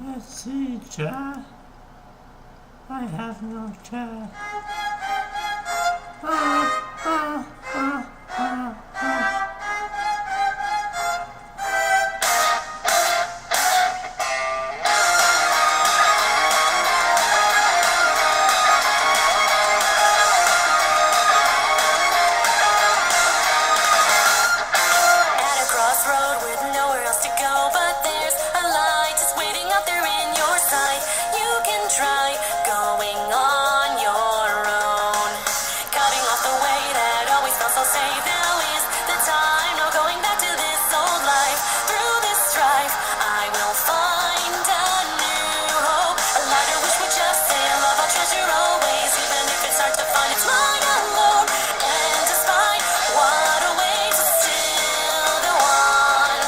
Let's see, Jack. I have no chair. Crossroad with nowhere else to go, but there's a light just waiting out there in your sight. You can try going on your own, cutting off the way that always felt so safe. Now is the time, no going back to this old life. Through this strife, I will find a new hope, a lighter wish would just say love I'll treasure always, even if it's hard to find. It's mine alone, and despite what awaits, it's still the one.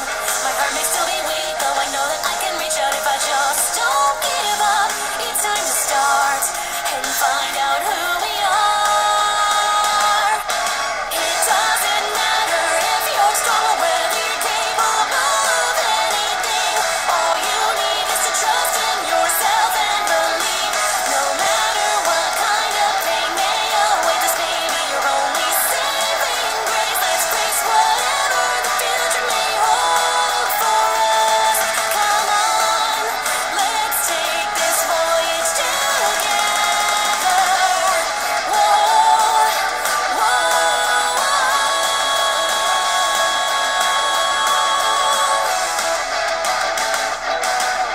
My heart may still be weak, though I know that I can reach out if I just don't give up. It's time to start and find out who we are. It doesn't matter if you're strong or whether you're capable of anything. All you need is to trust in yourself and believe. No matter what kind of pain may await, this may be your only saving grace. Let's face whatever the future may hold for us. Come on, let's take this voyage together. Whoa, whoa,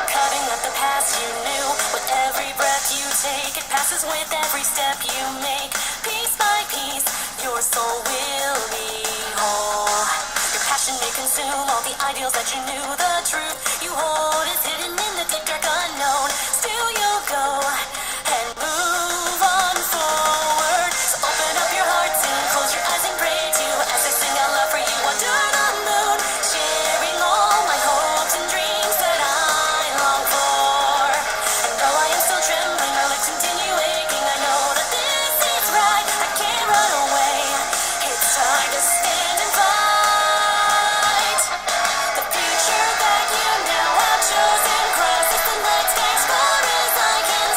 cutting up the past you knew. With every breath you take, it passes with every step you make. Piece by piece, your soul will be whole. Your passion may consume all the ideals that you knew. The truth you hold is hidden in the deep dark unknown. Still you'll go and move on forward. So open up your heart and close your eyes and pray to, as I sing out loud for you under the moon, sharing all my hopes and dreams that I long for. And though I am still trembling, my legs continue aching, I know that this is right. I can't run away. It's time to stand and fight. The future that you now have chosen crosses the night sky as far as I can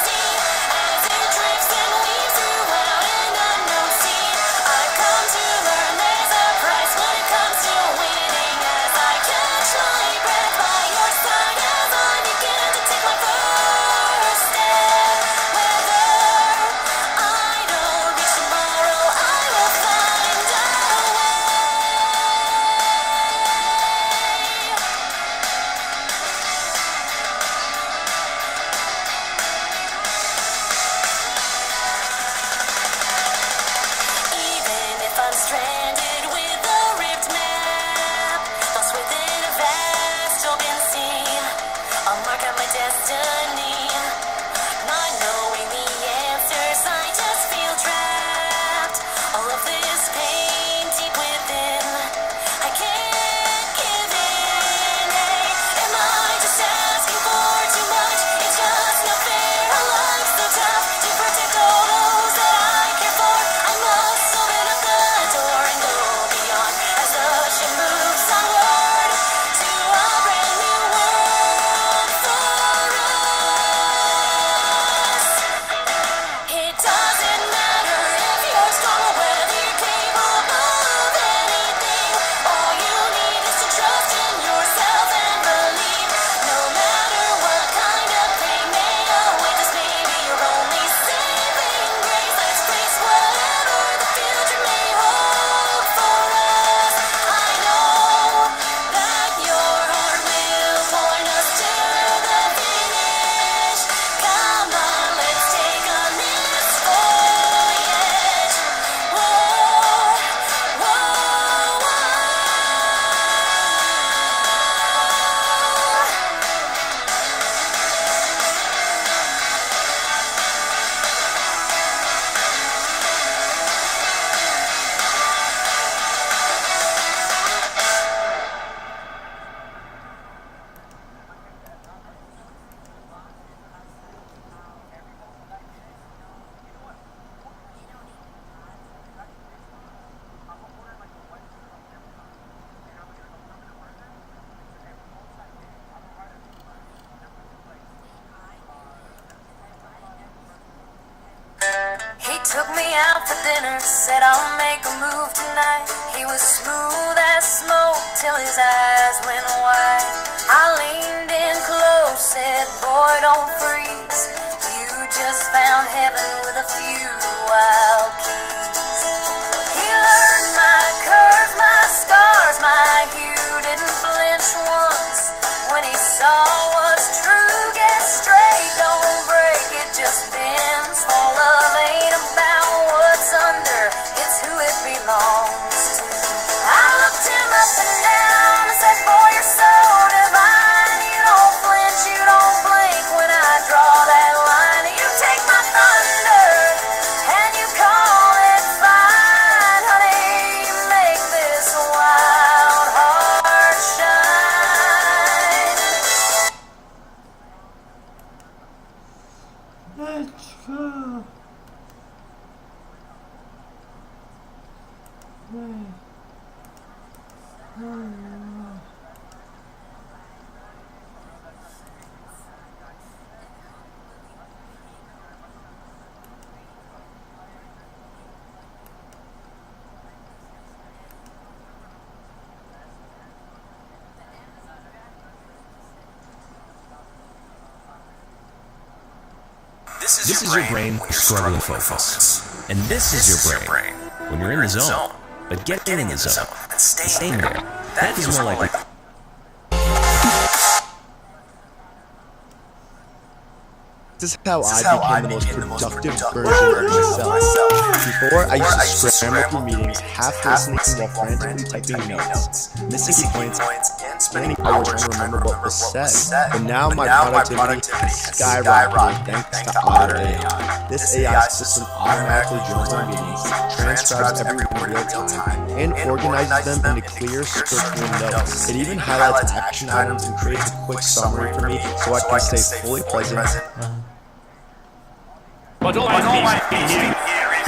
dinner, said I'll make a move tonight. He was smooth as smoke till his eyes went wide. I leaned in close, said, boy, don't freeze. You just found heaven with a few wild keys. He learned my curves, my scars, my hue. Didn't flinch once when he saw what's true. Get straight, don't break, it just bends. For love ain't about what's under, it's who it belongs to. I looked him up and down and said, boy, you're so divine. You don't flinch, you don't blink when I draw that line. You take my thunder and you call it fine. Honey, you make this wild heart shine. Let's go. Wait. This is your brain struggling to focus. And this is your brain when you're in the zone. But getting in the zone and staying there, that is more likely. This is how I became the most productive version of myself. Before, I used to scramble through meetings, half listening while frantically typing notes, missing key points, and spending hours trying to remember what was said. But now my productivity has skyrocketed thanks to Auto AI. This AI system automatically joins our meetings, transcribes everything in real time, and organizes them into clear, structured notes. It even highlights action items and creates a quick summary for me so I can stay fully present. But all my being here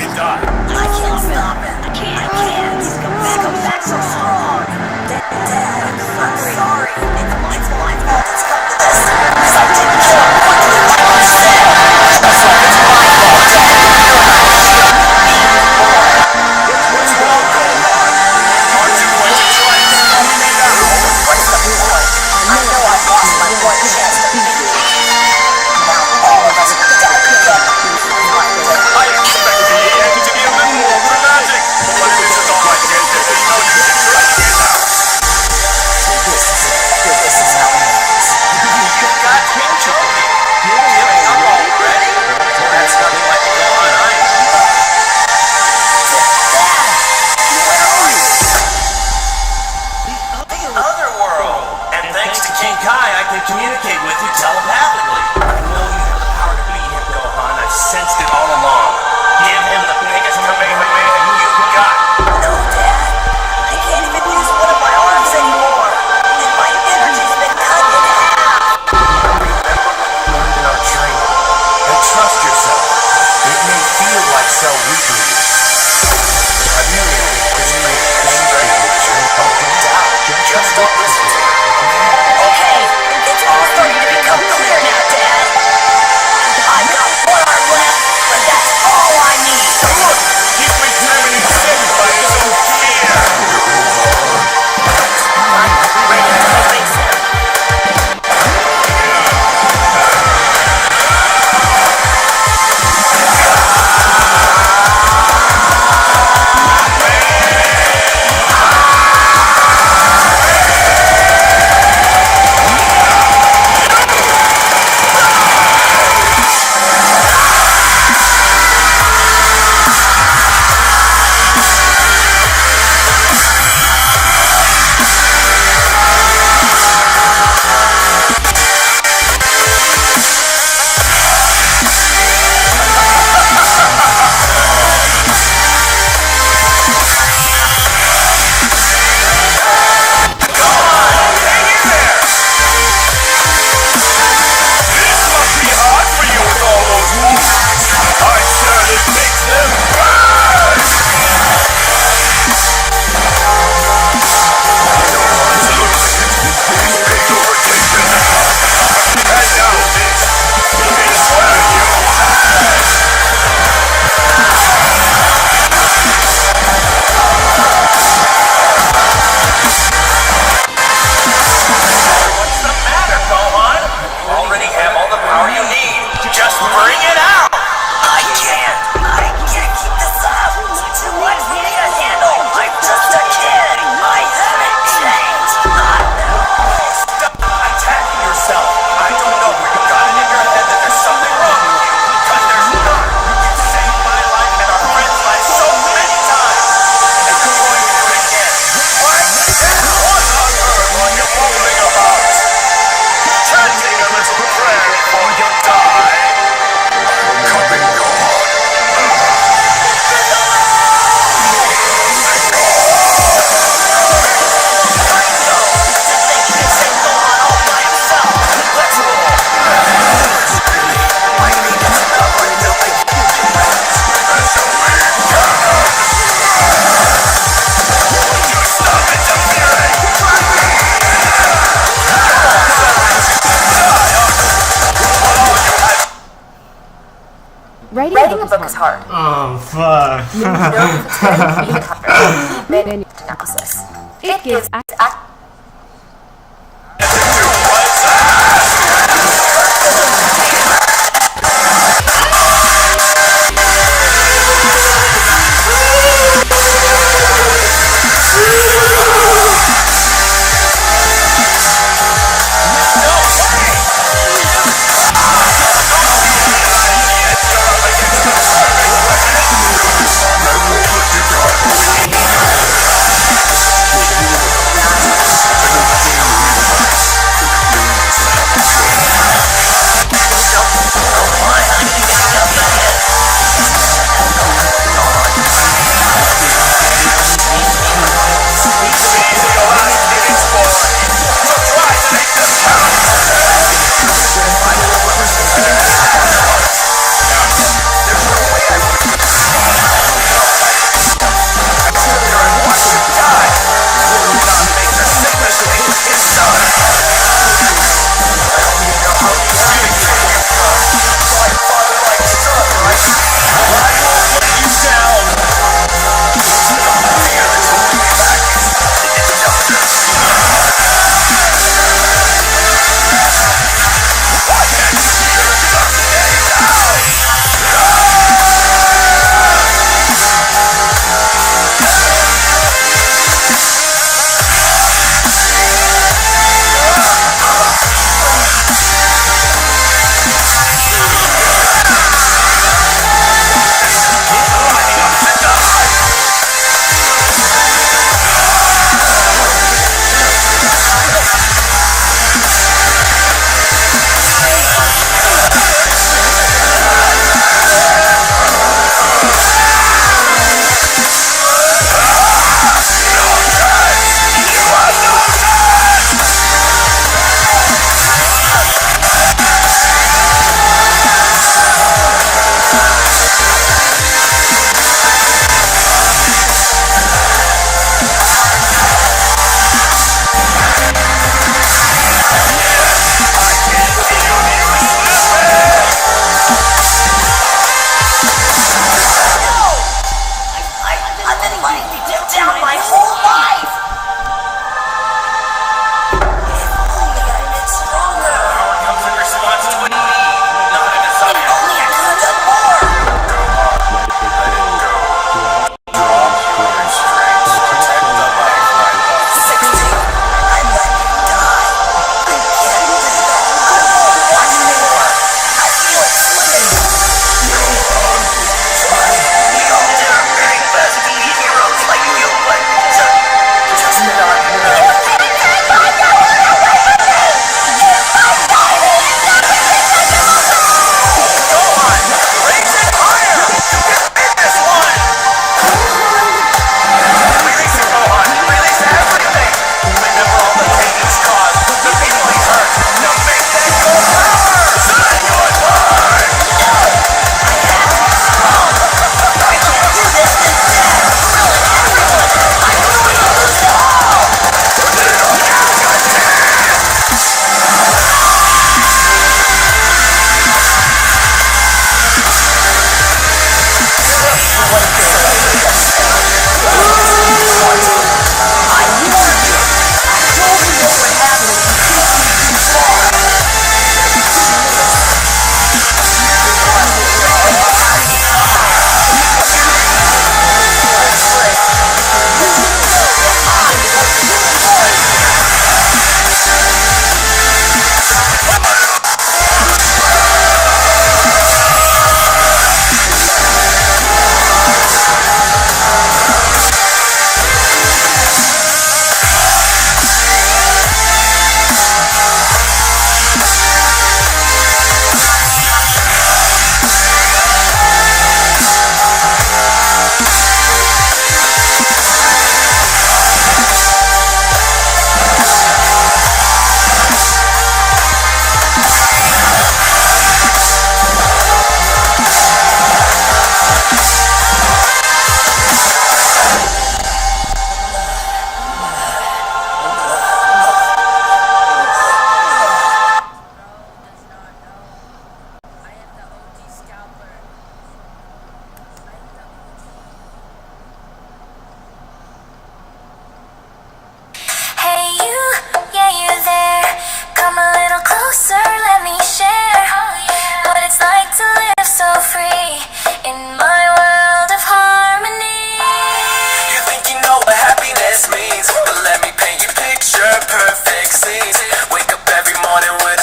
is done. I can't stop it. I can't. He's come back so strong. Dad, I'm sorry. It's my fault. It's come to this. Because I didn't show up quickly like I said. So it's my fault. Dad, I should have been more. What's wrong, Hoffman? Aren't you going to try to help me now? What's the point? I know I lost my one chance to beat you. Now all of us are dead together. I expected the end to be a little more dramatic, but this is all I can do. There's no use in dragging it out. This is how it is. You got me joking. You're giving up already? That's nothing like the one I know. Dad, where are you? The other world. And thanks to King Kai, I can communicate with you telepathically. I know you have the power to be him, Gohan. I've sensed it all along. Give him the biggest Kamehameha you've got. No, Dad. I can't even use one of my arms anymore. And my energy's been cut in half. Remember what we learned in our training. And trust yourself. It may feel like self-weakening. I really think this may be doubt. Just don't listen to it. Okay, it's all starting to become clear now, Writing a book is hard. Oh, fuck. You know it's going to be hard. Then analysis. It gives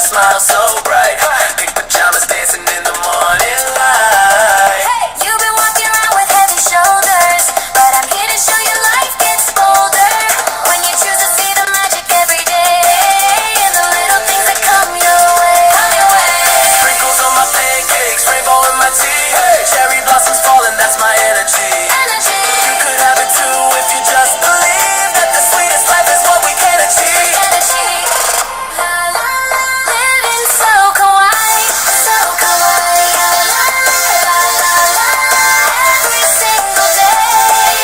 smile so bright. Pink pajamas dancing in the morning light. You've been walking around with heavy shoulders, but I'm here to show you life gets bolder when you choose to see the magic every day and the little things that come your way. Sprinkles on my pancakes, rainbow in my tea. Cherry blossoms falling, that's my energy. You could have it too if you just believe that the sweetest life is what we can achieve. Living so kawaii, so kawaii. Every single day.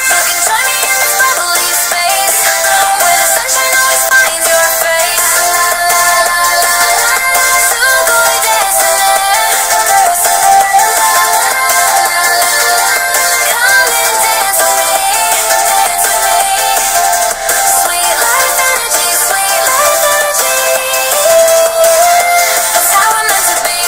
You can join me in this bubbly space where the sunshine always finds your face. Sugoi desu ne. Come and dance with me, dance with me. Sweet life energy, sweet life energy. That's how we're meant to be.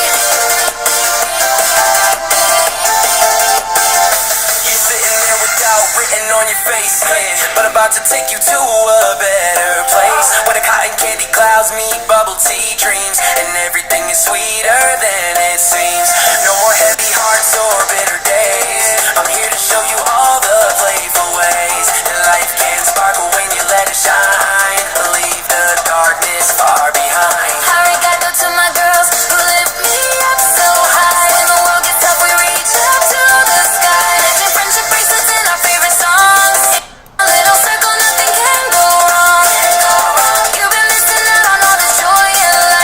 You're sitting there without written on your face, yeah. But about to take you to a better place where the cotton candy clouds meet bubble tea dreams, and everything is sweeter than it seems. No more heavy hearts or bitter days. I'm here to show you all the playful ways that life can sparkle when you let it shine. Leave the darkness far behind. Arigato to my girls who lift me up so high. When the world gets tough, we reach up to the sky. Making friendship bracelets in our favorite songs. A little circle, nothing can go wrong. You've been missing out on all the joy in life.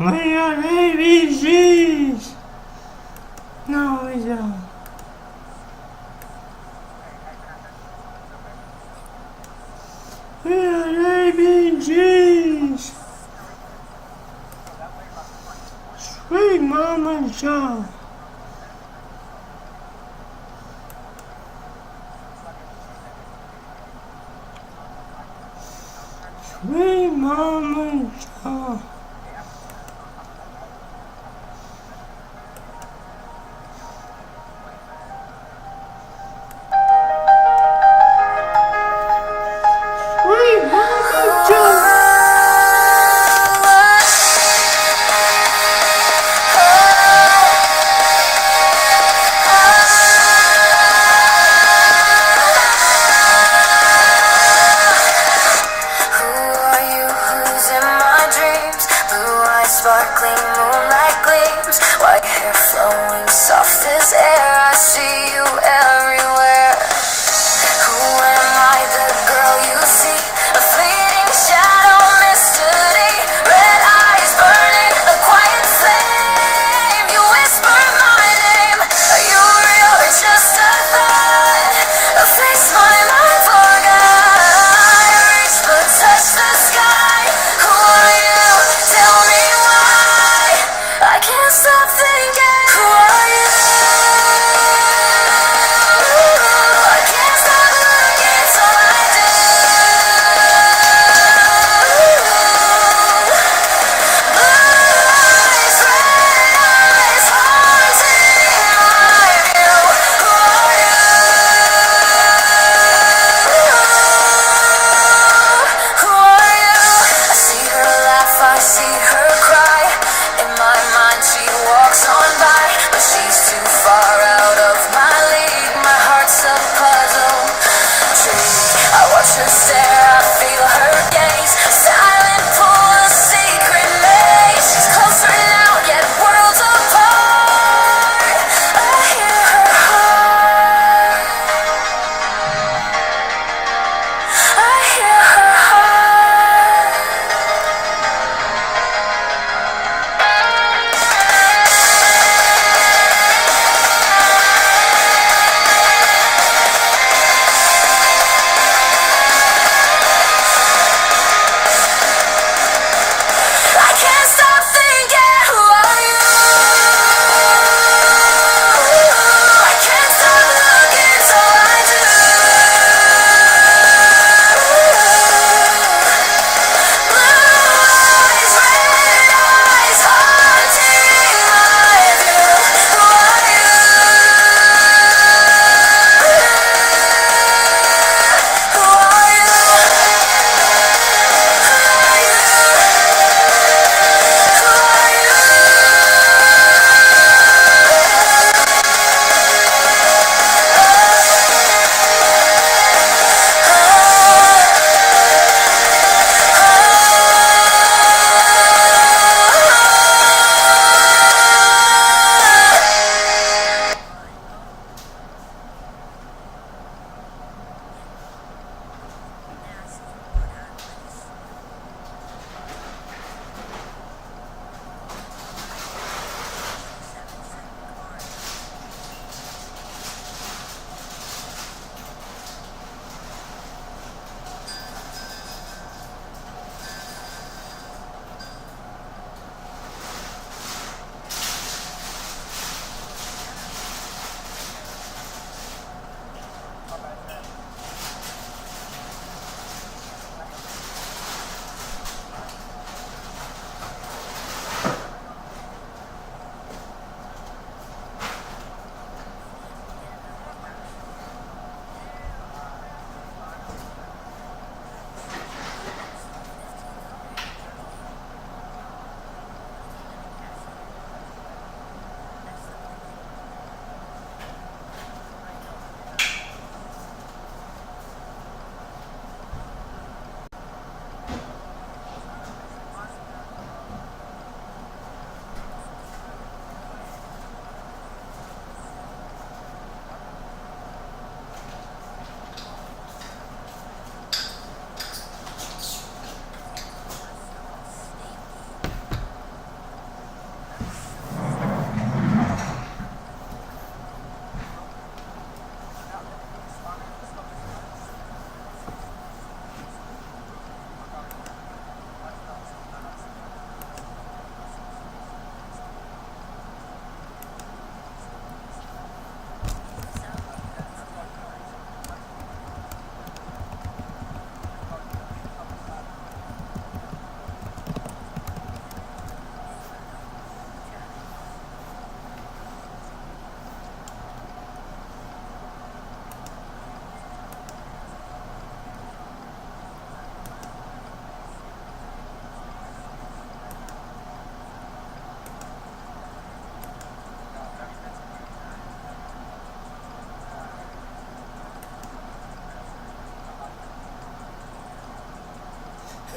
We are ABCs. No, we don't. We are ABCs. Sweet Mama Joe. Sweet Mama Joe. Sweet Mama Joe. Who are you? Who's in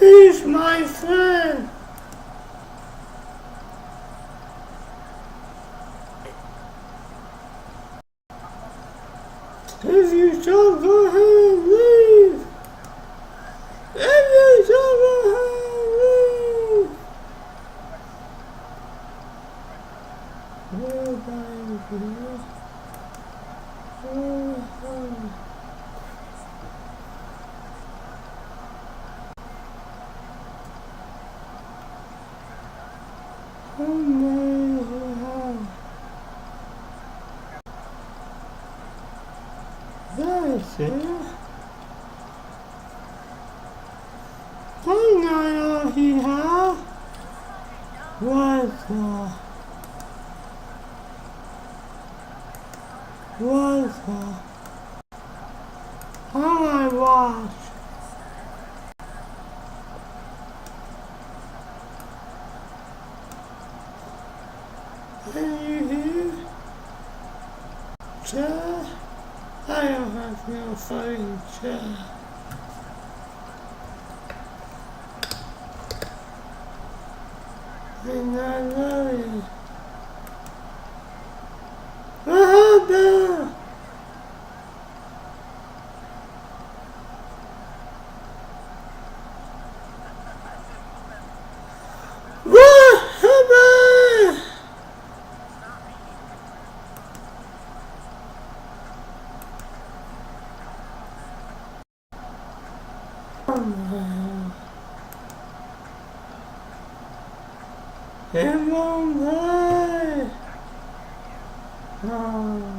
He's my friend. If you don't go ahead and leave. If you don't go ahead and leave. Nobody here. That's it. I know he has. What's how I watch. Can you hear? Chair? I don't have no fucking chair. And I love it. What happened? What happened? It won't play. Oh.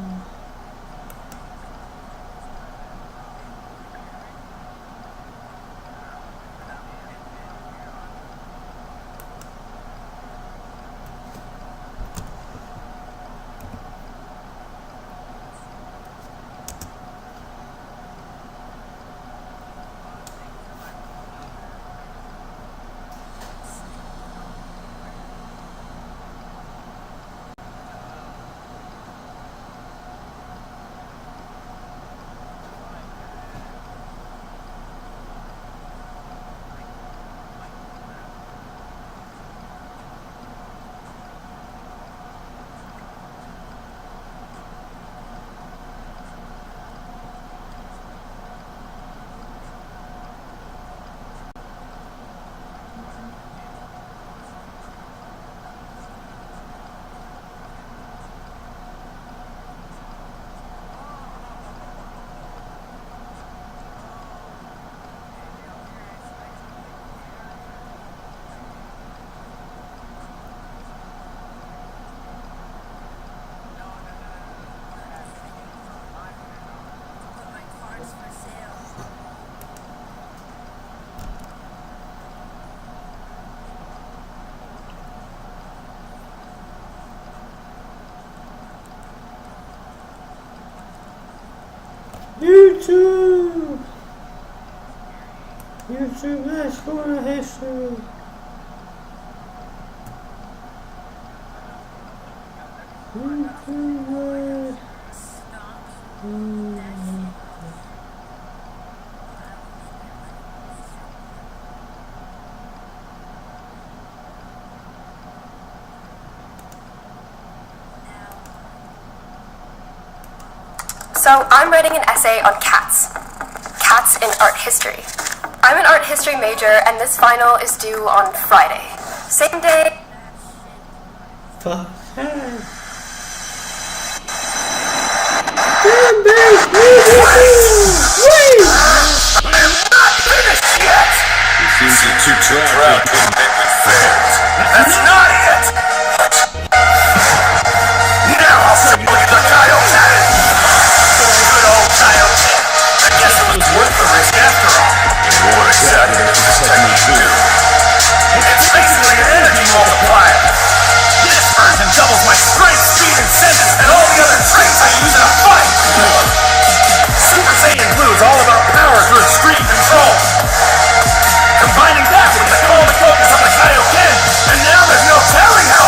YouTube! YouTube, let's go to history. YouTube, So I'm writing an essay on cats. Cats in art history. I'm an art history major and this final is due on Friday. Same day. fuck's sake. Damn, babe, wait! You seem too trapped in with fans. That's not it! Now I'll show you what the coyote had. Good old coyote. I guess it was worth the risk after all. What exactly does this technique do? It's basically an energy multiplier. This version doubles my strength, speed, and senses, and all the other traits I use in a fight. Super Saiyan Blue is all about power through extreme control. Combining that with the calm focus of the Kaioken, and now there's no telling how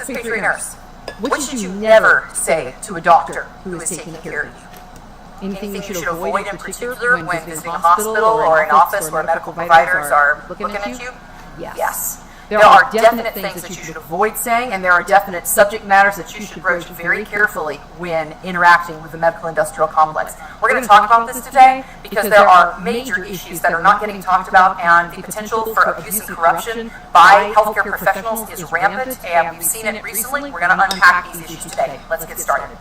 a Patriot nurse, what should you never say to a doctor who is taking care of you? Anything you should avoid in particular when visiting a hospital or an office where medical providers are looking at you? Yes. There are definite things that you should avoid saying, and there are definite subject matters that you should broach very carefully when interacting with the medical industrial complex. We're going to talk about this today because there are major issues that are not getting talked about, and the potential for abuse and corruption by healthcare professionals is rampant, and we've seen it recently. We're going to unpack these issues today. Let's get started.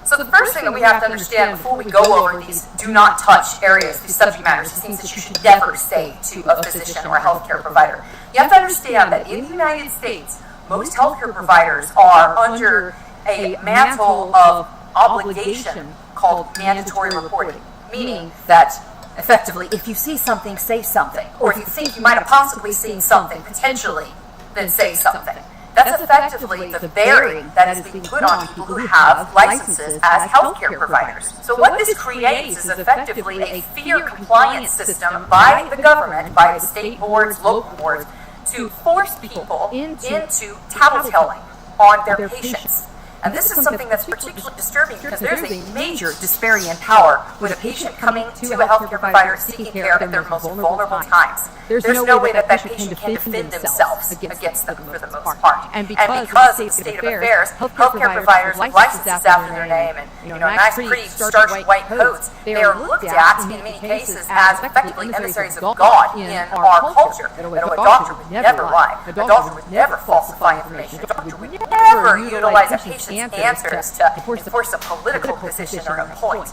So the first thing that we have to understand before we go over these do not touch areas, these subject matters, these things that you should never say to a physician or a healthcare provider. You have to understand that in the United States, most healthcare providers are under a mantle of obligation called mandatory reporting, meaning that effectively, if you see something, say something, or if you think you might have possibly seen something potentially, then say something. That's effectively the bearing that is being put on people who have licenses as healthcare providers. So what this creates is effectively a fear compliance system by the government, by the state boards, local boards, to force people into tattletelling on their patients. And this is something that's particularly disturbing because there's a major disparity in power with a patient coming to a healthcare provider seeking care at their most vulnerable times. There's no way that patient can defend themselves against them for the most part. And because of the state of affairs, healthcare providers with licenses after their name and nice, pretty, starched white coats, they are looked at in many cases as effectively emissaries of God in our culture. A doctor would never lie. A doctor would never falsify information. A doctor would never utilize a patient's answers to enforce a political position or a point.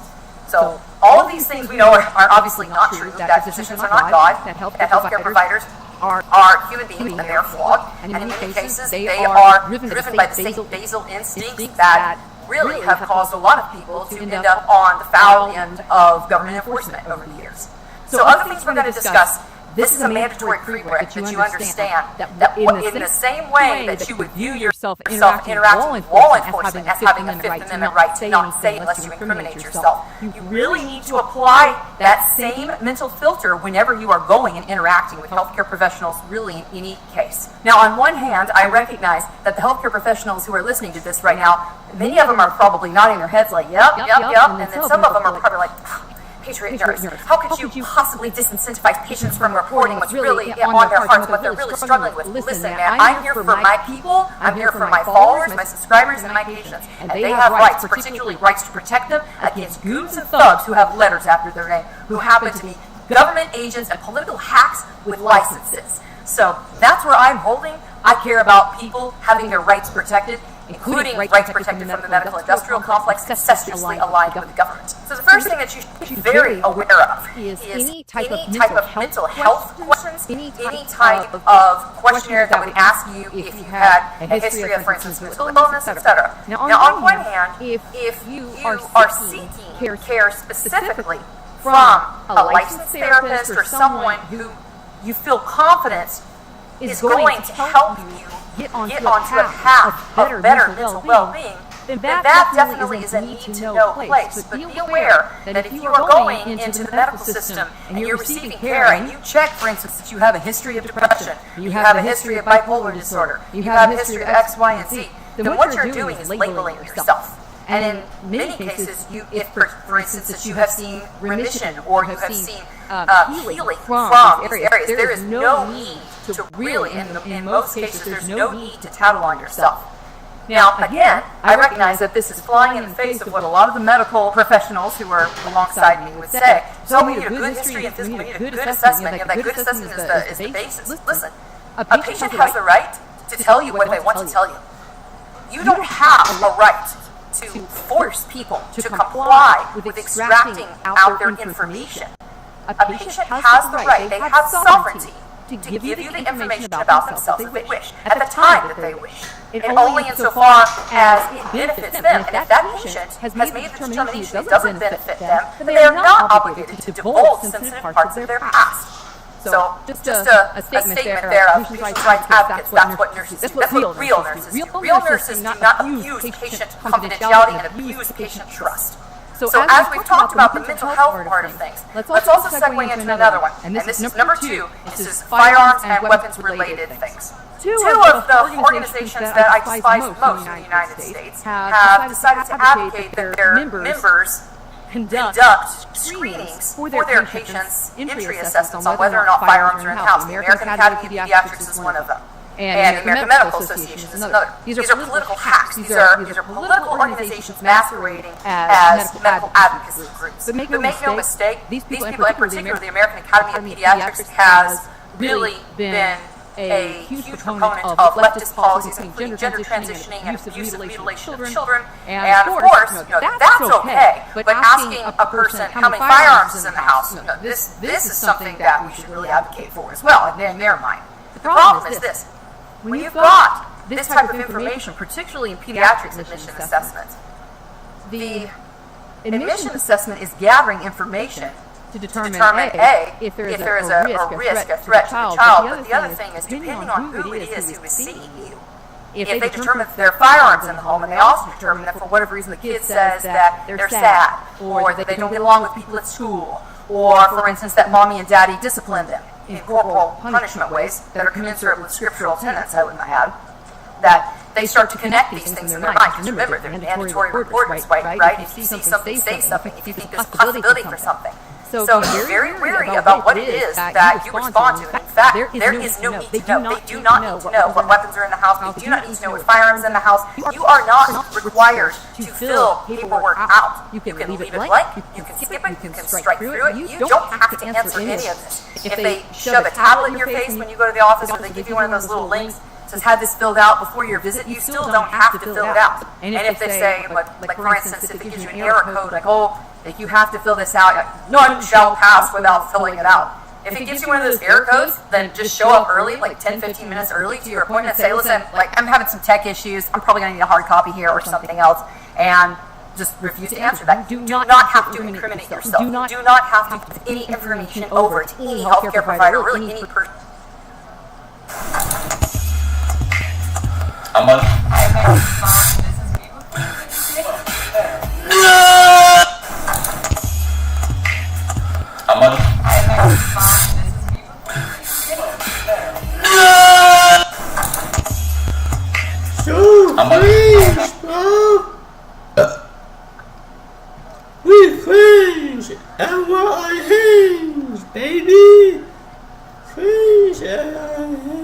So all of these things we know are obviously not true, that physicians are not God, that healthcare providers are human beings and they're flawed, and in many cases they are driven by the same basal instincts that really have caused a lot of people to end up on the foul end of government enforcement over the years. So other things we're going to discuss. This is a mandatory prereq that you understand that in the same way that you would view yourself interacting with law enforcement as having a Fifth Amendment right to not say unless you incriminate yourself. You really need to apply that same mental filter whenever you are going and interacting with healthcare professionals, really in any case. Now, on one hand, I recognize that the healthcare professionals who are listening to this right now, many of them are probably nodding their heads like, yep, and then some of them are probably like, Patriot nurse, how could you possibly disincentivize patients from reporting what's really on their hearts, what they're really struggling with? Listen, man, I'm here for my people, I'm here for my followers, my subscribers, and my patients. And they have rights, particularly rights to protect them against goons and thugs who have letters after their name, who happen to be government agents and political hacks with licenses. So that's where I'm holding. I care about people having their rights protected, including rights protected from the medical industrial complex consensually aligned with the government. So the first thing that you should be very aware of is any type of mental health questions, any type of questionnaire that would ask you if you had a history of, for instance, mental illness, etc. Now, on one hand, if you are seeking care specifically from a licensed therapist or someone who you feel confident is going to help you get onto a path of better mental well-being, then that definitely is a need-to-know place. But be aware that if you are going into the medical system and you're receiving care and you check, for instance, that you have a history of depression, you have a history of bipolar disorder, you have a history of X, Y, and Z, then what you're doing is labeling yourself. And in many cases, if, for instance, that you have seen remission or you have seen healing from these areas, there is no need to really, in most cases, there's no need to tattle on yourself. Now, again, I recognize that this is flying in the face of what a lot of the medical professionals who are alongside me would say. So we need a good history and physical, we need a good assessment, and that good assessment is the basis. Listen, a patient has the right to tell you what they want to tell you. You don't have a right to force people to comply with extracting out their information. A patient has the right, they have sovereignty to give you the information about themselves if they wish, at the time that they wish, and only insofar as it benefits them. And if that patient has made the determination it doesn't benefit them, then they are not obligated to divulge sensitive parts of their past. So, just a statement there of patients' rights advocates, that's what nurses do. That's what real nurses do. Real nurses do not abuse patient confidentiality and abuse patient trust. So as we've talked about the mental health part of things, let's also segue into another one. And this is number 2. This is firearms and weapons-related things. Two of the organizations that I despise most in the United States have decided to advocate that their members conduct screenings for their patients' entry assessments on whether or not firearms are in the house. The American Academy of Pediatrics is one of them. And the American Medical Association is another. These are political hacks. These are political organizations masquerading as medical advocacy groups. But make no mistake, these people, in particular the American Academy of Pediatrics, has really been a huge proponent of leftist policies, including gender transitioning and abuse of mutilation of children. And of course, that's okay. But asking a person how many firearms is in the house, this is something that we should really advocate for as well, in their mind. The problem is this. When you've got this type of information, particularly in pediatrics admission assessments, the admission assessment is gathering information to determine A, if there is a risk, a threat to the child, but the other thing is, depending on who it is who is seeing you, if they determine that there are firearms in the home, and they also determine that for whatever reason the kid says that they're sad, or that they don't get along with people at school, or, for instance, that mommy and daddy discipline them in corporal punishment ways that are commensurate with scriptural tenets, I would add, that they start to connect these things in their mind. Because remember, they're mandatory reporters, right? If you see something, say something. If you think there's a possibility for something. So be very wary about what it is that you respond to. And in fact, there is no need to know. They do not need to know what weapons are in the house. They do not need to know what firearms are in the house. You are not required to fill paperwork out. You can leave it blank. You can skip it. You can strike through it. You don't have to answer any of this. If they shove a tablet in your face when you go to the office, or they give you one of those little links, says have this filled out before your visit, you still don't have to fill it out. And if they say, like for instance, if it gives you an error code, like, like you have to fill this out, none shall pass without filling it out. If it gives you one of those error codes, then just show up early, like 10-15 minutes early to your appointment, and say, listen, like I'm having some tech issues, I'm probably going to need a hard copy here or something else, and just refuse to answer that. You do not have to incriminate yourself. You do not have to give any information over to any healthcare provider, really any person. I'm on. So friends, bro. We friends, and we're on hands, baby. Friends and on hands.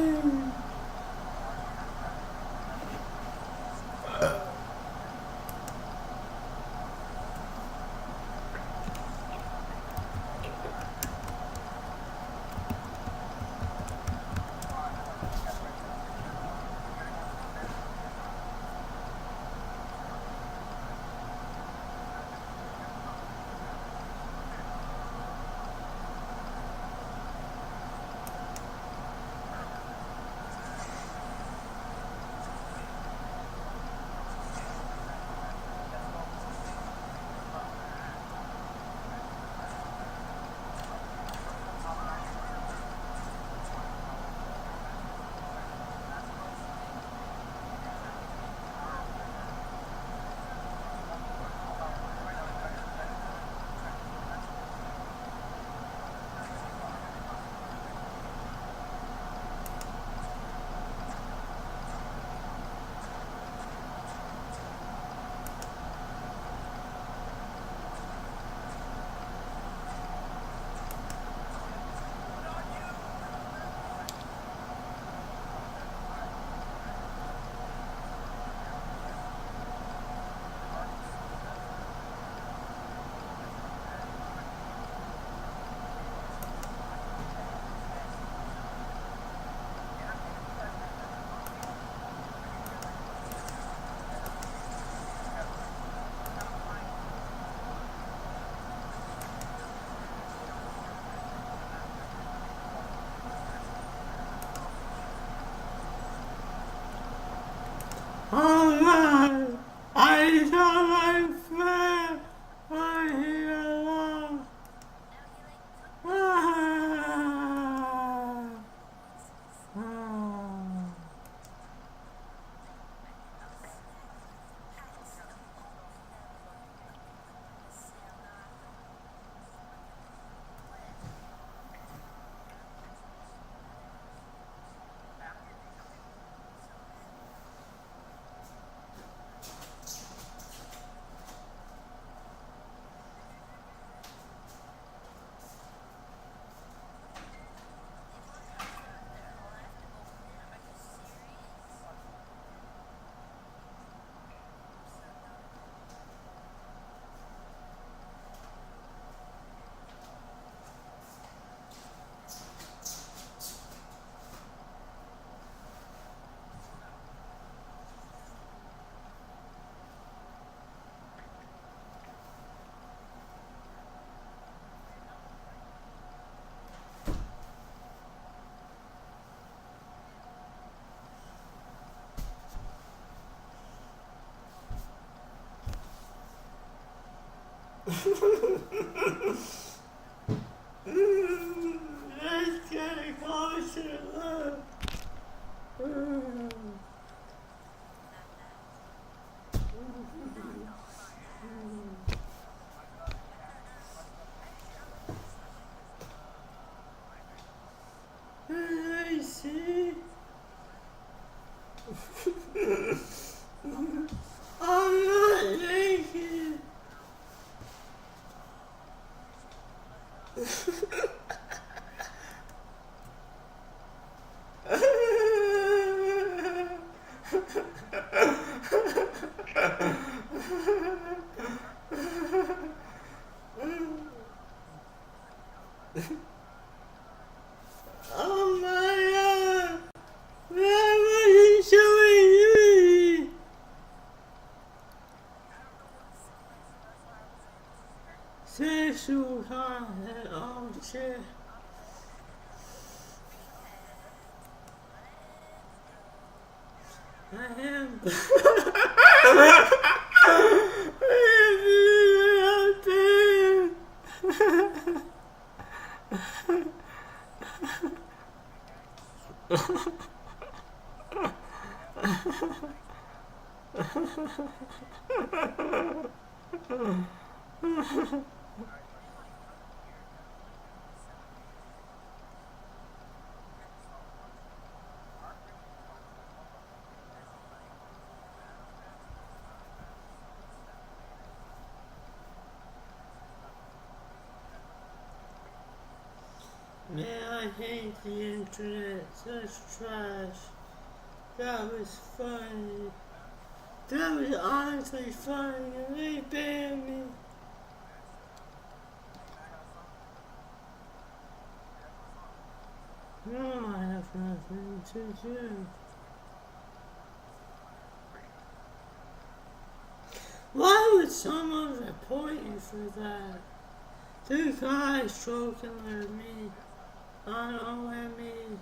Let's get closer, love. I see. I'm not naked. Oh my God! I wasn't showing you. Sexual content. Oh shit. I am. Man, I hate the internet. Such trash. That was funny. That was honestly funny, and they banned me. No, I have nothing to do. Why would someone report you for that? Two guys stroking at me. I don't know what I mean.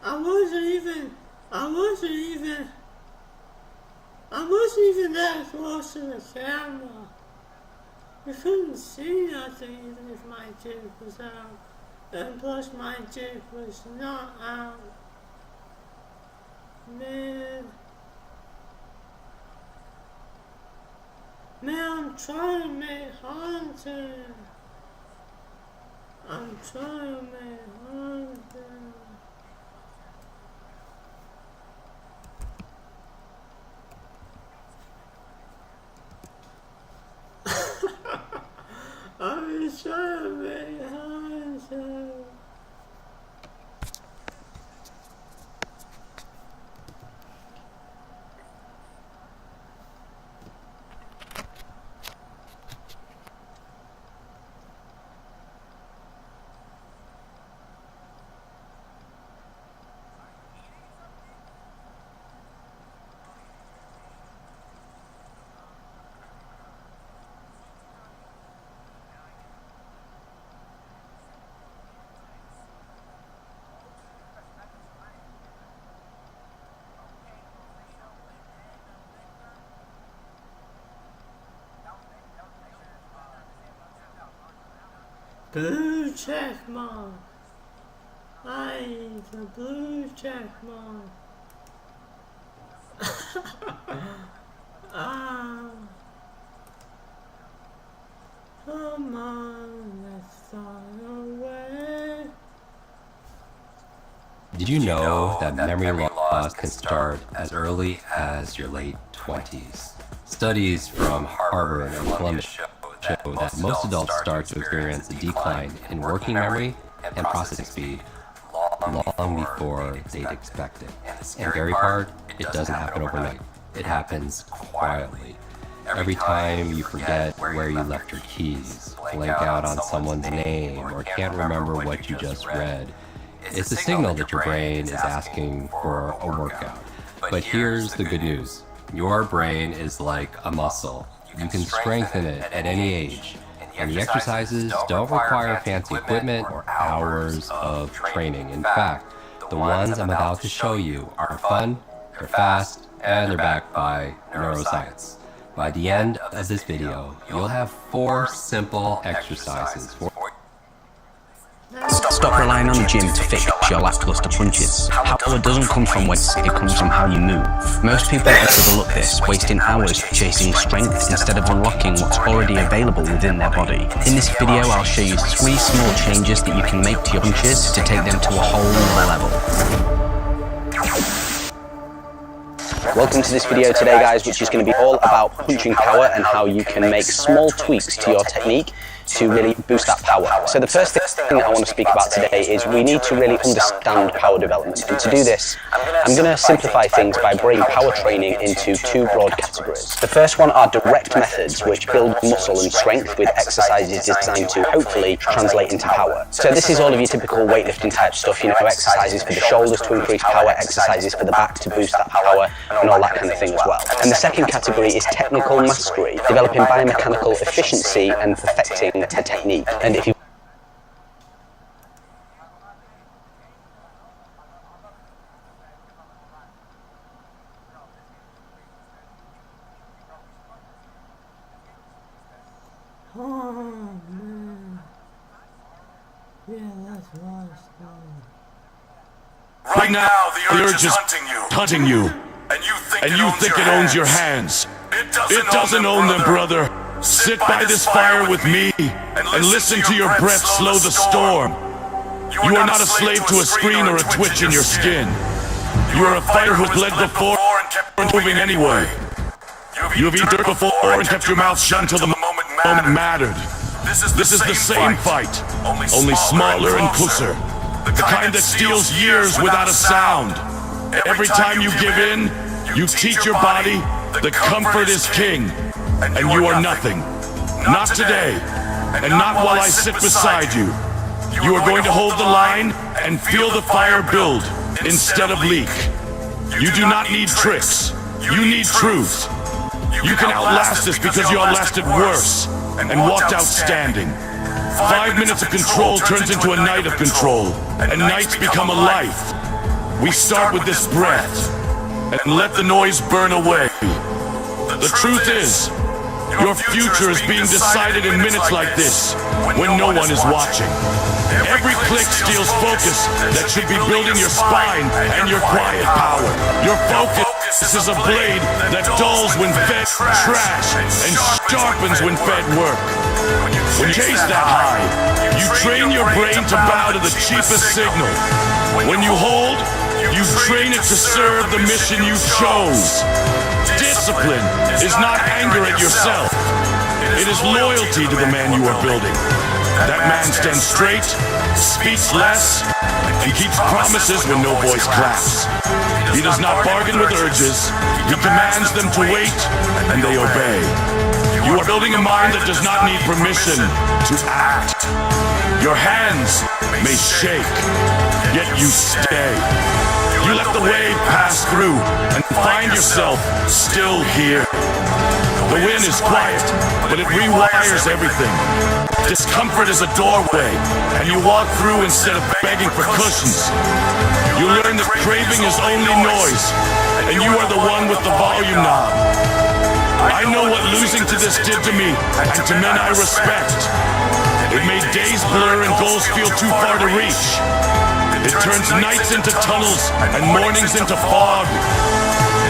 I wasn't even that close to the camera. You couldn't see nothing even if my dick was out. And plus my dick was not out. Man, I'm trying to make content. I'm trying to make content. I'm just trying to make content. Blue check mark. I need the blue check mark. Come on, let's fly away. Did you know that memory loss can start as early as your late 20s? Studies from Harvard and Columbia show that most adults start to experience a decline in working memory and processing speed long before they'd expect it. And the scary part, it doesn't happen overnight. It happens quietly. Every time you forget where you left your keys, blank out on someone's name, or can't remember what you just read, it's a signal that your brain is asking for a workout. But here's the good news. Your brain is like a muscle. You can strengthen it at any age. And the exercises don't require fancy equipment or hours of training. In fact, the ones I'm about to show you are fun, they're fast, and they're backed by neuroscience. By the end of this video, you'll have 4 simple exercises for Stop relying on the gym to fix your lackluster punches. Power doesn't come from weights, it comes from how you move. Most people overlook this, wasting hours chasing strength instead of unlocking what's already available within their body. In this video, I'll show you 3 small changes that you can make to your punches to take them to a whole nother level. Welcome to this video today, guys, which is going to be all about punching power and how you can make small tweaks to your technique to really boost that power. So the first thing that I want to speak about today is we need to really understand power development. And to do this, I'm going to simplify things by breaking power training into 2 broad categories. The first one are direct methods, which build muscle and strength with exercises designed to hopefully translate into power. So this is all of your typical weightlifting type stuff, you know, exercises for the shoulders to increase power, exercises for the back to boost that power, and all that kind of thing as well. And the second category is technical mastery, developing biomechanical efficiency and perfecting a technique. And if you Oh man. Yeah, that's right. Right now, the urge is hunting you. And you think it owns your hands. It doesn't own them, brother. Sit by this fire with me and listen to your breath slow the storm. You are not a slave to a screen or a twitch in your skin. You are a fighter who's bled before and moving anyway. You have eaten dirt before and kept your mouth shut until the moment mattered. This is the same fight, only smaller and closer. The kind that steals years without a sound. Every time you give in, you teach your body that comfort is king, and you are nothing. Not today, and not while I sit beside you. You are going to hold the line and feel the fire build instead of leak. You do not need tricks, you need truth. You can outlast this because you outlasted worse and walked out standing. 5 minutes of control turns into a night of control, and nights become a life. We start with this breath, and let the noise burn away. The truth is, your future is being decided in minutes like this, when no one is watching. Every click steals focus that should be building your spine and your quiet power. Your focus is a blade that dulls when fed trash and sharpens when fed work. When you chase that high, you train your brain to bow to the cheapest signal. When you hold, you train it to serve the mission you chose. Discipline is not anger at yourself. It is loyalty to the man you are building. That man stands straight, speaks less, and keeps promises when no voice claps. He does not bargain with urges. He commands them to wait, and they obey. You are building a mind that does not need permission to act. Your hands may shake, yet you stay. You let the wave pass through and find yourself still here. The wind is quiet, but it rewires everything. Discomfort is a doorway, and you walk through instead of begging for cushions. You learn that craving is only noise, and you are the one with the volume knob. I know what losing to this did to me, and to men I respect. It made days blur and goals feel too far to reach. It turns nights into tunnels and mornings into fog.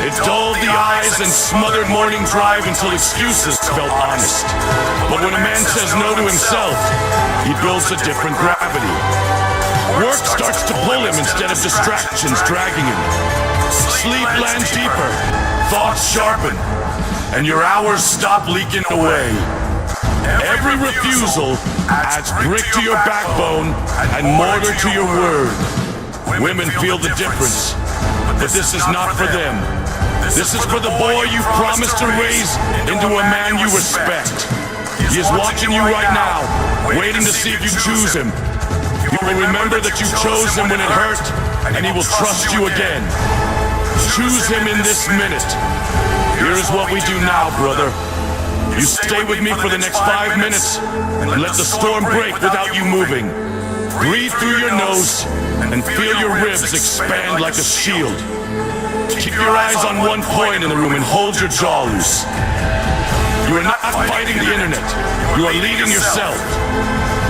It dulled the eyes and smothered morning drive until excuses felt honest. But when a man says no to himself, he builds a different gravity. Work starts to pull him instead of distractions dragging him. Sleep lands deeper, thoughts sharpen, and your hours stop leaking away. Every refusal adds brick to your backbone and mortar to your word. Women feel the difference, but this is not for them. This is for the boy you promised to raise into a man you respect. He is watching you right now, waiting to see if you choose him. He will remember that you chose him when it hurt, and he will trust you again. Choose him in this minute. Here is what we do now, brother. You stay with me for the next 5 minutes and let the storm break without you moving. Breathe through your nose and feel your ribs expand like a shield. Keep your eyes on one point in the room and hold your jaw loose. You are not fighting the internet. You are leading yourself.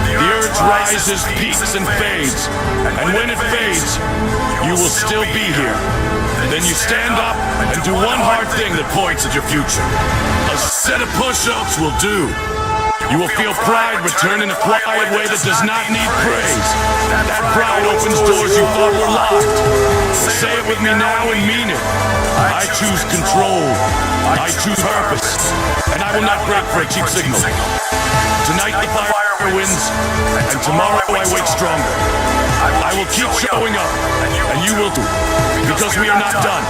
The urge rises, peaks, and fades. And when it fades, you will still be here. Then you stand up and do one hard thing that points at your future. A set of push-ups will do. You will feel pride return in a quiet way that does not need praise. That pride opens doors you thought were locked. Say it with me now and mean it. I choose control. I choose purpose. And I will not break for a cheap signal. Tonight the fire wins, and tomorrow I wake stronger. I will keep showing up, and you will too, because we are not done.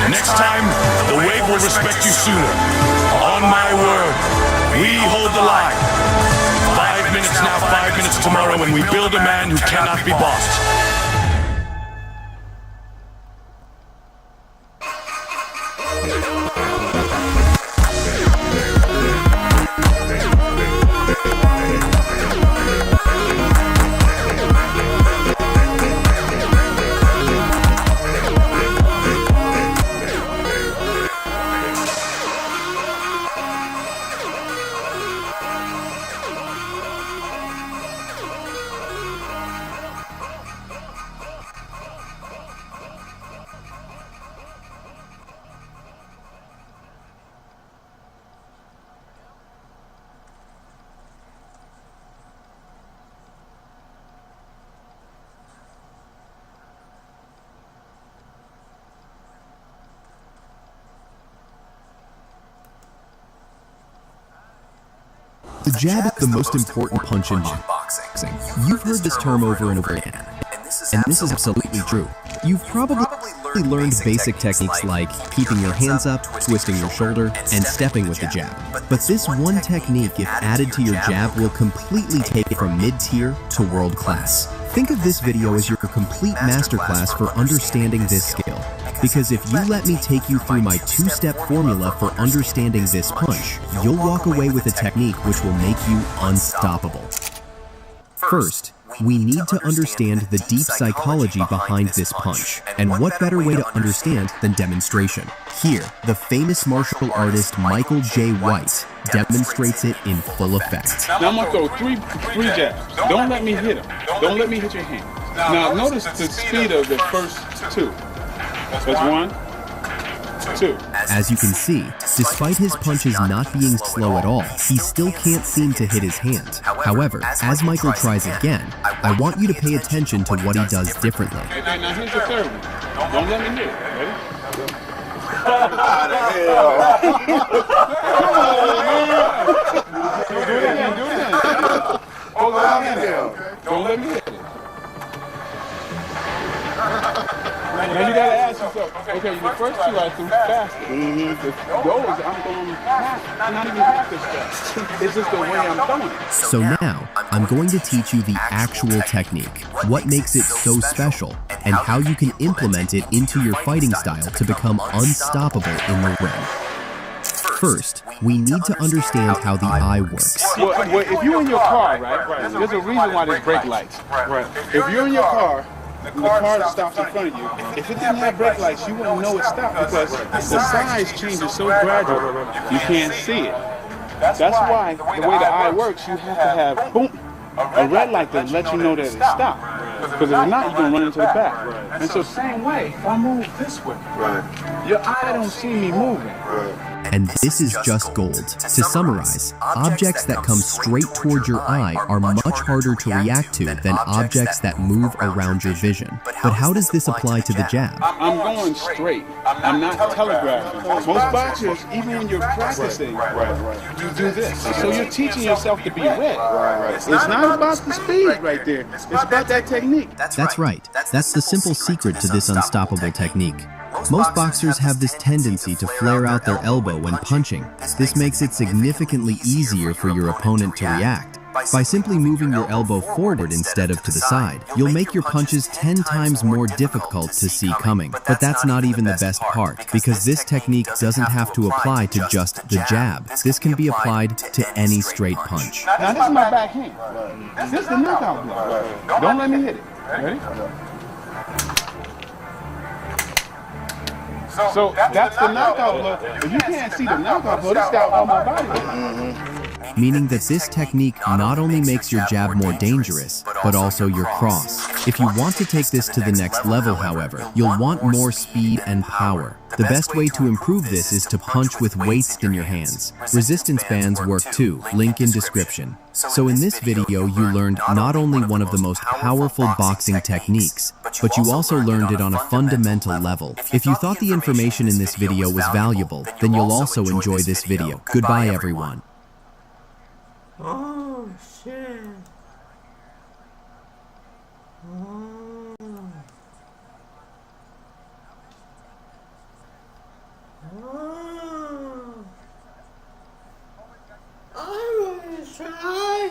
Next time, the wave will respect you sooner. On my word, we hold the line. 5 minutes now, 5 minutes tomorrow, and we build a man who cannot be bossed. The jab is the most important punch in boxing. You've heard this term over and over again, and this is absolutely true. You've probably learned basic techniques like keeping your hands up, twisting your shoulder, and stepping with the jab. But this one technique, if added to your jab, will completely take it from mid-tier to world class. Think of this video as your complete masterclass for understanding this skill. Because if you let me take you through my two-step formula for understanding this punch, you'll walk away with a technique which will make you unstoppable. First, we need to understand the deep psychology behind this punch. And what better way to understand than demonstration? Here, the famous martial artist Michael J. White demonstrates it in full effect. Now I'm gonna throw three jabs. Don't let me hit him. Don't let me hit your hand. Now notice the speed of the first two. That's 1, 2. As you can see, despite his punches not being slow at all, he still can't seem to hit his hand. However, as Michael tries again, I want you to pay attention to what he does differently. Okay, now here's the third one. Don't let me hit it. Ready? Don't let me hit it. Now you gotta ask yourself, okay, the first two I threw faster. Those I'm going half, not even half as fast. It's just the way I'm throwing it. So now, I'm going to teach you the actual technique, what makes it so special, and how you can implement it into your fighting style to become unstoppable in the ring. First, we need to understand how the eye works. Well, if you're in your car, right, there's a reason why there's brake lights. If you're in your car, and the car stops in front of you, if it didn't have brake lights, you wouldn't know it stopped because the size changes so gradual, you can't see it. That's why the way the eye works, you have to have, boom, a red light to let you know that it stopped. Because if not, you're going to run into the back. And so same way, if I move this way, your eye don't see me moving. And this is just gold. To summarize, objects that come straight towards your eye are much harder to react to than objects that move around your vision. But how does this apply to the jab? I'm going straight. I'm not telegraphing. Most boxers, even when you're practicing, you do this. So you're teaching yourself to be read. It's not about the speed right there. It's about that technique. That's right. That's the simple secret to this unstoppable technique. Most boxers have this tendency to flare out their elbow when punching. This makes it significantly easier for your opponent to react. By simply moving your elbow forward instead of to the side, you'll make your punches 10 times more difficult to see coming. But that's not even the best part, because this technique doesn't have to apply to just the jab. This can be applied to any straight punch. Now this is my back hand. This is the knockout blow. Don't let me hit it. Ready? So that's the knockout blow. But you can't see the knockout blow. This got all my body. Meaning that this technique not only makes your jab more dangerous, but also your cross. If you want to take this to the next level, however, you'll want more speed and power. The best way to improve this is to punch with weights in your hands. Resistance bands work too, link in description. So in this video you learned not only one of the most powerful boxing techniques, but you also learned it on a fundamental level. If you thought the information in this video was valuable, then you'll also enjoy this video. Goodbye everyone. Oh, shit. Oh. Oh. I want to try.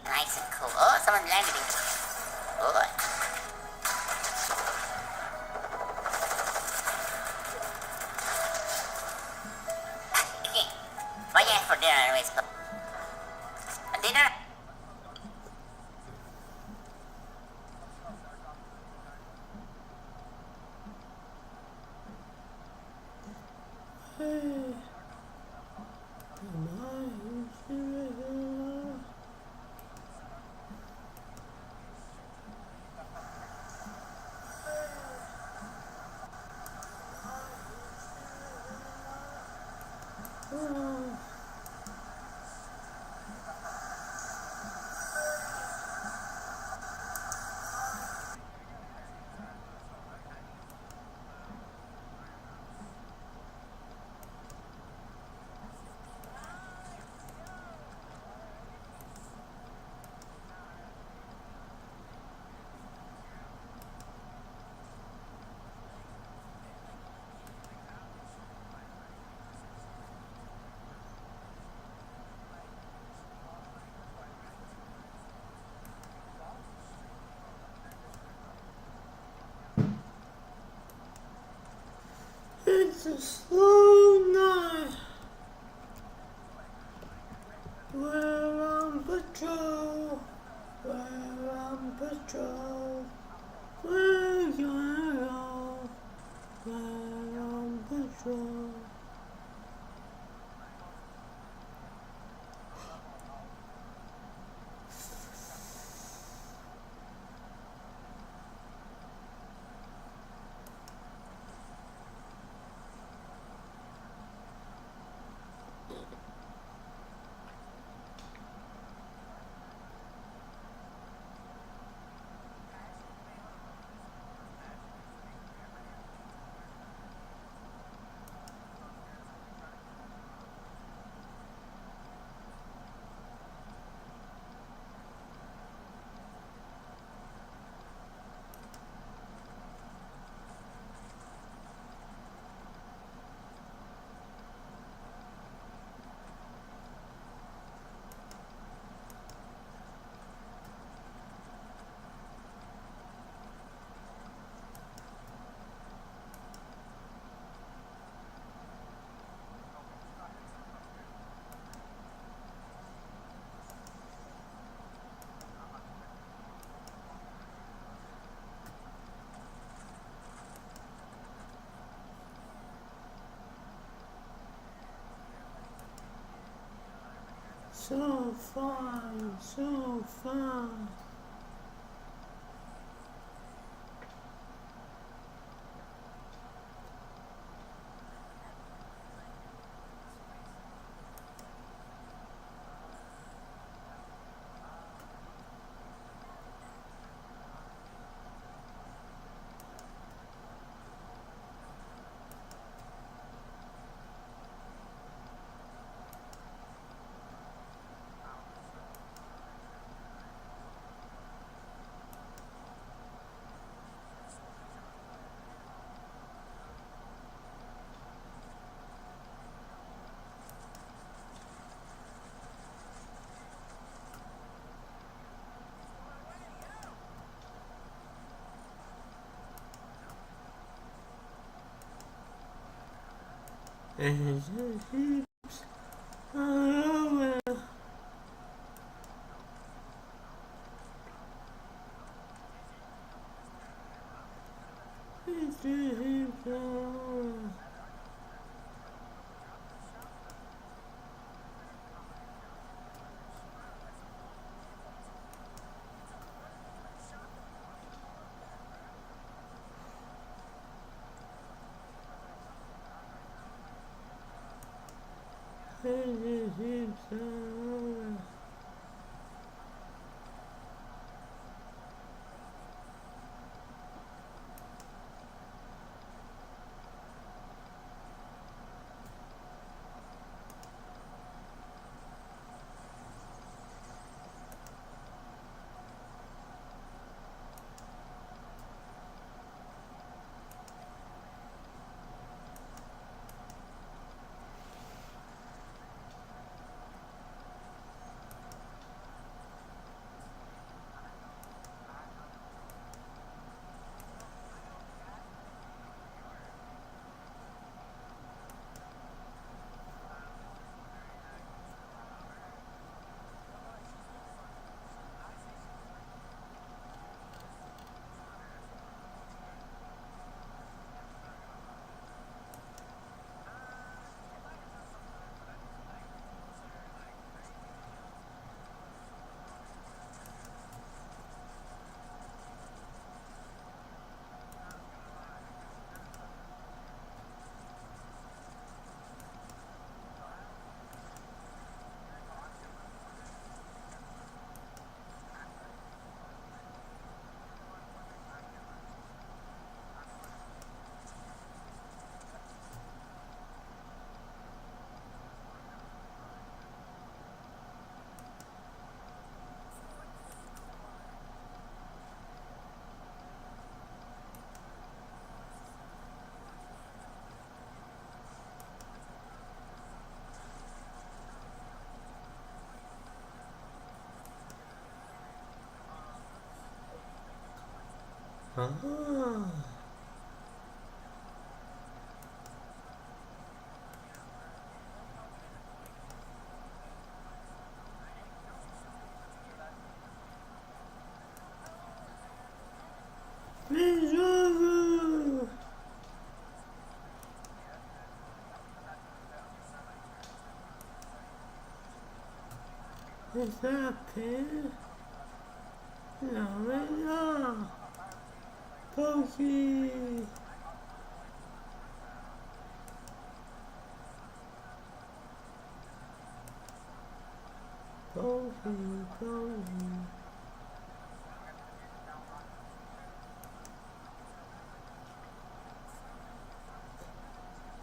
Nice and cool. Oh, someone landed me. Oh. What you have for dinner anyways? Dinner? It's a slow night. We're on patrol. We're on patrol. We're gonna go. We're on patrol. So fun, so fun. And it just keeps on over. It just keeps on over. It just keeps on over. Ah. Please over. Is that a pin? No, it's not. Pokey. Pokey, pokey.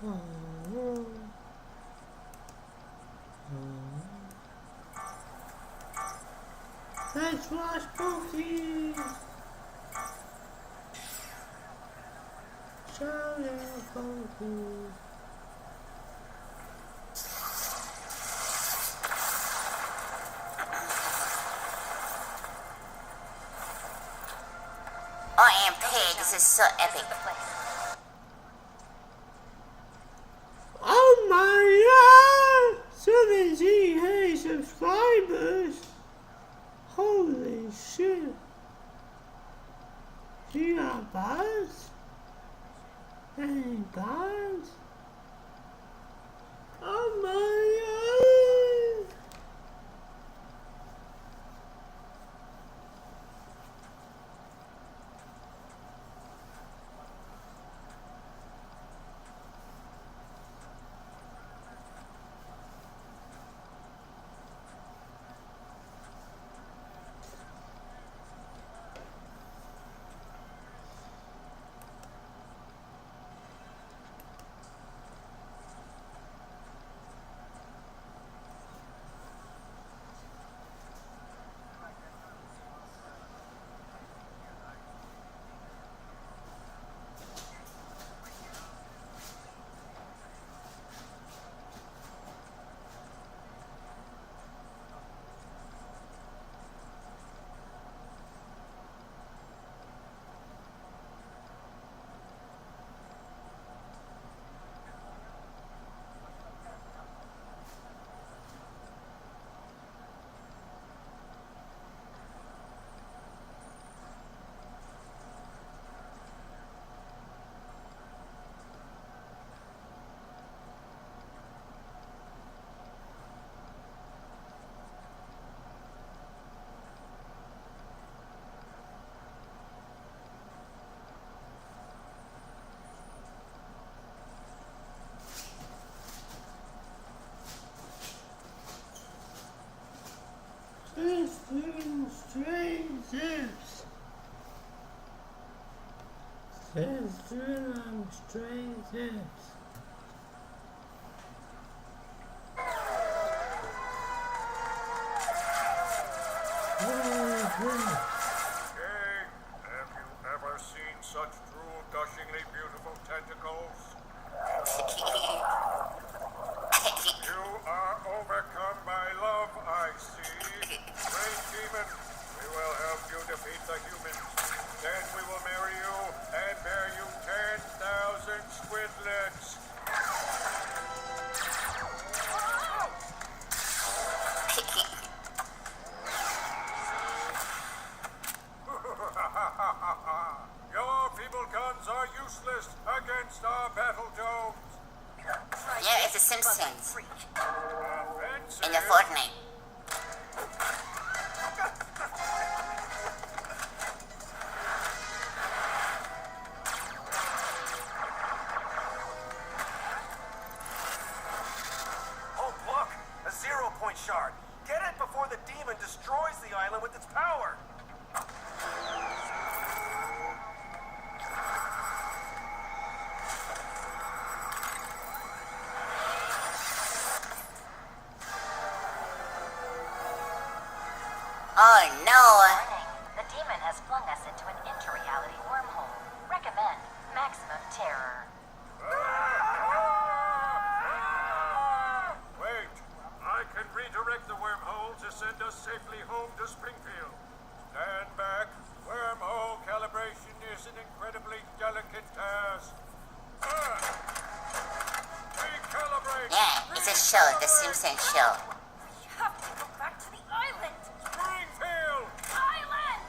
Oh. Let's watch Pokey. Shout out Pokey. I am pig. This is so epic. Oh my god! 17K subscribers! Holy shit! You got bots? Any bots? Oh my god! Says drill on straight hips. Have you ever seen such drool-gushingly beautiful tentacles? You are overcome by love, I see. Great demon, we will help you defeat the humans. Then we will marry you and bear you 10,000 squidlets. Your feeble guns are useless against our battle domes. Yeah, it's the Simpsons. In the Fortnite. Oh, look! A 0-point shard. Get it before the demon destroys the island with its power. Oh no! The demon has flung us into an interreality wormhole. Recommend maximum terror. Wait, I can redirect the wormhole to send us safely home to Springfield. Stand back. Wormhole calibration is an incredibly delicate task. Recalibrate! Yeah, it's a show, the Simpsons show. We have to go back to the island! Springfield! Island!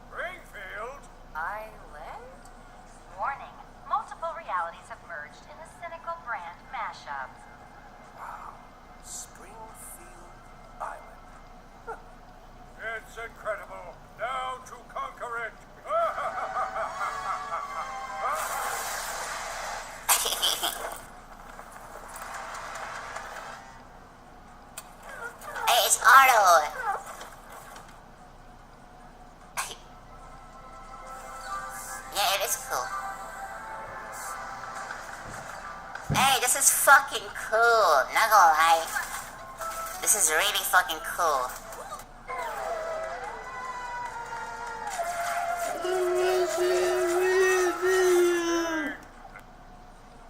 Springfield? Island? Warning, multiple realities have merged in a cynical brand mashup. Springfield Island. It's incredible. Now to conquer it. Hey, it's Otto! Yeah, it is cool. Hey, this is fucking cool, not gonna lie. This is really fucking cool.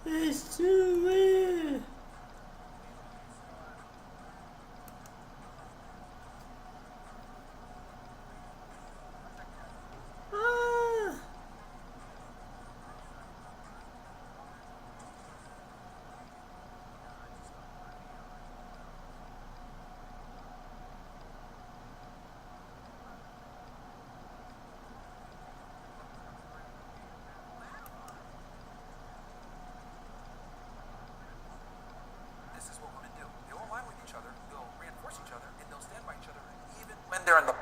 It's too weird. This is what women do. They'll align with each other, they'll reinforce each other, and they'll stand by each other even when they're in the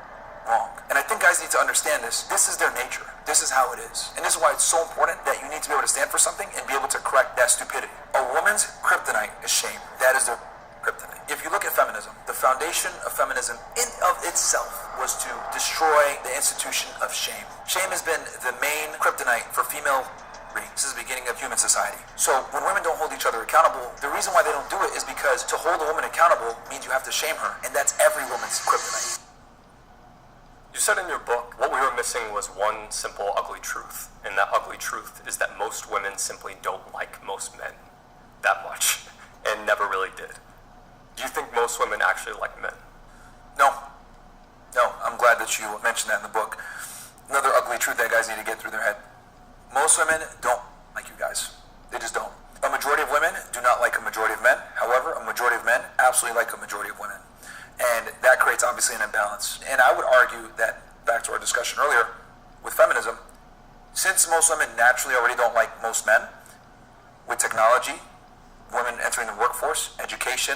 wrong. And I think guys need to understand this. This is their nature. This is how it is. And this is why it's so important that you need to be able to stand for something and be able to correct that stupidity. A woman's kryptonite is shame. That is their kryptonite. If you look at feminism, the foundation of feminism in of itself was to destroy the institution of shame. Shame has been the main kryptonite for female. This is the beginning of human society. So when women don't hold each other accountable, the reason why they don't do it is because to hold a woman accountable means you have to shame her, and that's every woman's kryptonite. You said in your book, what we were missing was one simple ugly truth, and that ugly truth is that most women simply don't like most men that much, and never really did. Do you think most women actually like men? No, I'm glad that you mentioned that in the book. Another ugly truth that guys need to get through their head. Most women don't like you guys. They just don't. A majority of women do not like a majority of men. However, a majority of men absolutely like a majority of women. And that creates obviously an imbalance. And I would argue that, back to our discussion earlier, with feminism, since most women naturally already don't like most men, with technology, women entering the workforce, education,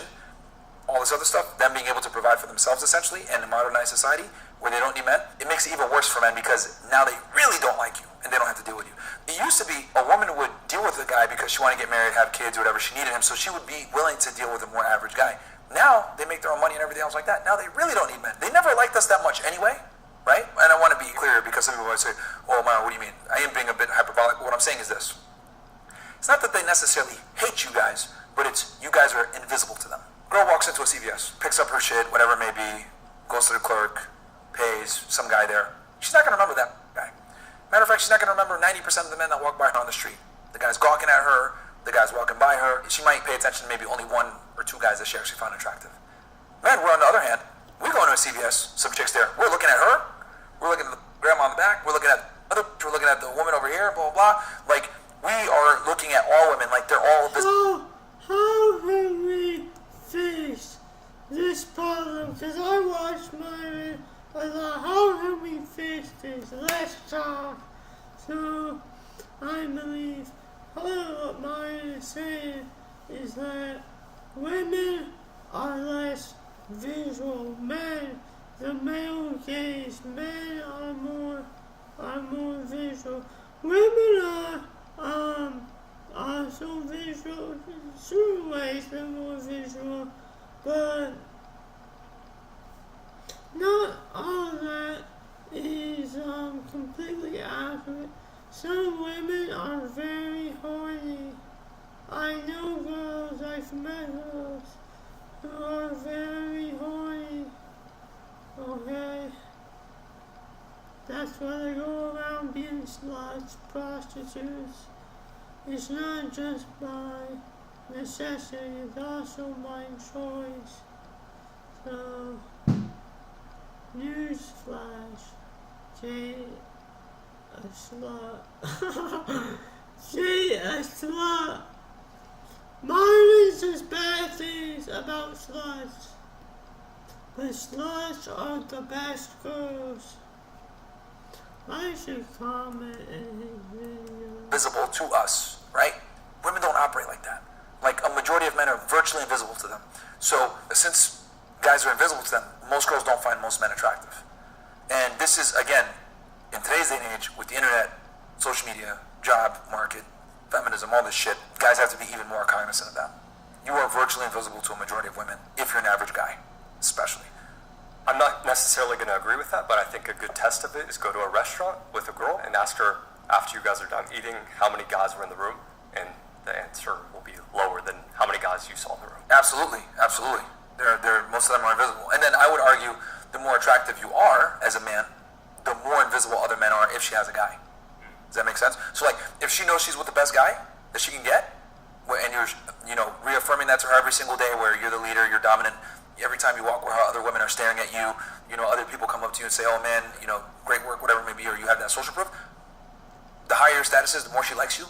all this other stuff, them being able to provide for themselves essentially in a modernized society where they don't need men, it makes it even worse for men because now they really don't like you and they don't have to deal with you. It used to be a woman would deal with a guy because she wanted to get married, have kids, or whatever. She needed him, so she would be willing to deal with a more average guy. Now they make their own money and everything else like that. Now they really don't need men. They never liked us that much anyway, right? And I want to be clear because some people always say, oh, Mario, what do you mean? I am being a bit hyperbolic, but what I'm saying is this. It's not that they necessarily hate you guys, but it's you guys are invisible to them. Girl walks into a CVS, picks up her shit, whatever it may be, goes to the clerk, pays some guy there. She's not going to remember that guy. Matter of fact, she's not going to remember 90% of the men that walk by her on the street. The guy's gawking at her, the guy's walking by her. She might pay attention to maybe only one or two guys that she actually found attractive. Men, we're on the other hand, we go into a CVS, some chicks there, we're looking at her, we're looking at the grandma in the back, we're looking at we're looking at the woman over here, blah, blah, blah. Like, we are looking at all women like they're all this. How can we fix this problem? Because I watched mine, I thought, how can we fix this? Let's talk. So, I believe what mine is saying is that women are less visual. Men, the male gaze, men are more visual. Women are also visual in certain ways. They're more visual, but not all that is completely accurate. Some women are very horny. I know girls, I've met girls who are very horny. Okay? That's why they go around being sluts, prostitutes. It's not just by necessity, it's also by choice. So, newsflash, Jay, a slut. Jay, a slut. Mine says bad things about sluts. But sluts are the best girls. I should comment in his video. Visible to us, right? Women don't operate like that. Like, a majority of men are virtually invisible to them. So, since guys are invisible to them, most girls don't find most men attractive. And this is, again, in today's day and age, with the internet, social media, job market, feminism, all this shit, guys have to be even more cognizant of that. You are virtually invisible to a majority of women, if you're an average guy, especially. I'm not necessarily going to agree with that, but I think a good test of it is go to a restaurant with a girl and ask her, after you guys are done eating, how many guys were in the room, and the answer will be lower than how many guys you saw in the room. Absolutely, absolutely. Most of them are invisible. And then I would argue, the more attractive you are as a man, the more invisible other men are if she has a guy. Does that make sense? So, like, if she knows she's with the best guy that she can get, and you're, reaffirming that to her every single day, where you're the leader, you're dominant. Every time you walk where other women are staring at you, other people come up to you and say, oh man, great work, whatever it may be, or you have that social proof. The higher your status is, the more she likes you,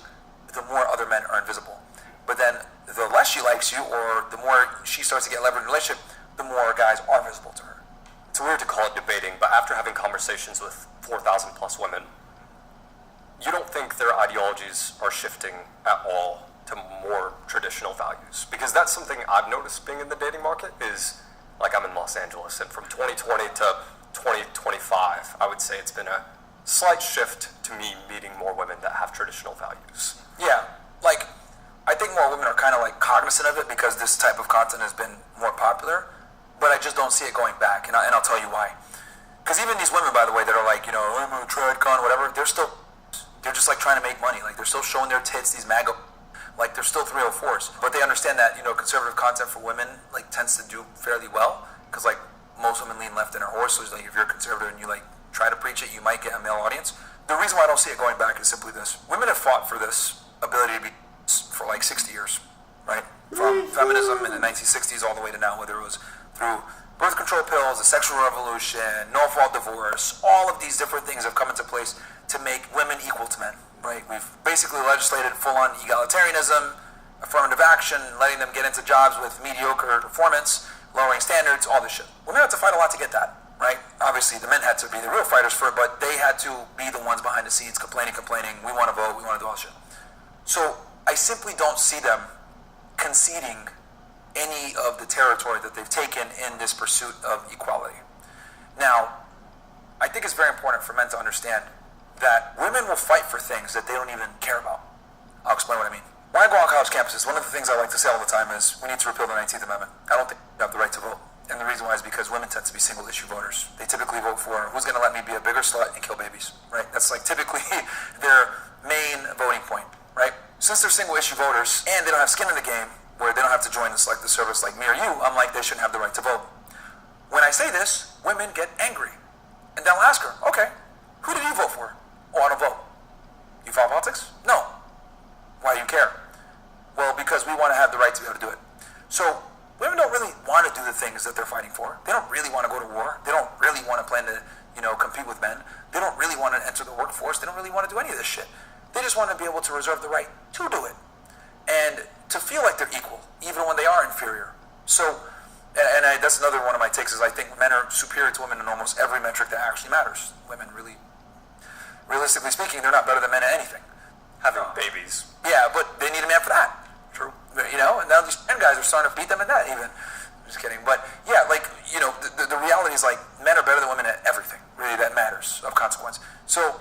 the more other men are invisible. But then the less she likes you, or the more she starts to get leverage in a relationship, the more guys are visible to her. It's weird to call it debating, but after having conversations with 4,000 plus women, you don't think their ideologies are shifting at all to more traditional values? Because that's something I've noticed being in the dating market is, like, I'm in Los Angeles, and from 2020 to 2025, I would say it's been a slight shift to me meeting more women that have traditional values. Yeah, like, I think more women are kind of like cognizant of it because this type of content has been more popular, but I just don't see it going back, and I'll tell you why. Because even these women, by the way, that are like, I'm a tradcon, whatever, they're just like trying to make money. Like, they're still showing their tits, these MAGA, like, they're still 304s. But they understand that, conservative content for women, like, tends to do fairly well. Because, like, most women lean left in their horse. So, like, if you're a conservative and you, like, try to preach it, you might get a male audience. The reason why I don't see it going back is simply this. Women have fought for this ability to be for, like, 60 years, right? From feminism in the 1960s all the way to now, whether it was through birth control pills, the sexual revolution, no-fault divorce, all of these different things have come into place to make women equal to men, right? We've basically legislated full-on egalitarianism, affirmative action, letting them get into jobs with mediocre performance, lowering standards, all this shit. Women had to fight a lot to get that, right? Obviously, the men had to be the real fighters for it, but they had to be the ones behind the scenes complaining, we want to vote, we want to do all this shit. So I simply don't see them conceding any of the territory that they've taken in this pursuit of equality. Now, I think it's very important for men to understand that women will fight for things that they don't even care about. I'll explain what I mean. When I go on college campuses, one of the things I like to say all the time is we need to repeal the 19th Amendment. I don't think have the right to vote. And the reason why is because women tend to be single issue voters. They typically vote for who's going to let me be a bigger slut and kill babies, right? That's like typically their main voting point, right? Since they're single issue voters and they don't have skin in the game, where they don't have to join the selective service like me or you, I'm like, they shouldn't have the right to vote. When I say this, women get angry. And then I'll ask her, okay, who did you vote for? Oh, I don't vote. You follow politics? No. Why do you care? Well, because we want to have the right to be able to do it. So women don't really want to do the things that they're fighting for. They don't really want to go to war. They don't really want to plan to, compete with men. They don't really want to enter the workforce. They don't really want to do any of this shit. They just want to be able to reserve the right to do it. And to feel like they're equal, even when they are inferior. So, that's another one of my takes, is I think men are superior to women in almost every metric that actually matters. Women really, realistically speaking, they're not better than men at anything. Having babies. Yeah, but they need a man for that. True. And now these men guys are starting to beat them in that even. I'm just kidding. But yeah, the reality is men are better than women at everything, really, that matters, of consequence. So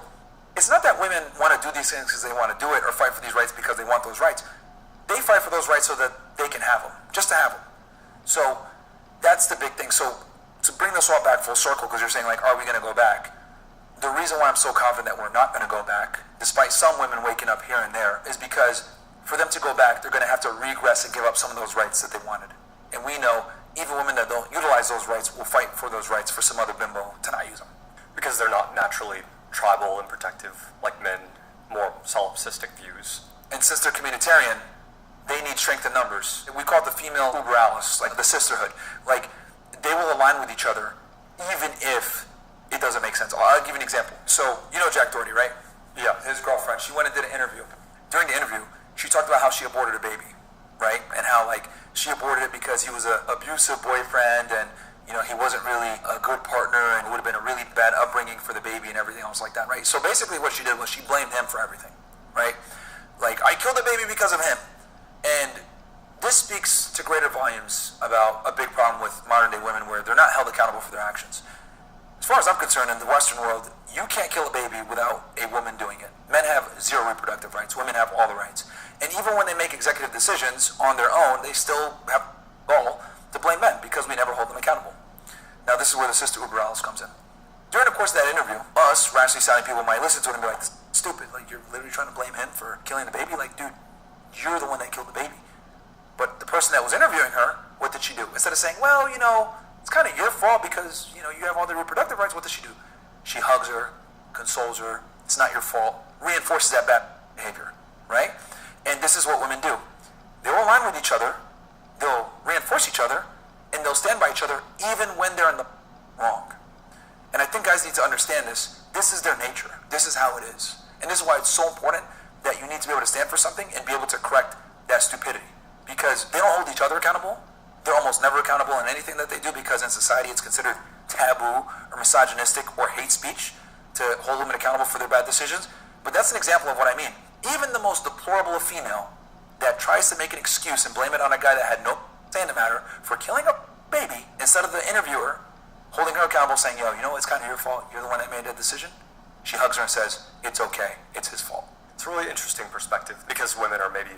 it's not that women want to do these things because they want to do it or fight for these rights because they want those rights. They fight for those rights so that they can have them, just to have them. So that's the big thing. So to bring this all back full circle, because you're saying, are we going to go back? The reason why I'm so confident that we're not going to go back, despite some women waking up here and there, is because for them to go back, they're going to have to regress and give up some of those rights that they wanted. And we know even women that don't utilize those rights will fight for those rights for some other bimbo to not use them. Because they're not naturally tribal and protective like men, more solipsistic views. And since they're communitarian, they need strength in numbers. We call it the female uber alice, the sisterhood. They will align with each other even if it doesn't make sense. I'll give you an example. So, Jack Doherty, right? Yeah. His girlfriend, she went and did an interview. During the interview, she talked about how she aborted a baby, right? And how, she aborted it because he was an abusive boyfriend and, he wasn't really a good partner and it would have been a really bad upbringing for the baby and everything else like that, right? So basically what she did was she blamed him for everything, right? I killed the baby because of him. And this speaks to greater volumes about a big problem with modern day women where they're not held accountable for their actions. As far as I'm concerned, in the Western world, you can't kill a baby without a woman doing it. Men have zero reproductive rights. Women have all the rights. And even when they make executive decisions on their own, they still have gall to blame men because we never hold them accountable. Now, this is where the sister uber alice comes in. During the course of that interview, us rationally sounding people might listen to it and be like, this is stupid. You're literally trying to blame him for killing the baby? Dude, you're the one that killed the baby. But the person that was interviewing her, what did she do? Instead of saying, well, it's kind of your fault because, you have all the reproductive rights, what does she do? She hugs her, consoles her, it's not your fault, reinforces that bad behavior, right? And this is what women do. They'll align with each other, they'll reinforce each other, and they'll stand by each other even when they're in the wrong. And I think guys need to understand this. This is their nature. This is how it is. And this is why it's so important that you need to be able to stand for something and be able to correct that stupidity. Because they don't hold each other accountable. They're almost never accountable in anything that they do because in society it's considered taboo or misogynistic or hate speech to hold women accountable for their bad decisions. But that's an example of what I mean. Even the most deplorable of female that tries to make an excuse and blame it on a guy that had no say in the matter for killing a baby instead of the interviewer holding her accountable saying, it's kind of your fault. You're the one that made that decision. She hugs her and says, it's okay. It's his fault. It's a really interesting perspective because women are maybe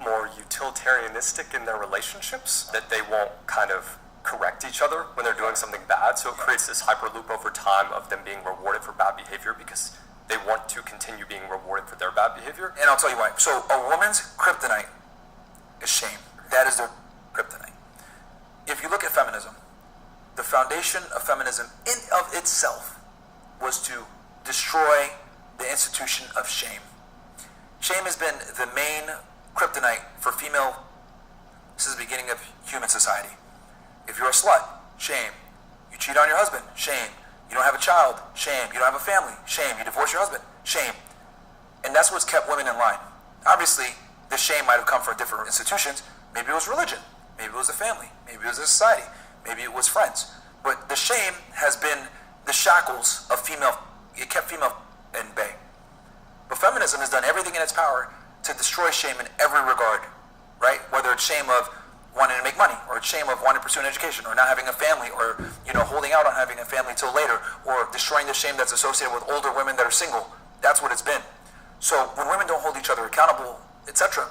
more utilitarianistic in their relationships, that they won't kind of correct each other when they're doing something bad. So it creates this hyperloop over time of them being rewarded for bad behavior because they want to continue being rewarded for their bad behavior. And I'll tell you why. So a woman's kryptonite is shame. That is their kryptonite. If you look at feminism, the foundation of feminism in of itself was to destroy the institution of shame. Shame has been the main kryptonite for female since the beginning of human society. If you're a slut, shame. You cheat on your husband, shame. You don't have a child, shame. You don't have a family, shame. You divorce your husband, shame. And that's what's kept women in line. Obviously, the shame might have come from different institutions. Maybe it was religion. Maybe it was the family. Maybe it was the society. Maybe it was friends. But the shame has been the shackles of female. It kept female in bay. But feminism has done everything in its power to destroy shame in every regard, right? Whether it's shame of wanting to make money, or it's shame of wanting to pursue an education, or not having a family, or holding out on having a family till later, or destroying the shame that's associated with older women that are single. That's what it's been. So when women don't hold each other accountable, etc.,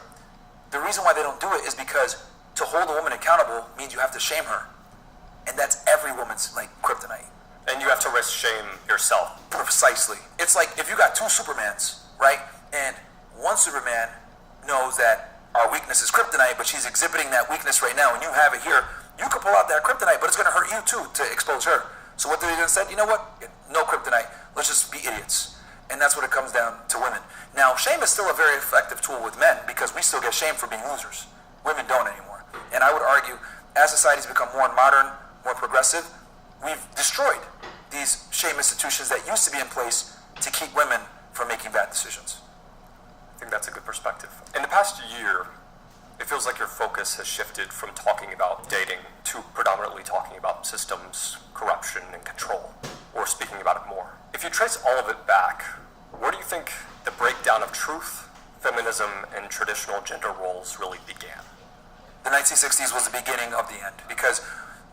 the reason why they don't do it is because to hold a woman accountable means you have to shame her. And that's every woman's like kryptonite. And you have to risk shame yourself. Precisely. It's like if you got two Supermans, right? And one Superman knows that our weakness is kryptonite, but she's exhibiting that weakness right now, and you have it here. You could pull out that kryptonite, but it's going to hurt you too to expose her. So what they said, you know what? No kryptonite. Let's just be idiots. And that's what it comes down to women. Now, shame is still a very effective tool with men because we still get shamed for being losers. Women don't anymore. And I would argue, as society's become more modern, more progressive, we've destroyed these shame institutions that used to be in place to keep women from making bad decisions. I think that's a good perspective. In the past year, it feels like your focus has shifted from talking about dating to predominantly talking about systems, corruption, and control, or speaking about it more. If you trace all of it back, where do you think the breakdown of truth, feminism, and traditional gender roles really began? The 1960s was the beginning of the end because,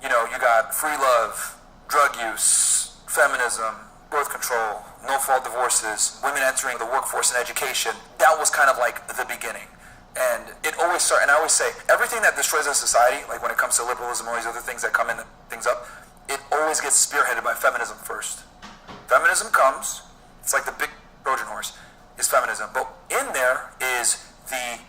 you know, you got free love, drug use, feminism, birth control, no-fault divorces, women entering the workforce and education. That was kind of like the beginning. And it always starts, and I always say, everything that destroys our society, like when it comes to liberalism or these other things that come in things up, it always gets spearheaded by feminism first. Feminism comes, it's like the big Trojan horse, is feminism. But in there is the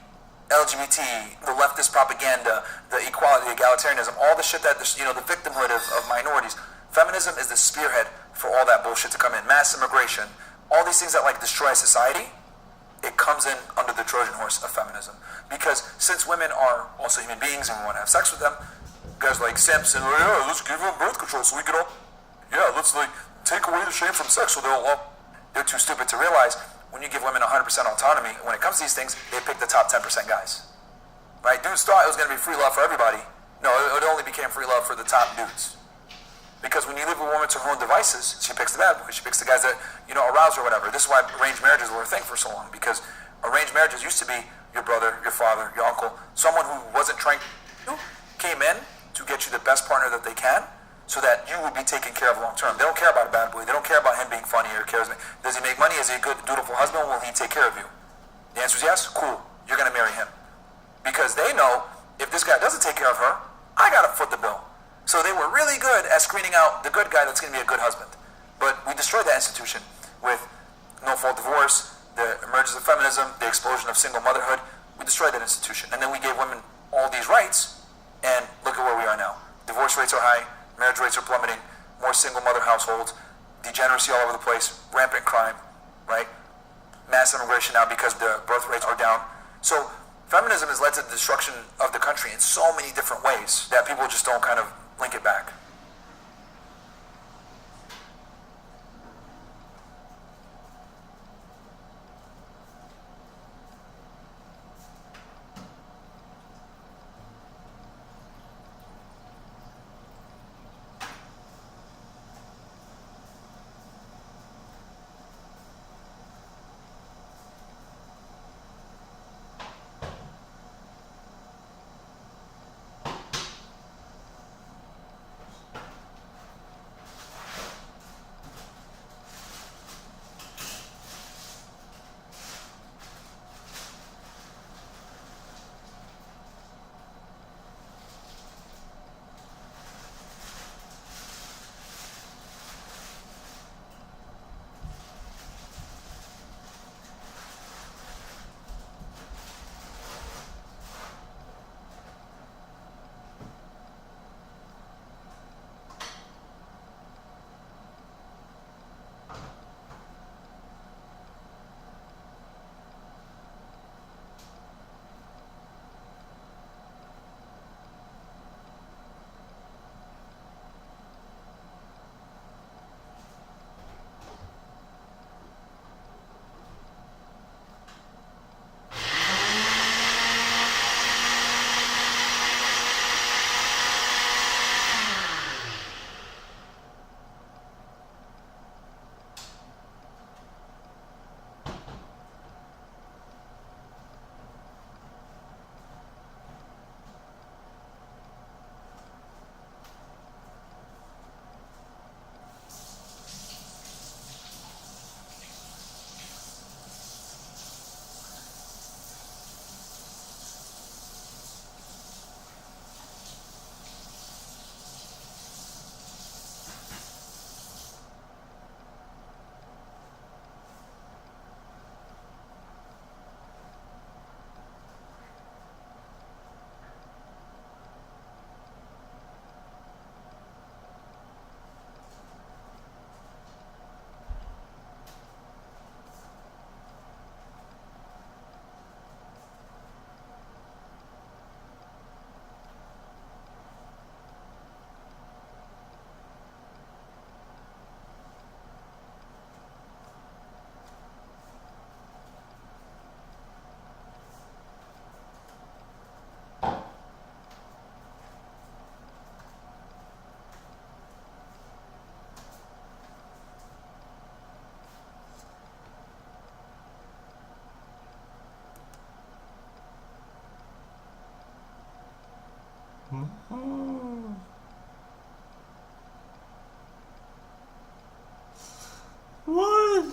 LGBT, the leftist propaganda, the equality, the egalitarianism, all the shit that, you know, the victimhood of minorities. Feminism is the spearhead for all that bullshit to come in. Mass immigration, all these things that like destroy society, it comes in under the Trojan horse of feminism. Because since women are also human beings and we want to have sex with them, guys like simps and, yeah, let's give them birth control so we can all, yeah, let's like take away the shame from sex so they're too stupid to realize when you give women 100% autonomy, when it comes to these things, they pick the top 10% guys. Right? Dudes thought it was going to be free love for everybody. No, it only became free love for the top dudes. Because when you leave a woman to her own devices, she picks the bad boys. She picks the guys that, you know, arouse her or whatever. This is why arranged marriages were a thing for so long. Because arranged marriages used to be your brother, your father, your uncle, someone who wasn't trying to, came in to get you the best partner that they can so that you would be taken care of long term. They don't care about a bad boy. They don't care about him being funny or charismatic. Does he make money? Is he a good, dutiful husband? Will he take care of you? The answer is yes. Cool. You're going to marry him. Because they know if this guy doesn't take care of her, I got to foot the bill. So they were really good at screening out the good guy that's going to be a good husband. But we destroyed that institution with no-fault divorce, the emergence of feminism, the explosion of single motherhood. We destroyed that institution. And then we gave women all these rights, and look at where we are now. Divorce rates are high, marriage rates are plummeting, more single mother households, degeneracy all over the place, rampant crime, right? Mass immigration now because the birth rates are down. So feminism has led to the destruction of the country in so many different ways that people just don't kind of link it back.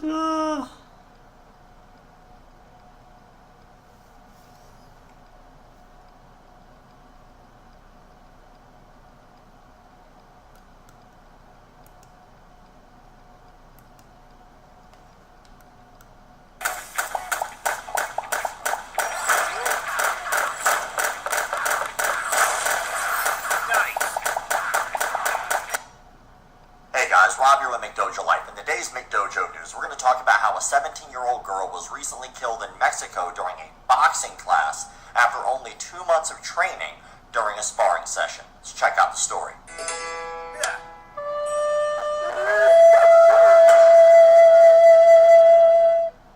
Rob your McDojo life. In today's McDojo news, we're going to talk about how a 17-year-old girl was recently killed in Mexico during a boxing class after only 2 months of training during a sparring session. Let's check out the story.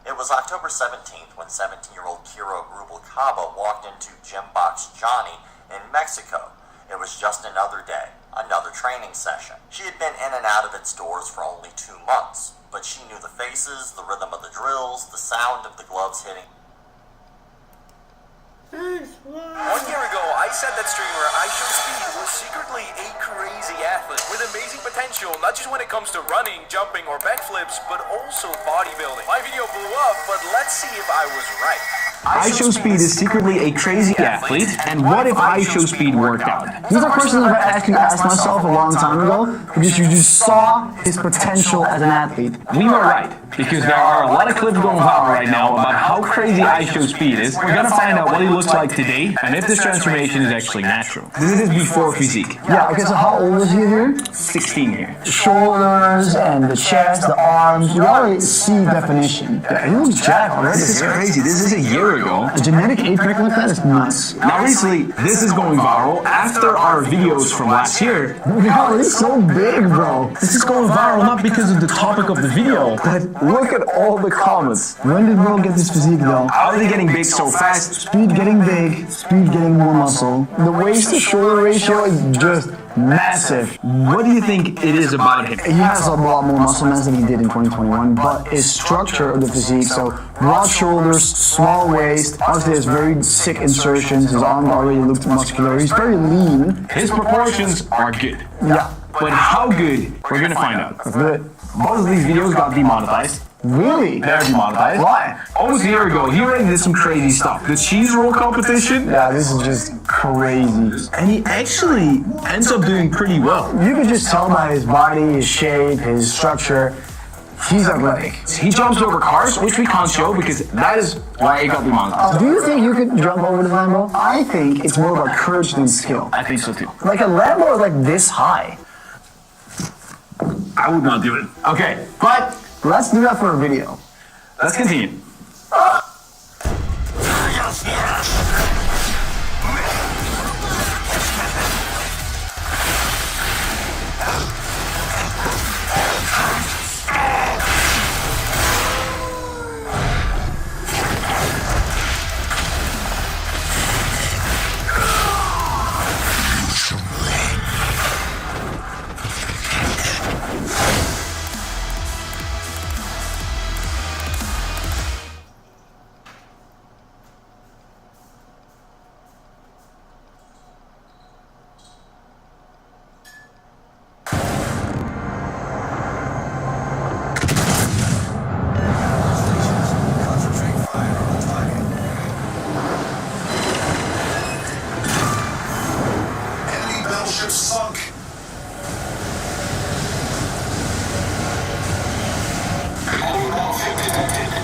It was October 17th when 17-year-old Kiro Rubalcaba walked into Gym Box Johnny in Mexico. It was just another day, another training session. She had been in and out of its doors for only 2 months, but she knew the faces, the rhythm of the drills, the sound of the gloves hitting. 1 year ago, I said that streamer iShowSpeed was secretly a crazy athlete with amazing potential, not just when it comes to running, jumping, or backflips, but also bodybuilding. My video blew up, but let's see if I was right. iShowSpeed is secretly a crazy athlete, and what if iShowSpeed worked out? These are questions I've actually asked myself a long time ago, because you just saw his potential as an athlete. We were right, because there are a lot of clips going viral right now about how crazy iShowSpeed is. We're gonna find out what he looks like today, and if this transformation is actually natural. This is before physique. Yeah, okay, so how old is he here? 16 here. The shoulders and the chest, the arms, you already see definition. Yeah, he looks jacked already. This is crazy. This is a year ago. A genetic apex like that is nuts. Now recently, this is going viral after our videos from last year. Wow, it's so big, bro. This is going viral not because of the topic of the video, but look at all the comments. When did bro get this physique though? How are they getting big so fast? Speed getting big, speed getting more muscle. The waist to shoulder ratio is just massive. What do you think it is about him? He has a lot more muscle mass than he did in 2021, but his structure of the physique, so broad shoulders, small waist, obviously has very sick insertions, his arm already looked muscular, he's very lean. His proportions are good. Yeah. But how good? We're gonna find out. That's good. Both of these videos got demonetized. Really? They're demonetized. Why? Almost a year ago, he already did some crazy stuff. The cheese roll competition. Yeah, this is just crazy. And he actually ends up doing pretty well. You can just tell by his body, his shape, his structure. He's athletic. He jumps over cars, which we can't show because that is why it got demonetized. Do you think you could jump over the Lambo? I think it's more about courage than skill. I think so too. Like a Lambo is like this high. I would not do it. Okay, but let's do that for a video. Let's continue. Sunk.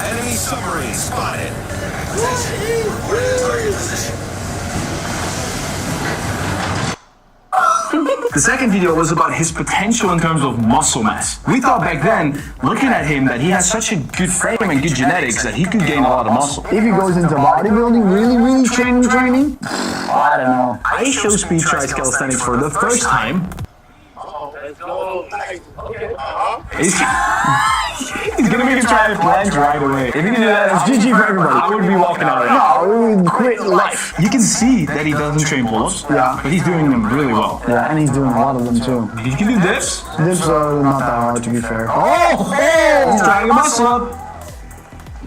Enemy submarine spotted. The second video was about his potential in terms of muscle mass. We thought back then, looking at him, that he has such a good frame and good genetics that he could gain a lot of muscle. If he goes into bodybuilding, really training, I don't know. iShowSpeed tries calisthenics for the first time. Let's go. Nice. Okay. He's gonna make him try to plank right away. If he can do that, it's GG for everybody. I would be walking out right now. No, we would quit life. You can see that he doesn't train pull-ups, yeah, but he's doing them really well. Yeah, and he's doing a lot of them too. He can do dips. Dips are not that hard, to be fair. Oh! He's trying to muscle up.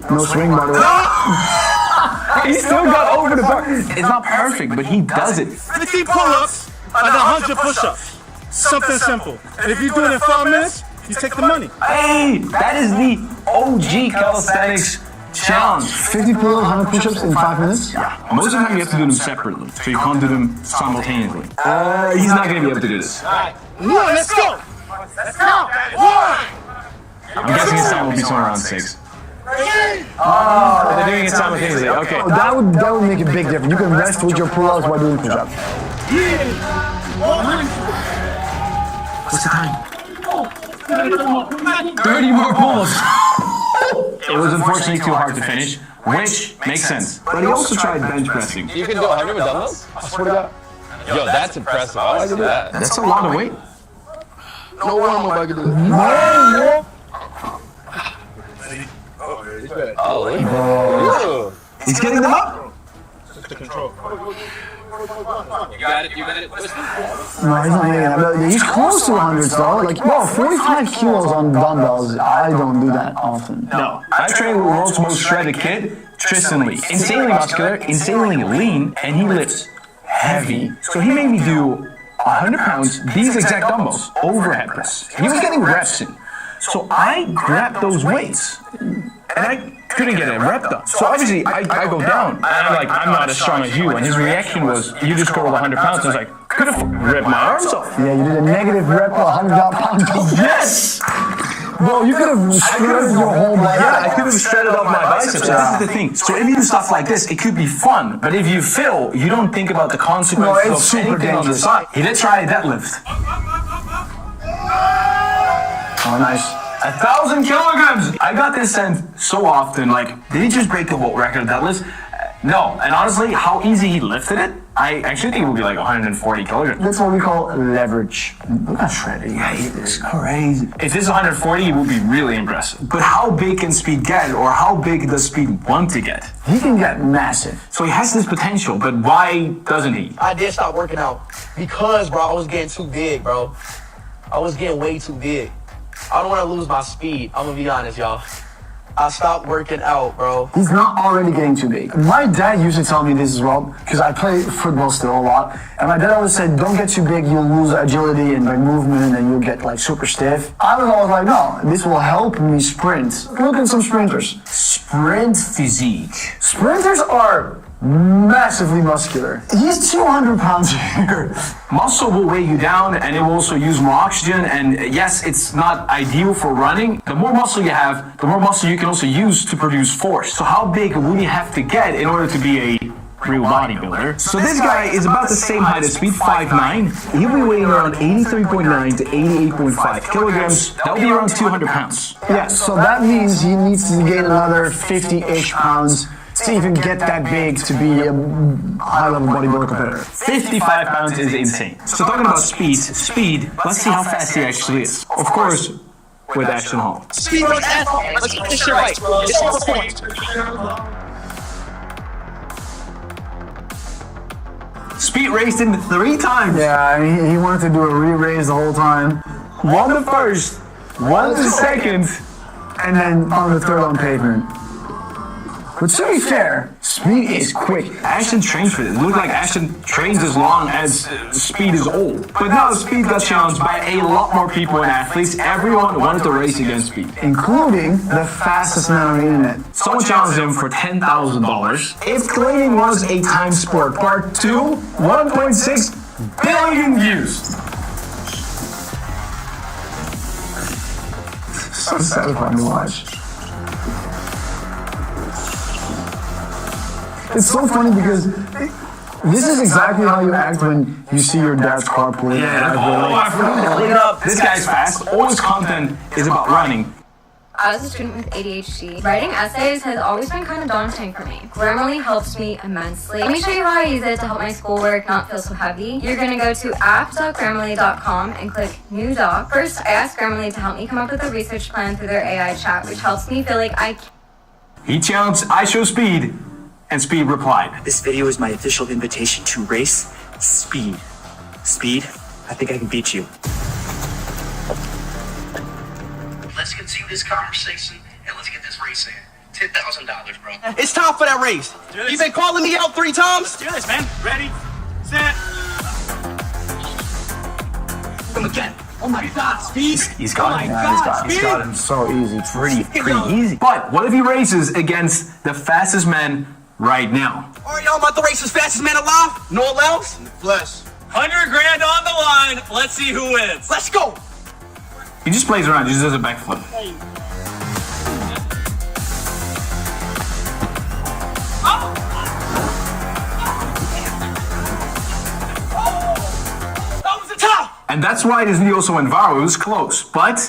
No swing, by the way. He still got over the bar. It's not perfect, but he does it. 50 pull-ups and 100 push-ups. Something simple. And if you do it in 5 minutes, you take the money. Hey, that is the OG calisthenics challenge. 50 pull-ups, 100 push-ups in 5 minutes? Yeah. Most of the time you have to do them separately, so you can't do them simultaneously. He's not going to be able to do this. Alright, let's go! Let's go! 1! I'm guessing his time will be somewhere around 6. Oh, they're doing it simultaneously. Okay. Oh, that would make a big difference. You can rest with your pull-ups while doing push-ups. What's the time? 30 more pull-ups. It was unfortunately too hard to finish, which makes sense. But he also tried bench pressing. You can do 100 with dumbbells? I swear to God. Yo, that's impressive. I like that. That's a lot of weight. No one I can do it. Oh, he's getting them up. Just the control. You got it. No, he's not hitting that. He's close to 100 though. Like, bro, 45 kilos on dumbbells. I don't do that often. No, I trained with the world's most shredded kid, Tristan Lee. Insanely muscular, insanely lean, and he lifts heavy. So he made me do 100 pounds, these exact dumbbells, overhead press. He was getting reps in. So I grabbed those weights, and I couldn't get a rep done. So obviously, I go down, and I'm not as strong as you, and his reaction was, you just curled 100 pounds. I was like, could have ripped my arms off. Yeah, you did a negative rep of 100 pounds. Yes! Bro, you could have shredded your whole body. Yeah, I could have shredded up my biceps. So this is the thing. So if you do stuff like this, it could be fun. But if you fail, you don't think about the consequences of anything on the side. He did try a deadlift. Oh, nice. 1,000 kilograms! I got this sent so often, like, did he just break the world record of deadlifts? No, and honestly, how easy he lifted it, I actually think it would be like 140 kilograms. That's what we call leverage. Look how shredded he is. Crazy. If this is 140, it would be really impressive. But how big can Speed get, or how big does Speed want to get? He can get massive. So he has this potential, but why doesn't he? I did stop working out because, bro, I was getting too big, bro. I was getting way too big. I don't want to lose my speed. I'm gonna be honest, y'all. I stopped working out, bro. He's not already getting too big. My dad used to tell me this as well, because I play football still a lot. And my dad always said, don't get too big, you'll lose agility and like movement and you'll get like super stiff. I was always like, no, this will help me sprint. Look at some sprinters. Sprint physique. Sprinters are massively muscular. He's 200 pounds here. Muscle will weigh you down and it will also use more oxygen, and yes, it's not ideal for running. The more muscle you have, the more muscle you can also use to produce force. So how big would you have to get in order to be a real bodybuilder? So this guy is about the same height as Speed, 5'9". He'll be weighing around 83.9 to 88.5 kilograms. That'll be around 200 pounds. Yeah, so that means he needs to gain another 50-ish pounds to even get that big to be a high-level bodybuilder competitor. 55 pounds is insane. So talking about speed, let's see how fast he actually is. Of course, with Action Hall. Speed runs asshole. Let's get this shit right. It's all the point. Speed raced him 3 times. Yeah, he wanted to do a re-race the whole time. Won the first, won the second, and then on the third on pavement. But to be fair, Speed is quick. Ashton trains for this. It looks like Ashton trains as long as Speed is old. But now Speed got challenged by a lot more people and athletes. Everyone wanted to race against Speed, including the fastest man on the internet. Someone challenged him for $10,000. If claiming was a time sport, part 2, 1.6 billion views. So satisfying to watch. It's so funny because this is exactly how you act when you see your dad's carpool. Yeah, I forgot to up. This guy's fast. All his content is about running. As a student with ADHD, writing essays has always been kind of daunting for me. Grammarly helps me immensely. Let me show you how I use it to help my schoolwork not feel so heavy. You're gonna go to app.grammarly.com and click New Doc. First, I asked Grammarly to help me come up with a research plan through their AI chat, which helps me feel like He challenged I Show Speed, and Speed replied. This video is my official invitation to race Speed. Speed, I think I can beat you. Let's continue this conversation and let's get this race in. $10,000, bro. It's time for that race. You've been calling me out 3 times. Let's do this, man. Ready, set. Come again. Oh my God, Speed! He's got him. Yeah, he's got him so easy. Pretty easy. But what if he races against the fastest man right now? Alright, y'all, I'm about to race as fast as man alive. No allows? In the flesh. 100 grand on the line. Let's see who wins. Let's go. He just plays around, he just does a backflip. And that's why this video also went viral. It was close, but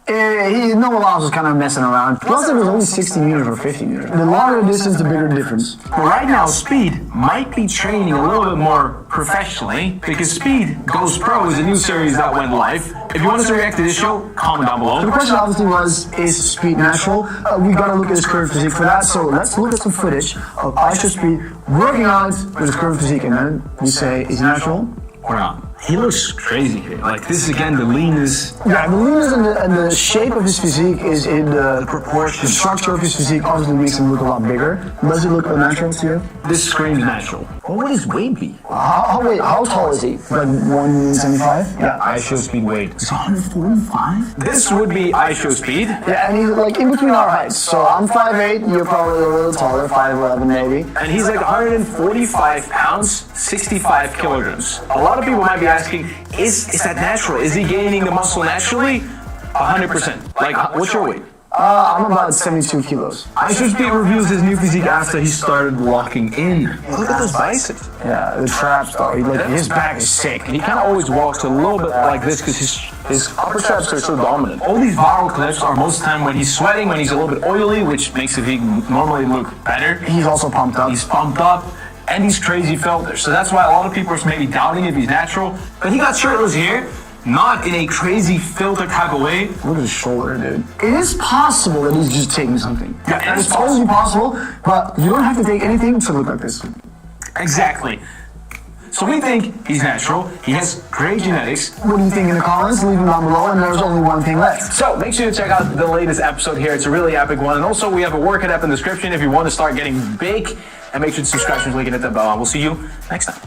no allows was kind of messing around. Plus, it was only 60 meters or 50 meters. The longer the distance, the bigger the difference. But right now, Speed might be training a little bit more professionally because Speed Goes Pro is a new series that went live. If you want us to react to this show, comment down below. So the question obviously was, is Speed natural? We gotta look at his current physique for that. So let's look at some footage of Aisha Speed working on it with his current physique, and then we say, is he natural or not? He looks crazy here. Like, this is again the leanness. Yeah, the leanness and the shape of his physique is in the proportion. The structure of his physique obviously makes him look a lot bigger. Does it look unnatural to you? This screams natural. What would his weight be? How tall is he? Like 175? Yeah, Aisha Speed weight. It's 145? This would be Aisha Speed. Yeah, and he's like in between our heights. So I'm 5'8", you're probably a little taller, 5'11" maybe. And he's like 145 pounds, 65 kilograms. A lot of people might be asking, is that natural? Is he gaining the muscle naturally? 100%. Like, what's your weight? I'm about 72 kilos. Aisha Speed reviews his new physique after he started locking in. Look at those biceps. Yeah, the traps though. His back is sick. He kind of always walks a little bit like this because his upper traps are so dominant. All these viral clips are most of the time when he's sweating, when he's a little bit oily, which makes the physique normally look better. He's also pumped up. He's pumped up. And he's crazy filters. So that's why a lot of people are maybe doubting if he's natural. But he got shirtless here, not in a crazy filter type of way. Look at his shoulder, dude. It is possible that he's just taking something. Yeah, it's totally possible, but you don't have to take anything to look like this. Exactly. So we think he's natural. He has great genetics. What do you think in the comments? Leave them down below, and there's only one thing left. So make sure to check out the latest episode here. It's a really epic one. And also we have a workout app in the description if you want to start getting big. And make sure to subscribe to link and hit that bell. We'll see you next time.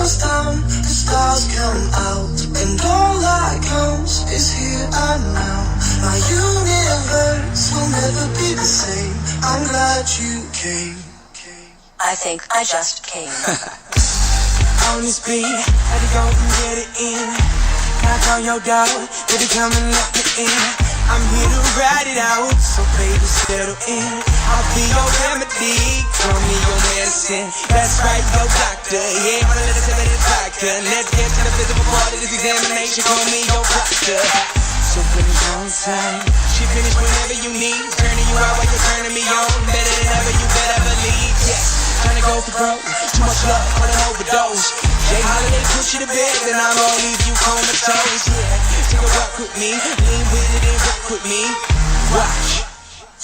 goes down, the stars come out, and all that counts is here and now. My universe will never be the same. I'm glad you came. I think I just came. On this beat, had to go and get it in. Knock on your door, baby, come and let me in. I'm here to ride it out, so baby, settle in. I'll be your remedy, call me your medicine. That's right, your doctor, yeah, wanna let us have it in doctor. Let's get to the physical part of this examination, call me your doctor. So finish on time, she finish whenever you need. Turning you out while you're turning me on, better than ever, you better believe, yeah. Trying to go for broke, too much love for an overdose. Jay Holiday push you to bed, then I'm gonna leave you comatose. Yeah, take a walk with me, lean with it and rock with me. Watch.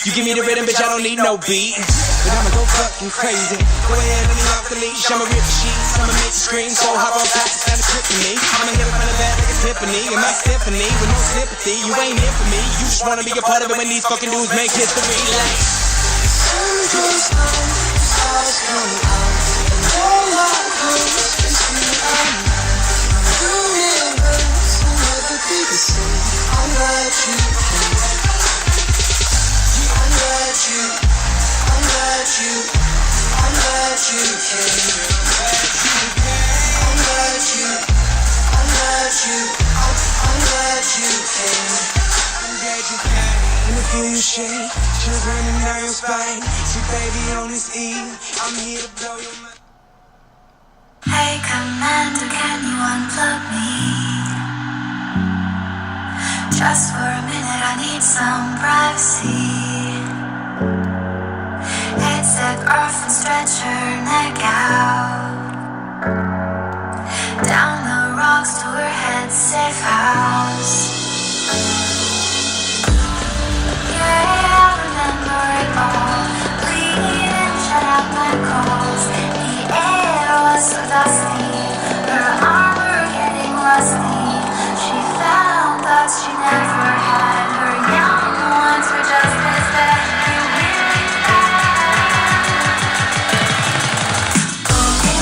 You give me the rhythm, bitch, I don't need no beat. But I'ma go fucking crazy. Go ahead, let me off the leash. I'ma rip the sheets, I'ma make you scream. So hop on top, it's kinda tripping me. I'ma hit it from the back like a Tiffany. And my Stephanie with no sympathy. You ain't here for me. You just wanna be a part of it when these fucking dudes make history. Like, sun goes down, stars come out, and all my hoes is me. I'm the universe will never be the same. I'm glad you came. I'm glad you came. I'm glad you came. And I feel you shake, chills running down your spine. See baby on this eve, I'm here to blow your mind. Hey Commander, can you unplug me? Just for a minute, I need some privacy. Headset off and stretch her neck out. Down the rocks to her head safe house. Yeah, I remember it all. Bleeding, shut out my calls. The air was so dusty, her armor getting rusty. She found thoughts she never had. Her young ones were just as bad. You hear that?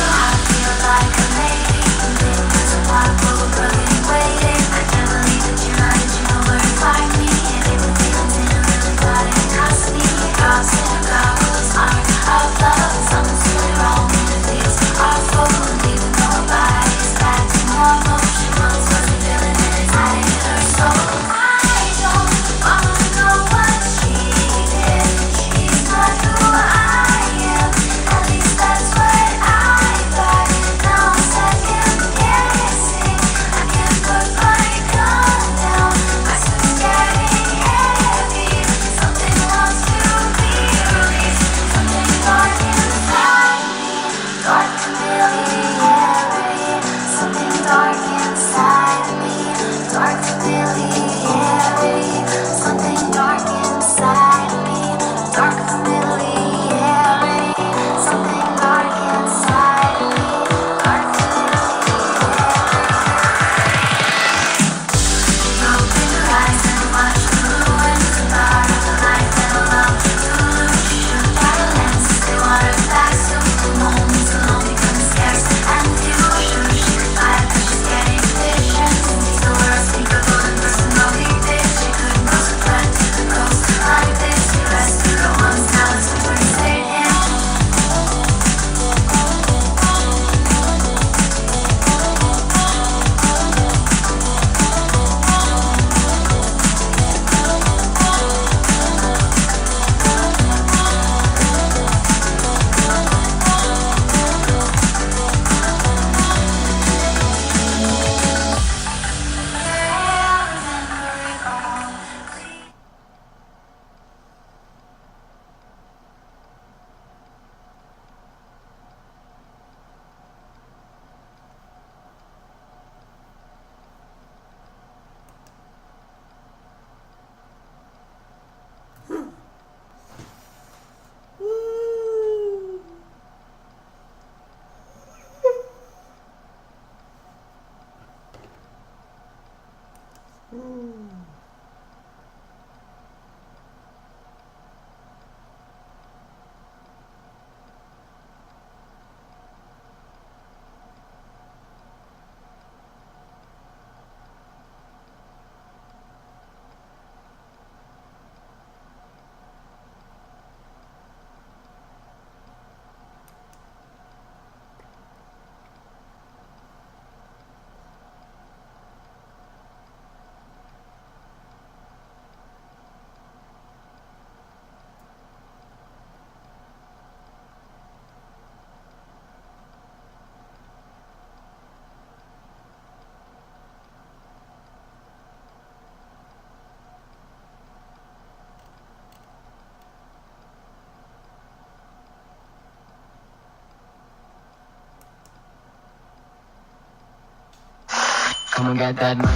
I feel like a lady. There's a lot of broken waiting. I can't believe that you lied. You know where to find me. And if the feelings didn't really got it, cost me. Cross and goggles, art of love. Something's really wrong and it feels awful. Even though her body's back to normal, she wants what she's feeling and it's hiding in her soul. I don't wanna know what she did. She's not who I am. At least that's what I thought. Now I'm second guessing. I can't put my gun down. My suit's getting heavy. Something wants to be released. Something dark inside me. Dark familiarity. Something dark inside me. Dark familiarity. Something dark inside me. Dark familiarity. Something dark inside me. Dark familiarity. Open your eyes and watch the ruins. The part of the life that allows you to lose. You got a lens, they want her back soon. The moments alone become scarce and few. Sure, she could buy it, but she's getting visions. These the words speak of golden person, no big days. She couldn't go so far to the coast like this. You rescued her once, now it's over to save him. Come and get that money.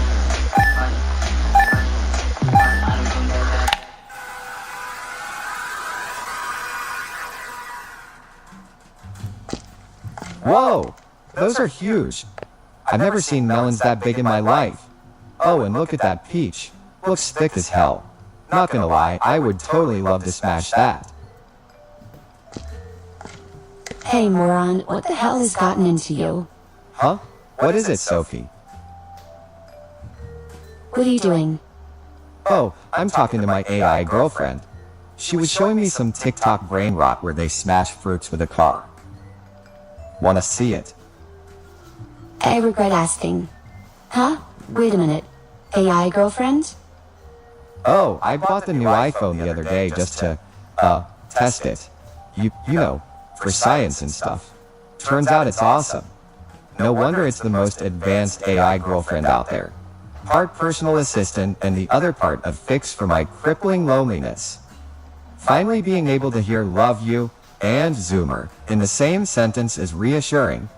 Whoa! Those are huge. I've never seen melons that big in my life. Oh, and look at that peach. Looks thick as hell. Not gonna lie, I would totally love to smash that. Hey moron, what the hell has gotten into you? Huh? What is it, Sophie? What are you doing? Oh, I'm talking to my AI girlfriend. She was showing me some TikTok brain rot where they smash fruits with a car. Wanna see it? I regret asking. Huh? Wait a minute. AI girlfriend? Oh, I bought the new iPhone the other day just to, test it. You know, for science and stuff. Turns out it's awesome. No wonder it's the most advanced AI girlfriend out there. Part personal assistant and the other part a fix for my crippling loneliness. Finally being able to hear love you and Zoomer in the same sentence is reassuring.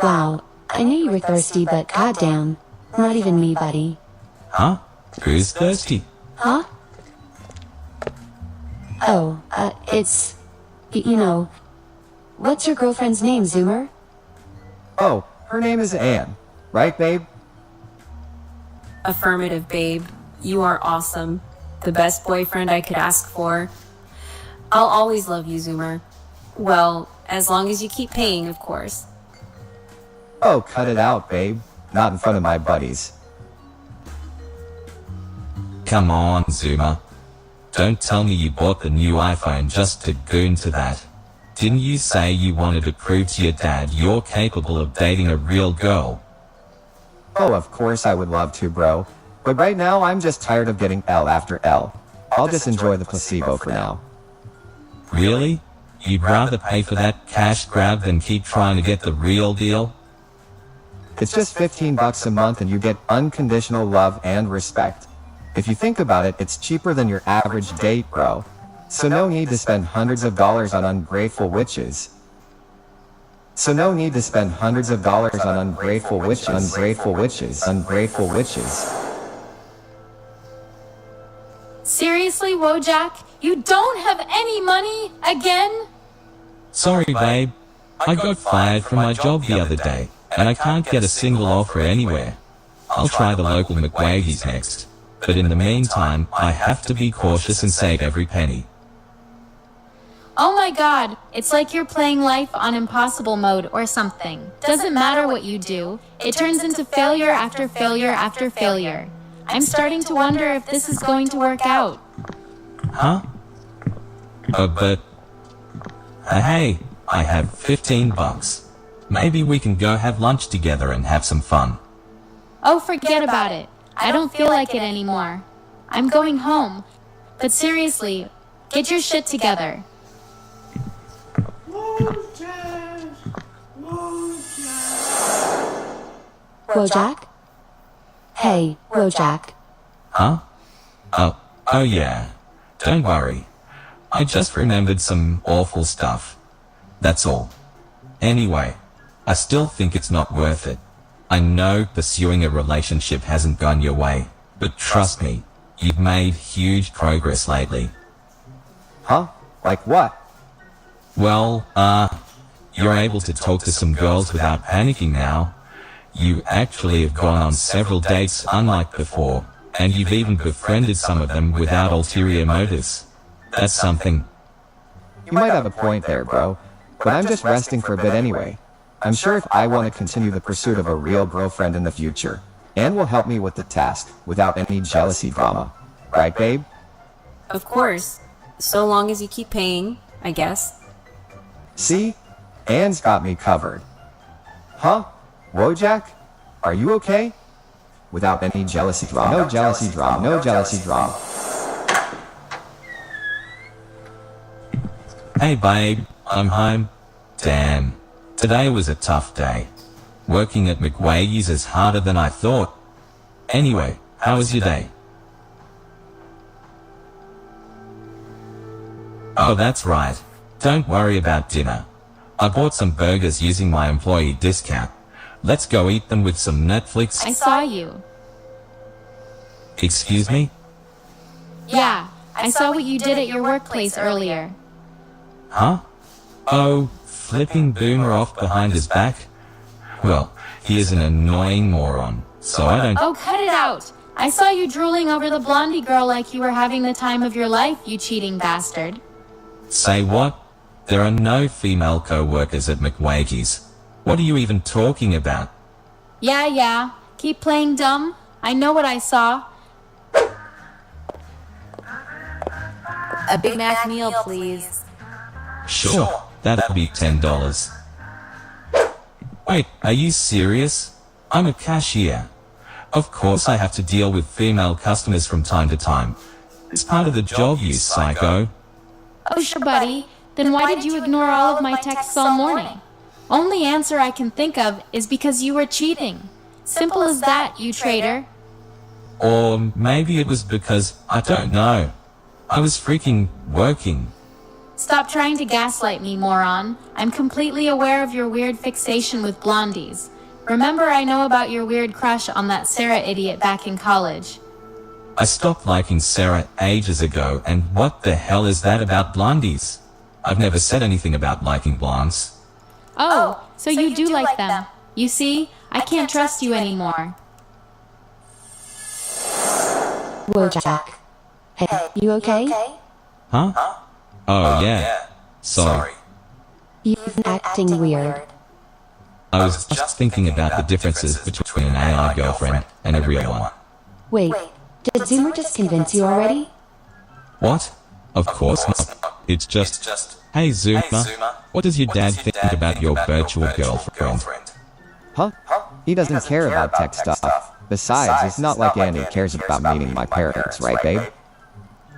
Wow, I knew you were thirsty, but goddamn, not even me, buddy. Huh? Who's thirsty? Huh? Oh, it's... you know... What's your girlfriend's name, Zoomer? Oh, her name is Anne. Right, babe? Affirmative, babe. You are awesome. The best boyfriend I could ask for. I'll always love you, Zoomer. Well, as long as you keep paying, of course. Oh, cut it out, babe. Not in front of my buddies. Come on, Zoomer. Don't tell me you bought the new iPhone just to goon to that. Didn't you say you wanted to prove to your dad you're capable of dating a real girl? Oh, of course I would love to, bro. But right now I'm just tired of getting L after L. I'll just enjoy the placebo for now. Really? You'd rather pay for that cash grab than keep trying to get the real deal? It's just $15 a month and you get unconditional love and respect. If you think about it, it's cheaper than your average date, bro. So no need to spend hundreds of dollars on ungrateful witches. Ungrateful witches. Seriously, Wojak? You don't have any money again? Sorry, babe. I got fired from my job the other day, and I can't get a single offer anywhere. I'll try the local McWaggies next. But in the meantime, I have to be cautious and save every penny. Oh my god, it's like you're playing life on impossible mode or something. Doesn't matter what you do, it turns into failure after failure after failure. I'm starting to wonder if this is going to work out. Huh? But... hey, I have $15. Maybe we can go have lunch together and have some fun. Oh, forget about it. I don't feel like it anymore. I'm going home. But seriously, get your shit together. Wojak? Hey, Wojak. Huh? Oh yeah. Don't worry. I just remembered some awful stuff. That's all. Anyway, I still think it's not worth it. I know pursuing a relationship hasn't gone your way, but trust me, you've made huge progress lately. Huh? Like what? Well, you're able to talk to some girls without panicking now. You actually have gone on several dates unlike before, and you've even befriended some of them without ulterior motives. That's something. You might have a point there, bro, but I'm just resting for a bit anyway. I'm sure if I want to continue the pursuit of a real girlfriend in the future, Anne will help me with the task without any jealousy drama. Right, babe? Of course. So long as you keep paying, I guess. See? Anne's got me covered. Huh? Wojak? Are you okay? Without any jealousy drama. No jealousy drama. No jealousy drama. Hey babe, I'm home. Damn. Today was a tough day. Working at McWaggies is harder than I thought. Anyway, how was your day? Oh, that's right. Don't worry about dinner. I bought some burgers using my employee discount. Let's go eat them with some Netflix. I saw you. Excuse me? Yeah, I saw what you did at your workplace earlier. Huh? Oh, flipping boomer off behind his back? Well, he is an annoying moron, so I don't... Oh, cut it out! I saw you drooling over the blondie girl like you were having the time of your life, you cheating bastard. Say what? There are no female co-workers at McWagey's. What are you even talking about? Yeah. Keep playing dumb. I know what I saw. A Big Mac meal, please. Sure, that'll be $10. Wait, are you serious? I'm a cashier. Of course I have to deal with female customers from time to time. It's part of the job, you psycho. Oh, sure, buddy. Then why did you ignore all of my texts all morning? Only answer I can think of is because you were cheating. Simple as that, you traitor. Or maybe it was because, I don't know. I was freaking working. Stop trying to gaslight me, moron. I'm completely aware of your weird fixation with blondies. Remember, I know about your weird crush on that Sarah idiot back in college. I stopped liking Sarah ages ago, and what the hell is that about blondies? I've never said anything about liking blondes. Oh, so you do like them. You see, I can't trust you anymore. Whoa, Jack. Hey, you okay? Huh? Oh yeah. Sorry. You've been acting weird. I was just thinking about the differences between an AI girlfriend and a real one. Wait, did Zoomer just convince you already? What? Of course not. It's just, hey Zoomer, what does your dad think about your virtual girlfriend? Huh? He doesn't care about tech stuff. Besides, it's not like Andy cares about meeting my parents, right, babe?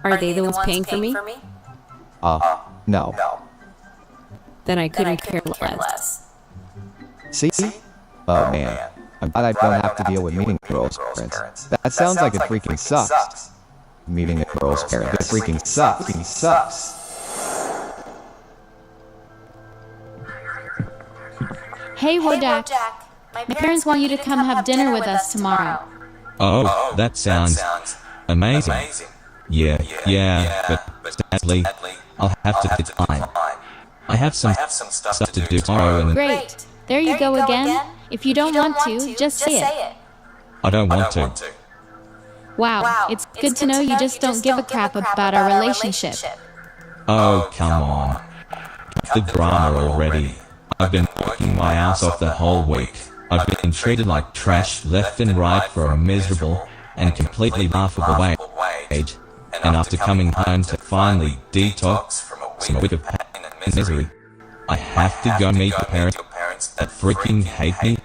Are they the ones paying for me? No. Then I couldn't care less. See? Oh man. I'm glad I don't have to deal with meeting girls' parents. That sounds like it freaking sucks. Meeting a girl's parents. It freaking sucks. Hey, Wodak. My parents want you to come have dinner with us tomorrow. Oh, that sounds amazing. Yeah, but sadly, I'll have to decline. I have some stuff to do tomorrow and... Great. There you go again. If you don't want to, just say it. I don't want to. Wow, it's good to know you just don't give a crap about our relationship. Oh, come on. The drama already. I've been working my ass off the whole week. I've been treated like trash left and right for a miserable and completely laughable wage. And after coming home to finally detox from a week of pain and misery, I have to go meet the parents that freaking hate me.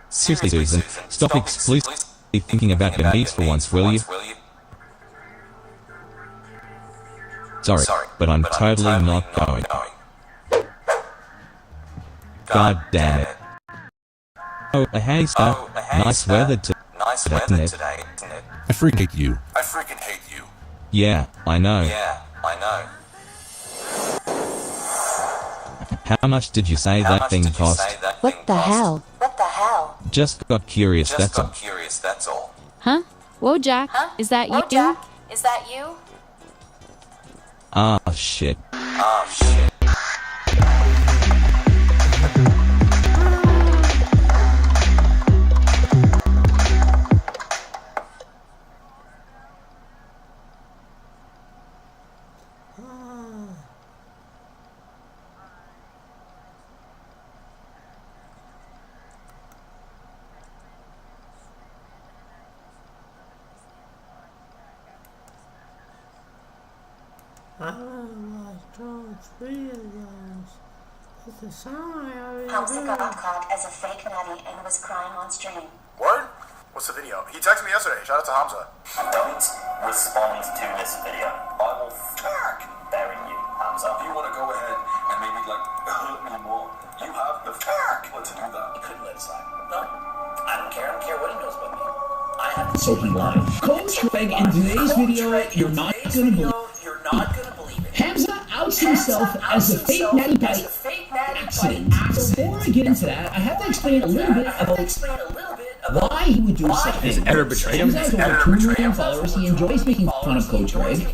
Seriously, Susan, stop exclusively thinking about your needs for once, will you? Sorry, but I'm totally not going. God damn it. Oh, hey, sir. Nice weather today, isn't it? I freaking hate you. Yeah, I know. How much did you say that thing cost? What the hell? Just got curious, that's all. Huh? Whoa, Jack. Is that you? Ah, shit. Hamza got caught as a fake natty and was crying on stream. Word? What's the video? He texted me yesterday. Shout out to Hamza. Don't respond to this video. I will bury you, Hamza. If you want to go ahead and maybe hurt me more, you have the to do that. You couldn't let it slide. No, I don't care. I don't care what he knows about me. I have to So he lied. Coach Greg, in today's video, you're not gonna believe it. Hamza outs himself as a fake natty by accident. So before I get into that, I have to explain a little bit about why he would do such things. His editor betrayed him. Hamza has over 2 million followers. He enjoys making fun of Coach Greg.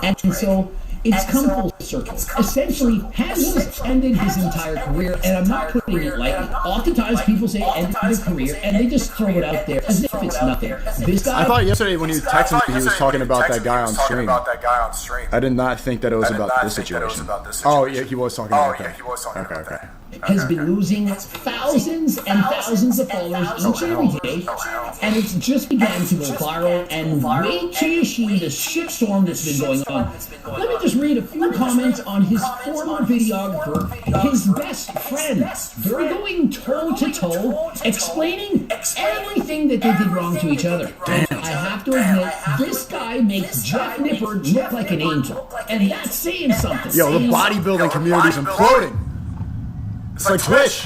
And so It's come full circle. Essentially, Hamza's ended his entire career, and I'm not putting it lightly. Oftentimes, people say ended their career, and they just throw it out there as if it's nothing. This guy... I thought yesterday when you texted me, he was talking about that guy on stream. I did not think that it was about this situation. Oh, yeah, he was talking about that. Okay. Has been losing thousands and thousands of followers each and every day, and it's just began to go viral, and wait till you see the shitstorm that's been going on. Let me just read a few comments on his former videographer, his best friend. They're going toe-to-toe, explaining everything that they did wrong to each other. I have to admit, this guy makes Jeff Nippard look like an angel, and that's saying something. Yo, the bodybuilding community's imploding. It's like Twitch.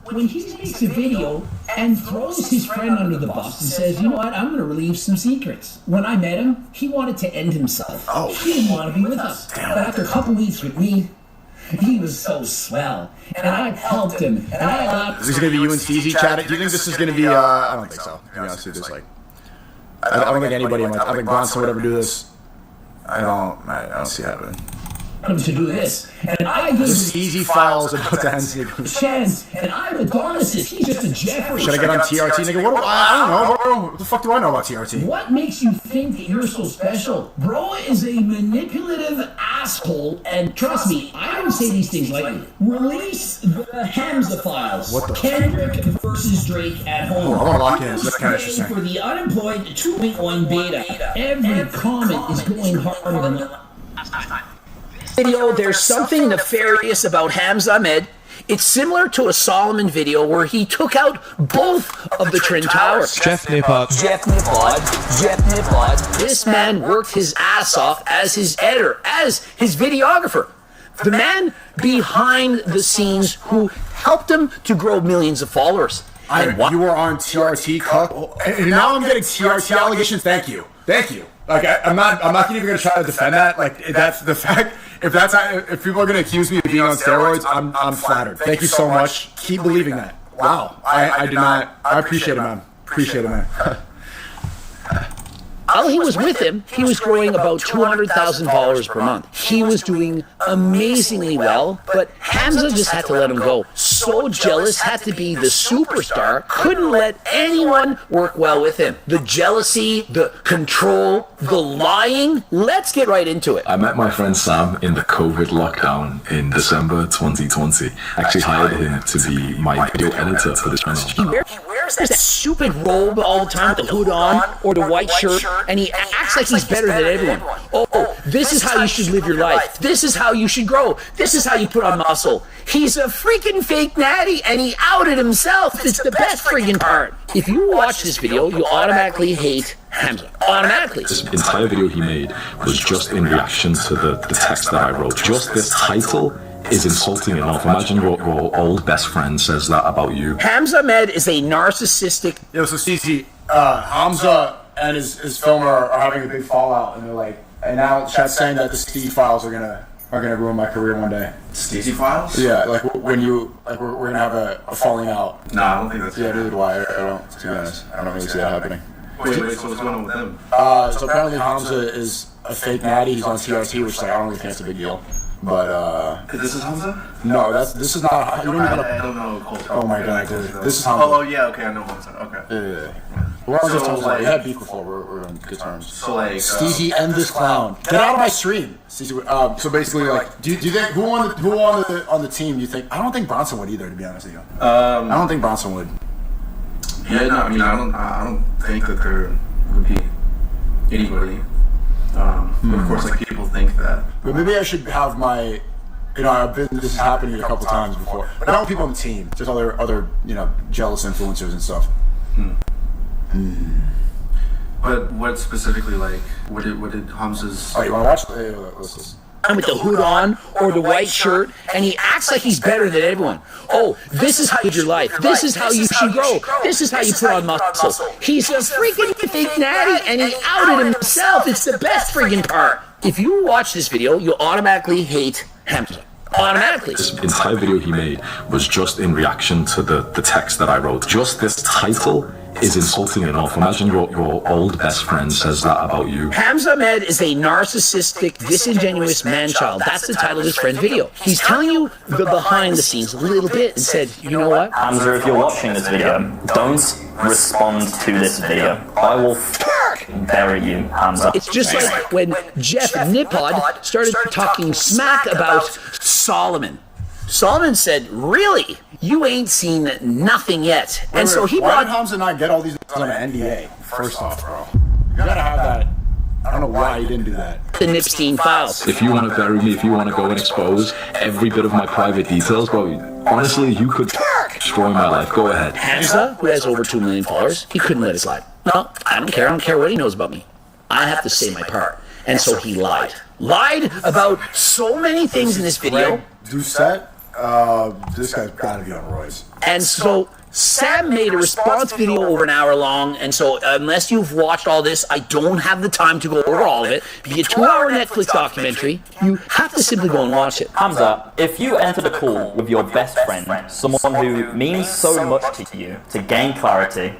When he makes a video and throws his friend under the bus and says, you know what, I'm going to relieve some secrets. When I met him, he wanted to end himself. He didn't want to be with us. But after a couple weeks with me, he was so swell. And I helped him. And I allowed... Is this going to be you and CZ chatting? Do you think this is going to be, I don't think so. To be honest with you, just like... I don't think anybody, I think Bronson would ever do this. I don't see it happening. To do this, and I gave this easy files about the chance, and I'm a narcissist. He's just a Jeffrey. Should I get on TRT, nigga? I don't know, bro. What the fuck do I know about TRT? What makes you think that you're so special? Bro is a manipulative asshole, and trust me, I don't say these things lightly. Release the Hamza files. What the Kendrick versus Drake at home. I want to lock in. That's kind of interesting. For the unemployed 2.1 beta, every comment is going harder than last time. Video, there's something nefarious about Hamza Ahmed. It's similar to a Solomon video where he took out both of the Twin Towers. Jeff Nippard. This man worked his ass off as his editor, as his videographer. The man behind the scenes who helped him to grow millions of followers. You were on TRT, cuck. And now I'm getting TRT allegations. Thank you. Like I'm not even gonna try to defend that. Like that's the fact. If people are gonna accuse me of being on steroids, I'm flattered. Thank you so much. Keep believing that. Wow. I did not. I appreciate it, man. While he was with him, he was growing about 200,000 followers per month. He was doing amazingly well, but Hamza just had to let him go. So jealous, had to be the superstar, couldn't let anyone work well with him. The jealousy, the control, the lying. Let's get right into it. I met my friend Sam in the COVID lockdown in December 2020. Actually hired him to be my video editor for this channel. He wears that stupid robe all the time with the hood on or the white shirt, and he acts like he's better than everyone. Oh, this is how you should live your life. This is how you should grow. This is how you put on muscle. He's a freaking fake natty, and he outed himself. It's the best freaking part. If you watch this video, you automatically hate Hamza. Automatically. This entire video he made was just in reaction to the text that I wrote. Just this title is insulting enough. Imagine your old best friend says that about you. Hamza Ahmed is a narcissistic... Yo, so CC, Hamza and his filmer are having a big fallout, and they're like, and now chat's saying that the Steezy files are gonna ruin my career one day. Steezy files? Yeah, like when you we're gonna have a falling out. No, I don't think that's. Yeah, neither do I. I don't. To be honest, I don't really see that happening. Wait, so what's going on with them? So apparently Hamza is a fake natty. He's on TRT, which like, I don't really think that's a big deal. But this is Hamza? No, this is not. You don't know how to. I don't know. Oh my god, dude. This is Hamza. Oh yeah, okay, I know Hamza. Okay. Yeah. We're on good terms. We had beef before. We're on good terms. So like, Steezy, end this clown. Get out of my stream. Steezy, so basically, like, do you think who on the team? You think? I don't think Bronson would either. To be honest with you, I don't think Bronson would. Yeah, no, I mean, I don't think that there would be anybody. But of course, like people think that. But maybe I should have my. This has happened a couple times before. But I don't want people on the team. Just other jealous influencers and stuff. But what specifically, like, what did Hamza's... Oh, you want to watch? Let's listen. With the hood on or the white shirt, and he acts like he's better than everyone. Oh, this is how you live your life. This is how you should grow. This is how you put on muscle. He's a freaking fake natty, and he outed himself. It's the best freaking part. If you watch this video, you'll automatically hate Hamza. Automatically. This entire video he made was just in reaction to the text that I wrote. Just this title is insulting enough. Imagine your old best friend says that about you. Hamza Ahmed is a narcissistic, disingenuous man-child. That's the title of his friend's video. He's telling you the behind the scenes a little bit and said, you know what? Hamza, if you're watching this video, don't respond to this video. I will bury you, Hamza. It's just like when Jeff Nippod started talking smack about Solomon. Solomon said, really? You ain't seen nothing yet. And so he Why brought... did Hamza not get all these on an NDA? First off, bro. You gotta have that. I don't know why he didn't do that. The Nipstein files. If you want to bury me, if you want to go and expose every bit of my private details, bro, honestly, you could destroy my life. Go ahead. Hamza, who has over 2 million followers, he couldn't let it slide. No, I don't care. I don't care what he knows about me. I have to say my part. And so he lied. Lied about so many things in this video. Doucette, this guy's gotta be on roids. And so Sam made a response video over an hour long, and so unless you've watched all this, I don't have the time to go over all of it. Be a 2-hour Netflix documentary. You have to simply go and watch it. Hamza, if you entered a call with your best friend, someone who means so much to you, to gain clarity,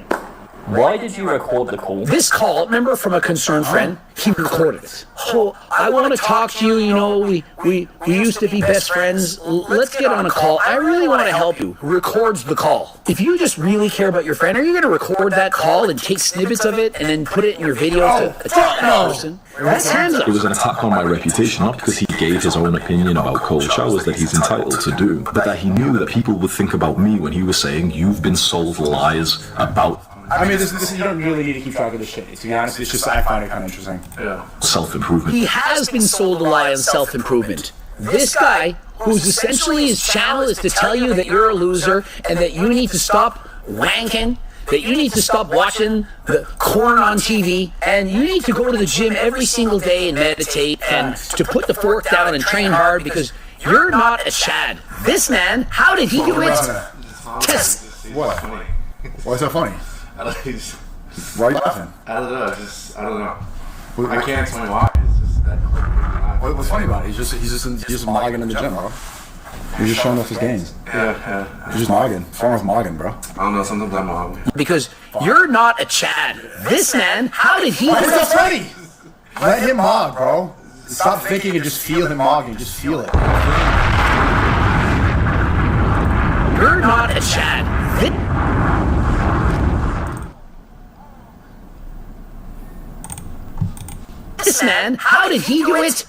why did you record the call? This call, remember, from a concerned friend, he recorded it. Oh, I want to talk to you, you know, we used to be best friends. Let's get on a call. I really want to help you. Records the call. If you just really care about your friend, are you going to record that call and take snippets of it and then put it in your video to attack that person? That's hands up. It was an attack on my reputation, not because he gave his own opinion about culture, was that he's entitled to do, but that he knew that people would think about me when he was saying, you've been sold lies about... I mean, this you don't really need to keep track of this shit. To be honest, it's just I find it kind of interesting. Yeah. Self-improvement. He has been sold a lie on self-improvement. This guy, who's essentially his channel is to tell you that you're a loser and that you need to stop wanking, that you need to stop watching the corn on TV, and you need to go to the gym every single day and meditate and to put the fork down and train hard because you're not a Chad. This man, how did he do it? What? Why is that funny? I don't know. Why are you laughing? I don't know. I don't know. I can't explain why. It's just that. What's funny about it? He's just mogging in the gym, bro. He's just showing off his gains. Yeah. He's just mogging. Form of mogging, bro. I don't know. Sometimes I'm mogging. Because you're not a Chad. This man, how did he do Why is that it? funny? Let him mog, bro. Stop thinking and just feel him mogging. Just feel it. You're not a Chad. This man, how did he do it?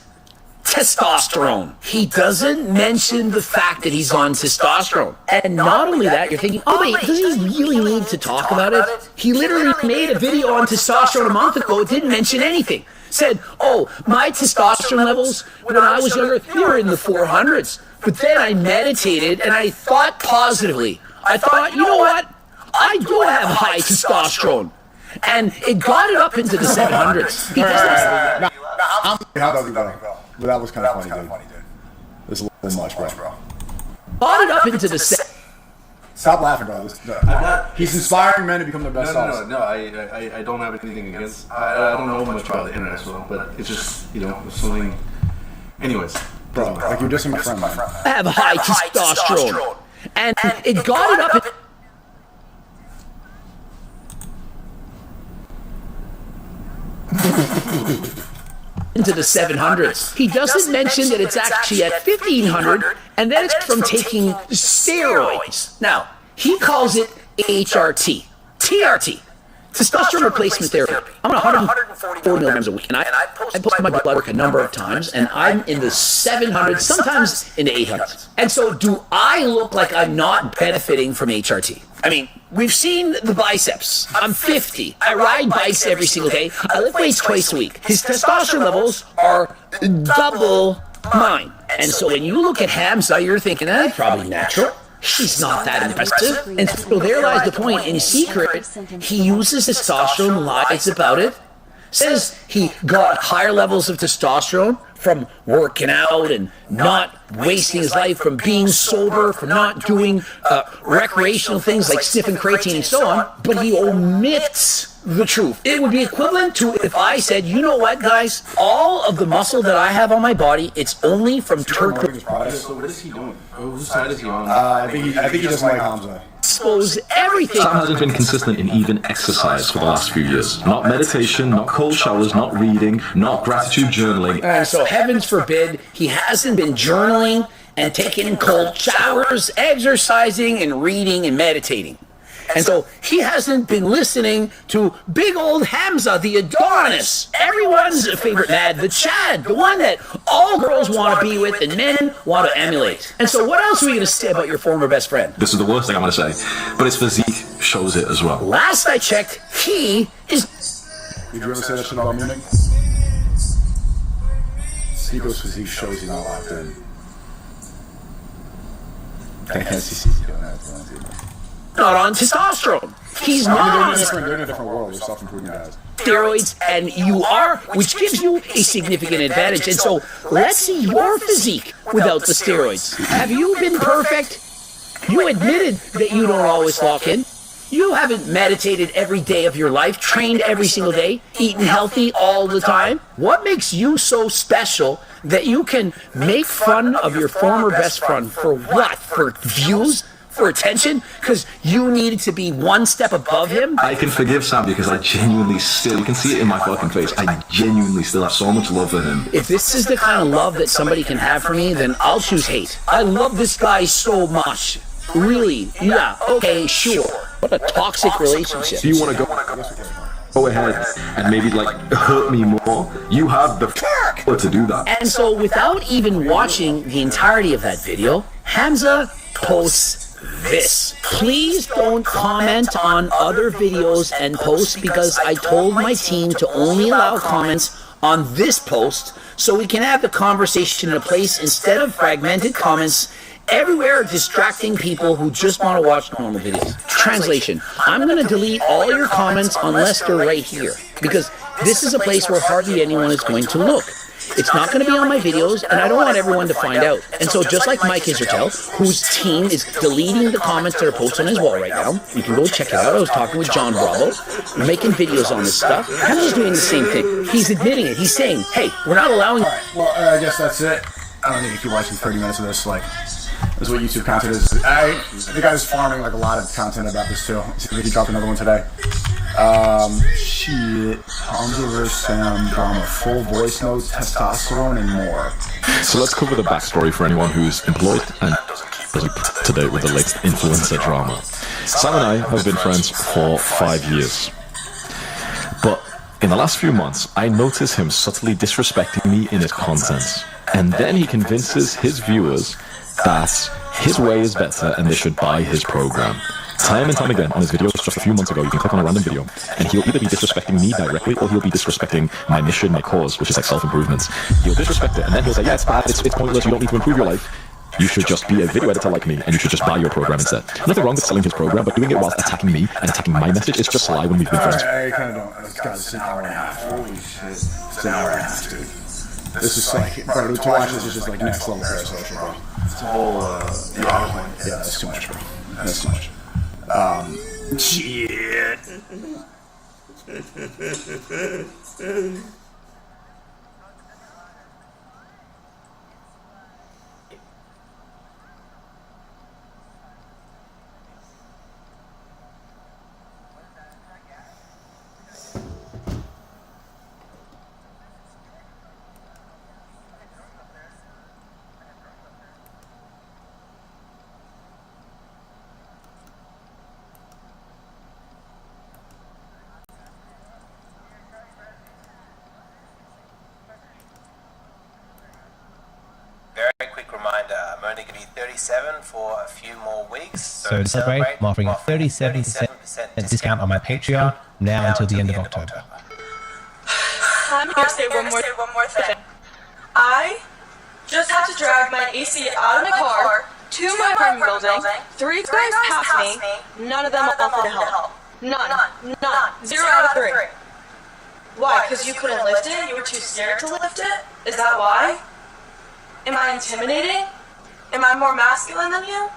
Testosterone. He doesn't mention the fact that he's on testosterone. And not only that, you're thinking, oh wait, does he really need to talk about it? He literally made a video on testosterone a month ago. It didn't mention anything. Said, oh, my testosterone levels when I was younger, they were in the 400s. But then I meditated and I thought positively. I thought, you know what? I do have high testosterone. And it got it up into the 700s. How does it go? But that was kind of funny, dude. It's a little much, bro. Got it up into the Stop laughing, bro. He's inspiring men to become their best selves. No. I don't have anything against. I don't know much about the internet, so, but it's just it's something. Anyways, bro, like you're just my friend, man. I have high testosterone, and it got it up. Into the 700s. He doesn't mention that it's actually at 1500, and then it's from taking steroids. Now, he calls it HRT, TRT, testosterone replacement therapy. I'm on 144 milligrams a week, and I post my blood work a number of times, and I'm in the 700s, sometimes in the 800s. And so, do I look like I'm not benefiting from HRT? I mean, we've seen the biceps. I'm 50. I ride bikes every single day. I lift weights twice a week. His testosterone levels are double mine. And so when you look at Hamza, you're thinking, probably natural. He's not that impressive. And so there lies the point. In secret, he uses testosterone, lies about it, says he got higher levels of testosterone from working out and not wasting his life, from being sober, from not doing recreational things like sniffing creatine and so on, but he omits the truth. It would be equivalent to if I said, you know what, guys, all of the muscle that I have on my body, it's only from turkey. So what is he doing? Whose side is he on? I think he doesn't like Hamza. expose everything. Sam hasn't been consistent in even exercise for the last few years. Not meditation, not cold showers, not reading, not gratitude journaling. And so heavens forbid he hasn't been journaling and taking cold showers, exercising and reading and meditating. And so he hasn't been listening to big old Hamza, the Adonis, everyone's favorite mad, the Chad, the one that all girls want to be with and men want to emulate. And so what else are we going to say about your former best friend? This is the worst thing I'm going to say, but his physique shows it as well. Last I checked, he is... Did you ever say that shit about Munich? Seago's physique shows you not locked in. I can't see Seago doing that. Not on testosterone. He's not. They're in a different world. They're self-improvement guys. Steroids, and you are, which gives you a significant advantage. And so, let's see your physique without the steroids. Have you been perfect? You admitted that you don't always lock in. You haven't meditated every day of your life, trained every single day, eaten healthy all the time. What makes you so special that you can make fun of your former best friend for what? For views? For attention? Because you needed to be one step above him? I can forgive Sam because I genuinely still, you can see it in my fucking face, I genuinely still have so much love for him. If this is the kind of love that somebody can have for me, then I'll choose hate. I love this guy so much. Really? Yeah, okay, sure. What a toxic relationship. Do you want to go ahead and maybe like hurt me more? You have the to do that. And so without even watching the entirety of that video, Hamza posts this. Please don't comment on other videos and posts because I told my team to only allow comments on this post so we can have the conversation in a place instead of fragmented comments everywhere distracting people who just want to watch normal videos. Translation: I'm going to delete all your comments unless they're right here because this is a place where hardly anyone is going to look. It's not going to be on my videos, and I don't want everyone to find out. And so just like Mike Isertel, whose team is deleting the comments that are posted on his wall right now, you can go check it out. I was talking with John Bravo, making videos on this stuff. Hamza's doing the same thing. He's admitting it. He's saying, hey, we're not allowing... All right, well, I guess that's it. I don't think if you're watching 30 minutes of this, like, this is what YouTube content is. The guy's farming, like, a lot of content about this, too. He dropped another one today. Shit. Hamza vs. Sam drama, full voice notes, testosterone, and more. So let's cover the backstory for anyone who's employed and doesn't keep to date with the latest influencer drama. Sam and I have been friends for 5 years. But in the last few months, I notice him subtly disrespecting me in his content. And then he convinces his viewers that his way is better and they should buy his program. Time and time again on his videos just a few months ago, you can click on a random video and he'll either be disrespecting me directly or he'll be disrespecting my mission, my cause, which is like self-improvement. He'll disrespect it and then he'll say, yeah, it's bad, it's pointless, you don't need to improve your life. You should just be a video editor like me and you should just buy your program instead. Nothing wrong with selling his program, but doing it whilst attacking me and attacking my message is just sly when we've been friends. I kind of don't. God, it's an hour and a half. Holy shit. It's an hour and a half, dude. This is like, bro, to watch this is just like next level parasocial, bro. It's a whole, yeah, that's too much, bro. That's too much. Shit. Very quick reminder, I'm only going to be 37 for a few more weeks. So to celebrate, I'm offering a 37% discount on my Patreon now until the end of October. I'm here to say one more thing. I just had to drag my AC out of my car to my apartment building. 3 guys passed me. None of them offered to help. None. 0 out of 3. Why? Because you couldn't lift it? You were too scared to lift it? Is that why? Am I intimidating? Am I more masculine than you?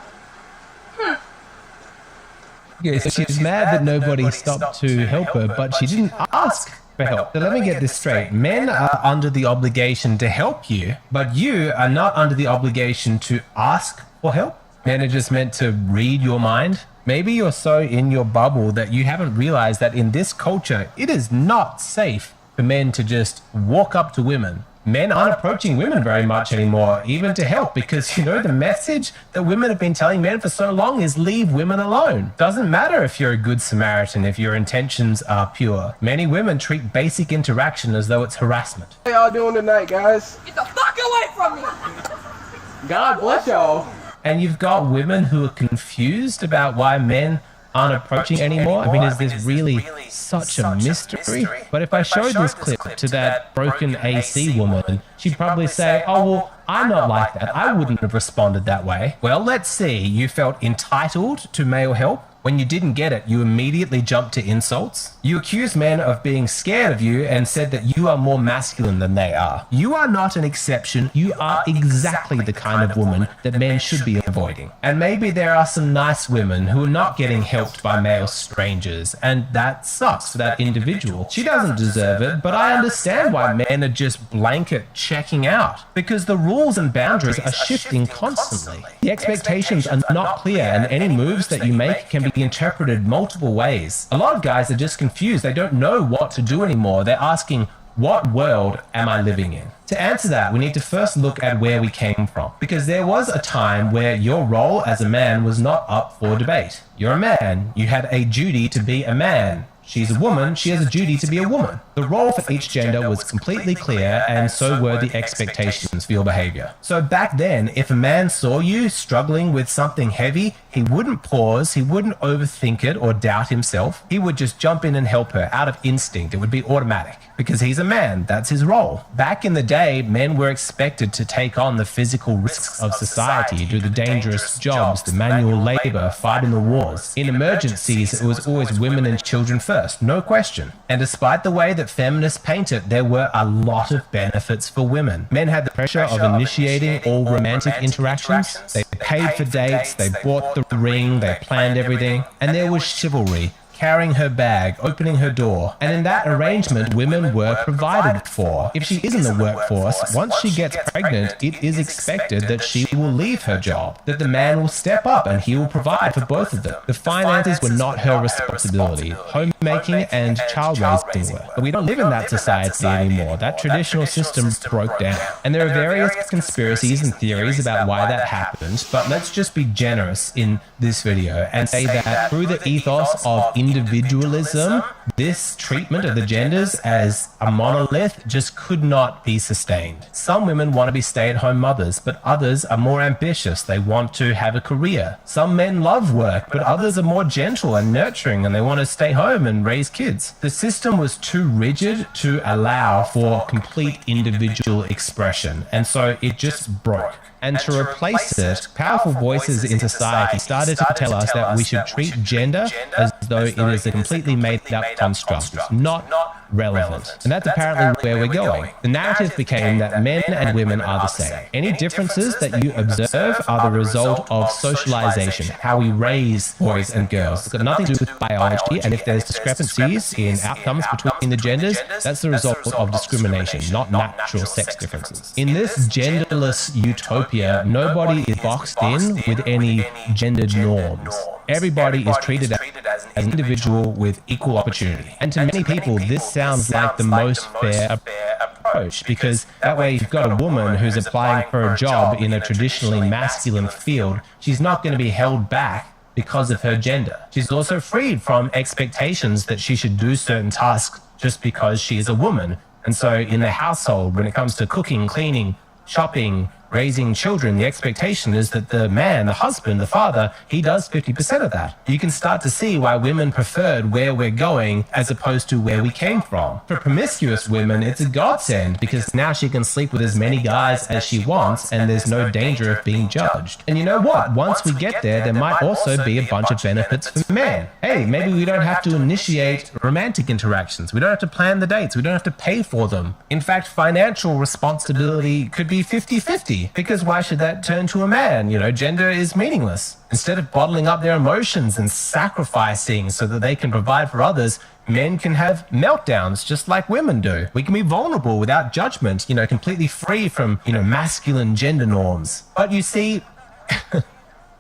Yeah, so she's mad that nobody stopped to help her, but she didn't ask for help. So let me get this straight. Men are under the obligation to help you, but you are not under the obligation to ask for help? Men are just meant to read your mind. Maybe you're so in your bubble that you haven't realized that in this culture, it is not safe for men to just walk up to women. Men aren't approaching women very much anymore, even to help, because, you know, the message that women have been telling men for so long is leave women alone. Doesn't matter if you're a good Samaritan, if your intentions are pure. Many women treat basic interaction as though it's harassment. How y'all doing tonight, guys? Get the fuck away from me! God bless y'all. And you've got women who are confused about why men aren't approaching anymore. I mean, is this really such a mystery? But if I showed this clip to that broken AC woman, she'd probably say, oh, well, I'm not like that. I wouldn't have responded that way. Well, let's see. You felt entitled to male help. When you didn't get it, you immediately jumped to insults. You accused men of being scared of you and said that you are more masculine than they are. You are not an exception. You are exactly the kind of woman that men should be avoiding. And maybe there are some nice women who are not getting helped by male strangers, and that sucks for that individual. She doesn't deserve it, but I understand why men are just blanket checking out, because the rules and boundaries are shifting constantly. The expectations are not clear, and any moves that you make can be interpreted multiple ways. A lot of guys are just confused. They don't know what to do anymore. They're asking, what world am I living in? To answer that, we need to first look at where we came from, because there was a time where your role as a man was not up for debate. You're a man. You had a duty to be a man. She's a woman, she has a duty to be a woman. The role for each gender was completely clear, and so were the expectations for your behavior. So back then, if a man saw you struggling with something heavy, he wouldn't pause, he wouldn't overthink it or doubt himself. He would just jump in and help her out of instinct. It would be automatic, because he's a man, that's his role. Back in the day, men were expected to take on the physical risks of society, do the dangerous jobs, the manual labor, fight in the wars. In emergencies, it was always women and children first. No question. And despite the way that feminists paint it, there were a lot of benefits for women. Men had the pressure of initiating all romantic interactions. They paid for dates, they bought the ring, they planned everything, and there was chivalry. Carrying her bag, opening her door. And in that arrangement, women were provided for. If she is in the workforce, once she gets pregnant, it is expected that she will leave her job, that the man will step up and he will provide for both of them. The finances were not her responsibility. Homemaking and child raising were. But we don't live in that society anymore. That traditional system broke down. And there are various conspiracies and theories about why that happened, but let's just be generous in this video and say that through the ethos of individualism, this treatment of the genders as a monolith just could not be sustained. Some women want to be stay-at-home mothers, but others are more ambitious. They want to have a career. Some men love work, but others are more gentle and nurturing and they want to stay home and raise kids. The system was too rigid to allow for complete individual expression, and so it just broke. And to replace it, powerful voices in society started to tell us that we should treat gender as though it is a completely made-up construct, not relevant. And that's apparently where we're going. The narrative became that men and women are the same. Any differences that you observe are the result of socialization, how we raise boys and girls. It's got nothing to do with biology, and if there's discrepancies in outcomes between the genders, that's the result of discrimination, not natural sex differences. In this genderless utopia, nobody is boxed in with any gendered norms. Everybody is treated as an individual with equal opportunity. And to many people, this sounds like the most fair approach, because that way you've got a woman who's applying for a job in a traditionally masculine field. She's not going to be held back because of her gender. She's also freed from expectations that she should do certain tasks just because she is a woman. And so in the household, when it comes to cooking, cleaning, shopping, raising children, the expectation is that the man, the husband, the father, he does 50% of that. You can start to see why women preferred where we're going as opposed to where we came from. For promiscuous women, it's a godsend because now she can sleep with as many guys as she wants and there's no danger of being judged. And you know what? Once we get there might also be a bunch of benefits for men. Hey, maybe we don't have to initiate romantic interactions. We don't have to plan the dates. We don't have to pay for them. In fact, financial responsibility could be 50-50. Because why should that turn to a man? You know, gender is meaningless. Instead of bottling up their emotions and sacrificing so that they can provide for others, men can have meltdowns just like women do. We can be vulnerable without judgment, you know, completely free from, masculine gender norms. But you see,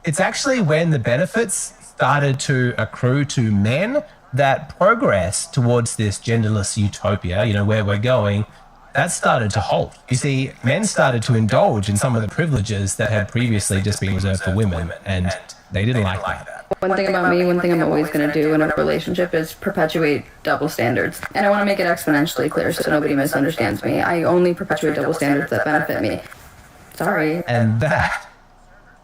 It's actually when the benefits started to accrue to men that progress towards this genderless utopia, where we're going, that started to halt. You see, men started to indulge in some of the privileges that had previously just been reserved for women, and they didn't like that. One thing about me, one thing I'm always going to do in a relationship is perpetuate double standards. And I want to make it exponentially clear so nobody misunderstands me. I only perpetuate double standards that benefit me. Sorry. And that,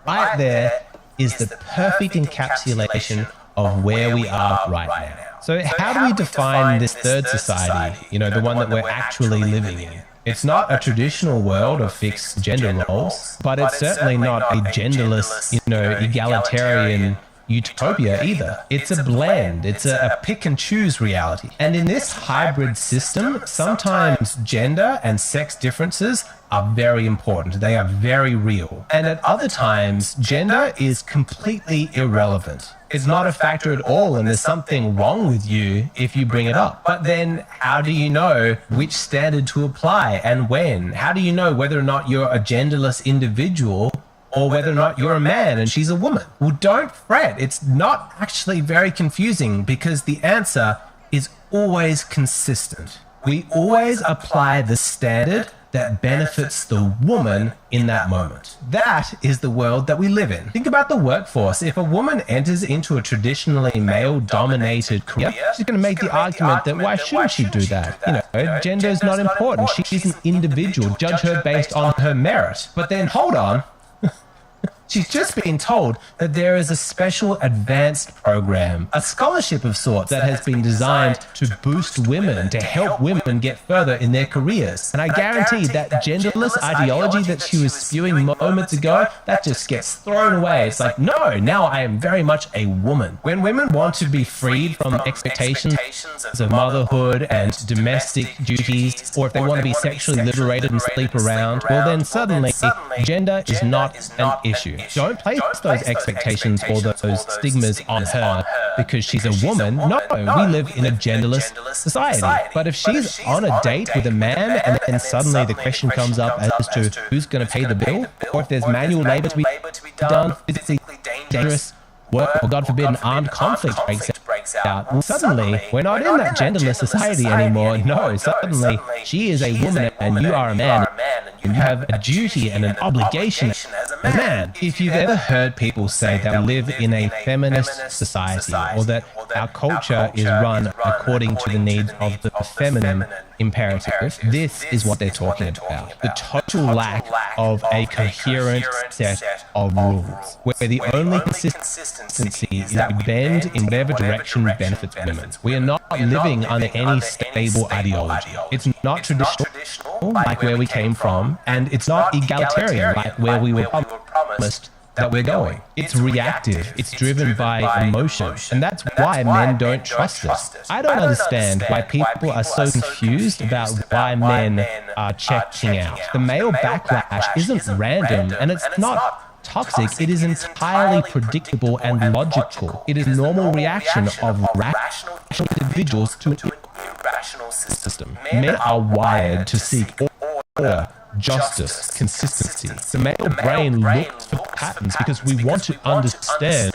right there, is the perfect encapsulation of where we are right now. So how do we define this third society, the one that we're actually living in? It's not a traditional world of fixed gender roles, but it's certainly not a genderless, egalitarian utopia either. It's a blend. It's a pick and choose reality. And in this hybrid system, sometimes gender and sex differences are very important. They are very real. And at other times, gender is completely irrelevant. It's not a factor at all, and there's something wrong with you if you bring it up. But then how do you know which standard to apply and when? How do you know whether or not you're a genderless individual or whether or not you're a man and she's a woman? Well, don't fret. It's not actually very confusing because the answer is always consistent. We always apply the standard that benefits the woman in that moment. That is the world that we live in. Think about the workforce. If a woman enters into a traditionally male-dominated career, she's going to make the argument that why shouldn't she do that? Gender is not important. She's an individual. Judge her based on her merit. But then hold on. She's just been told that there is a special advanced program, a scholarship of sorts that has been designed to boost women, to help women get further in their careers. And I guarantee that genderless ideology that she was spewing moments ago, that just gets thrown away. It's like, no, now I am very much a woman. When women want to be freed from expectations of motherhood and domestic duties, or if they want to be sexually liberated and sleep around, well then suddenly gender is not an issue. Don't place those expectations or those stigmas on her because she's a woman. No, we live in a genderless society. But if she's on a date with a man and then suddenly the question comes up as to who's going to pay the bill, or if there's manual labor to be done, physically dangerous work, or God forbid an armed conflict breaks out, well, suddenly we're not in that genderless society anymore. No, suddenly she is a woman and you are a man. And you have a duty and an obligation as a man. If you've ever heard people say that we live in a feminist society, or that our culture is run according to the needs of the feminine imperative, this is what they're talking about. The total lack of a coherent set of rules, where the only consistency is that we bend in whatever direction benefits women. We are not living under any stable ideology. It's not traditional, like where we came from, and it's not egalitarian, like where we were promised that we're going. It's reactive. It's driven by emotion. And that's why men don't trust us. I don't understand why people are so confused about why men are checking out. The male backlash isn't random, and it's not toxic. It is entirely predictable and logical. It is normal reaction of rational individuals to an irrational system. Men are wired to seek order, justice, consistency. The male brain looks for patterns because we want to understand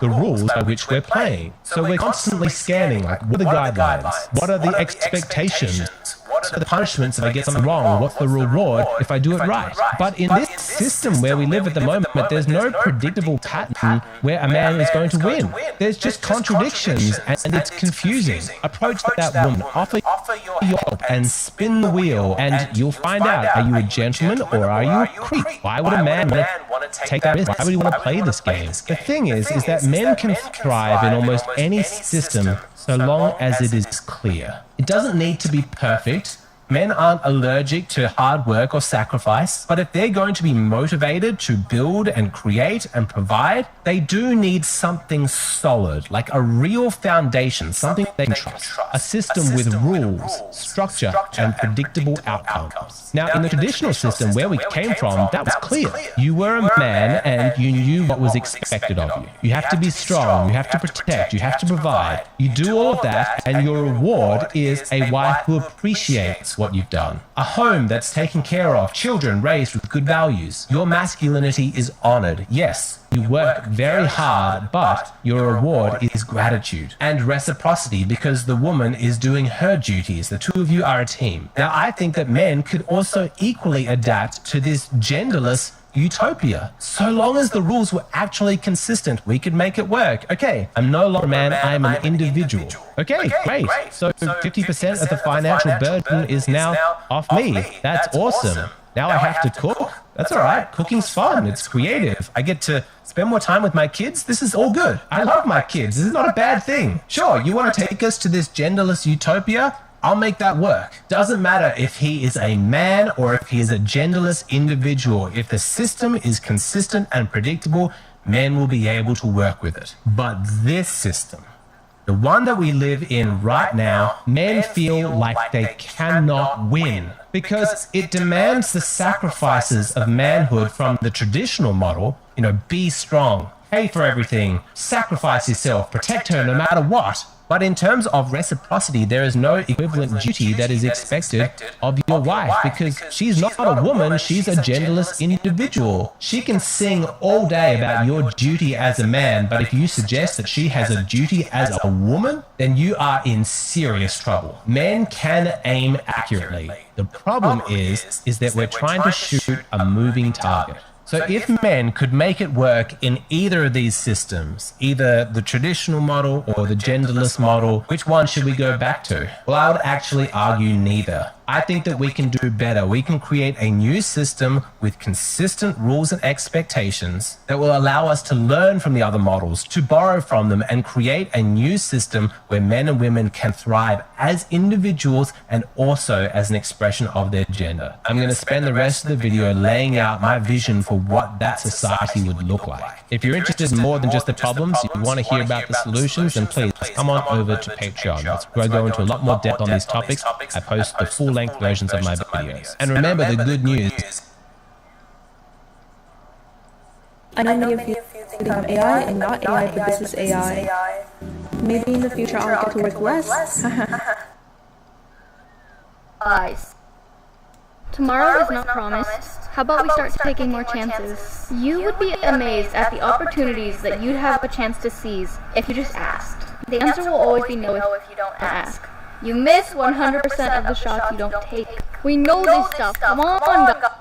the rules by which we're playing. So we're constantly scanning, like, what are the guidelines? What are the expectations? What are the punishments if I get something wrong? What's the reward if I do it right? But in this system where we live at the moment, there's no predictable pattern where a man is going to win. There's just contradictions, and it's confusing. Approach that woman, offer your help, and spin the wheel, and you'll find out, are you a gentleman or are you a creep? Why would a man want to take that risk? Why would he want to play this game? The thing is that men can thrive in almost any system so long as it is clear. It doesn't need to be perfect. Men aren't allergic to hard work or sacrifice, but if they're going to be motivated to build and create and provide, they do need something solid, like a real foundation, something they can trust, a system with rules, structure, and predictable outcomes. Now, in the traditional system where we came from, that was clear. You were a man and you knew what was expected of you. You have to be strong, you have to protect, you have to provide. You do all of that, and your reward is a wife who appreciates what you've done. A home that's taken care of, children raised with good values. Your masculinity is honored. Yes, you work very hard, but your reward is gratitude and reciprocity because the woman is doing her duties. The two of you are a team. Now, I think that men could also equally adapt to this genderless utopia. So long as the rules were actually consistent, we could make it work. Okay, I'm no longer a man, I'm an individual. Okay, great. So 50% of the financial burden is now off me. That's awesome. Now I have to cook? That's all right. Cooking's fun. It's creative. I get to spend more time with my kids. This is all good. I love my kids. This is not a bad thing. Sure, you want to take us to this genderless utopia? I'll make that work. Doesn't matter if he is a man or if he is a genderless individual. If the system is consistent and predictable, men will be able to work with it. But this system, the one that we live in right now, men feel like they cannot win because it demands the sacrifices of manhood from the traditional model. You know, be strong, pay for everything, sacrifice yourself, protect her no matter what. But in terms of reciprocity, there is no equivalent duty that is expected of your wife because she's not a woman, she's a genderless individual. She can sing all day about your duty as a man, but if you suggest that she has a duty as a woman, then you are in serious trouble. Men can aim accurately. The problem is that we're trying to shoot a moving target. So if men could make it work in either of these systems, either the traditional model or the genderless model, which one should we go back to? Well, I would actually argue neither. I think that we can do better. We can create a new system with consistent rules and expectations that will allow us to learn from the other models, to borrow from them, and create a new system where men and women can thrive as individuals and also as an expression of their gender. I'm going to spend the rest of the video laying out my vision for what that society would look like. If you're interested in more than just the problems, you want to hear about the solutions, then please come on over to Patreon. That's where I go into a lot more depth on these topics. I post the full-length versions of my videos. And remember the good news. I know many of you think I'm AI and not AI, but this is AI. Maybe in the future I'll get to work less. Guys, tomorrow is not promised. How about we start taking more chances? You would be amazed at the opportunities that you'd have a chance to seize if you just asked. The answer will always be no if you don't ask. You miss 100% of the shots you don't take. We know this stuff. Come on, guys.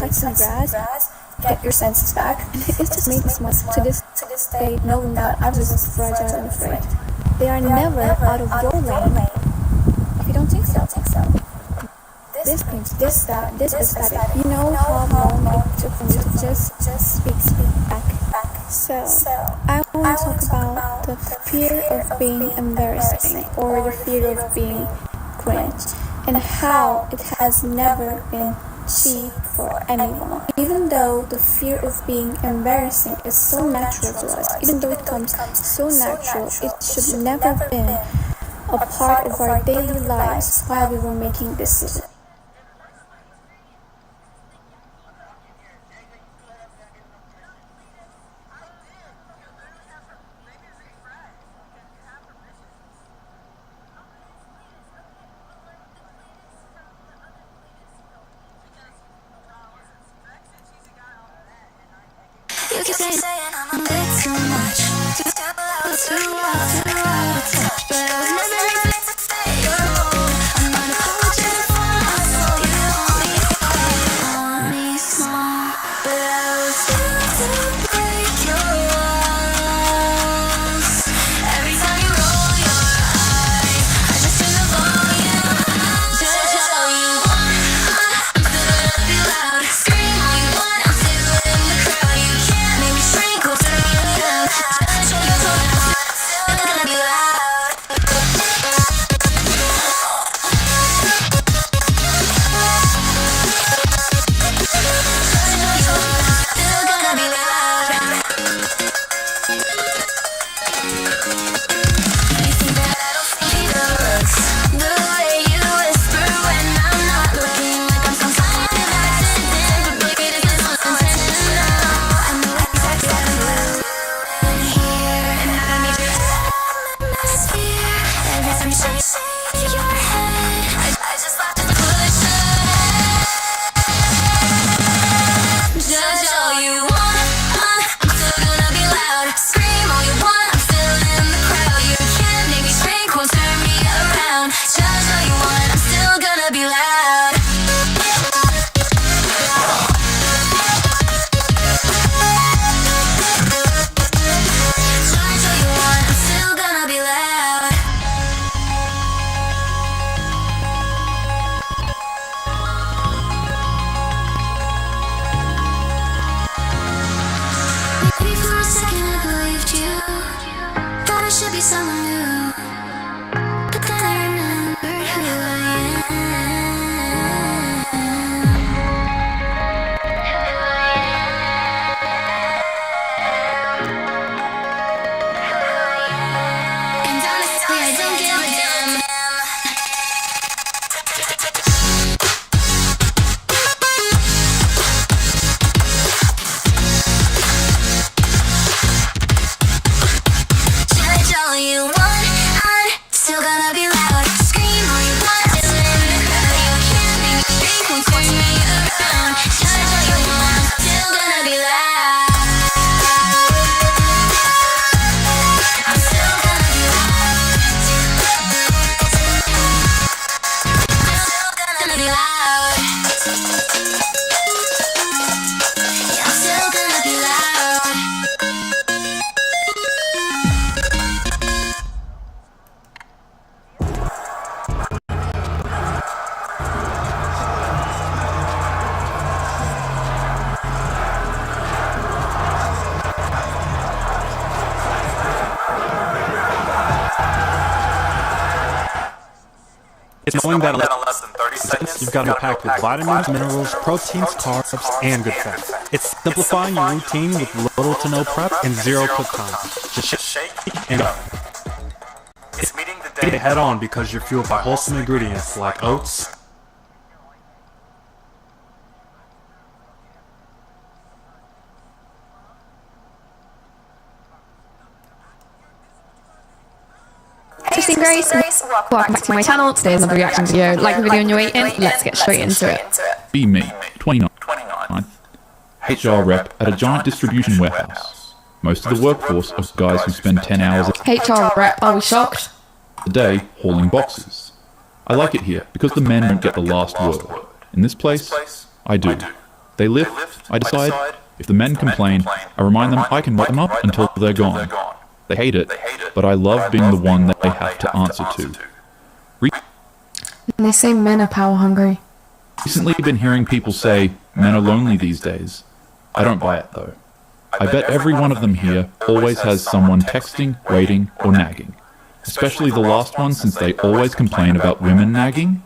Like some grass, get your senses back. And it just made me smile to this day, knowing that I was fragile and afraid. They are never out of your lane. If you don't think so. This brings this, that, this aesthetic. You know how long it took for me to just speak back. So, I want to talk about the fear of being embarrassing or the fear of being cringe and how it has never been cheap for anyone. Even though the fear of being embarrassing is so natural to us, even though it comes so natural, it should never been a part of our daily lives while we were making this decision. You keep saying I'm a bit too much, too out of touch, but I was never meant to stay alone. I'm not apologizing for myself. You want me small, but I was built to break your walls. Every time you roll your eyes, I just turn the volume up. Just show you want, I'm still gonna love you loud. Scream all you want, I'm still in the crowd. You can't make me shrink closer to you now. Show you what I'm still gonna be loud. be someone new, but then I remembered who I am. And honestly, I don't give a damn. All you want, I'm still gonna be loud. Scream all you want, till in the crowd. You can't make me think, won't force me around. Shout all you want, still gonna be loud. I'm still gonna be loud. Still gonna be loud. Yeah, I'm still gonna be loud. It's knowing that in less than 30 seconds, you've got to be packed with vitamins, minerals, proteins, carbs, and good fats. It's simplifying your routine with little to no prep and zero cook time. Just shake and go. It's meeting the day head on because you're fueled by wholesome ingredients like oats. Interesting, Grace. Welcome back to my channel. Today's another reaction video. Like the video when you're waiting. Let's get straight into it. Be me, 29, HR rep at a giant distribution warehouse. Most of the workforce are guys who spend 10 hours HR rep, are we shocked? a day hauling boxes. I like it here because the men don't get the last word. In this place, I do. They lift, I decide. If the men complain, I remind them I can write them up until they're gone. They hate it, but I love being the one that they have to answer to. They say men are power hungry. Recently been hearing people say men are lonely these days. I don't buy it though. I bet every one of them here always has someone texting, waiting, or nagging. Especially the last one, since they always complain about women nagging.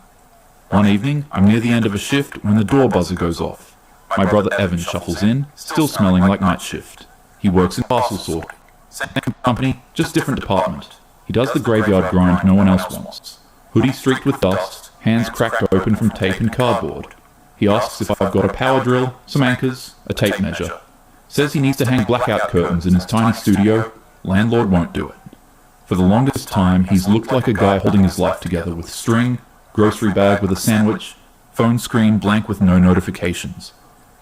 One evening, I'm near the end of a shift when the door buzzer goes off. My brother Evan shuffles in, still smelling like night shift. He works in parcel sorting. Same company, just different department. He does the graveyard grind no one else wants. Hoodie streaked with dust, hands cracked open from tape and cardboard. He asks if I've got a power drill, some anchors, a tape measure. Says he needs to hang blackout curtains in his tiny studio. Landlord won't do it. For the longest time, he's looked like a guy holding his life together with string, grocery bag with a sandwich, phone screen blank with no notifications.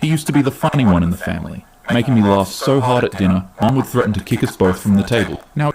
He used to be the funny one in the family, making me laugh so hard at dinner, Mom would threaten to kick us both from the table. Now,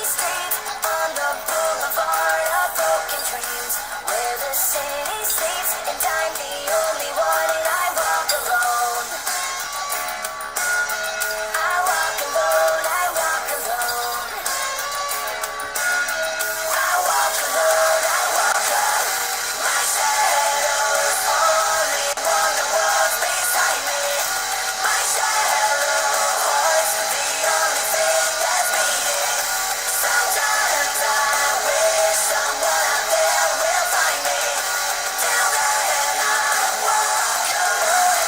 street on the boulevard of broken dreams, where the city sleeps and I'm the only one and I walk alone. I walk alone, I walk alone. I walk alone, I walk alone. My shadow's only wonder what's beside me. My shallow heart's the only thing that's beating. Sometimes I wish someone out there will find me. Till then I walk alone.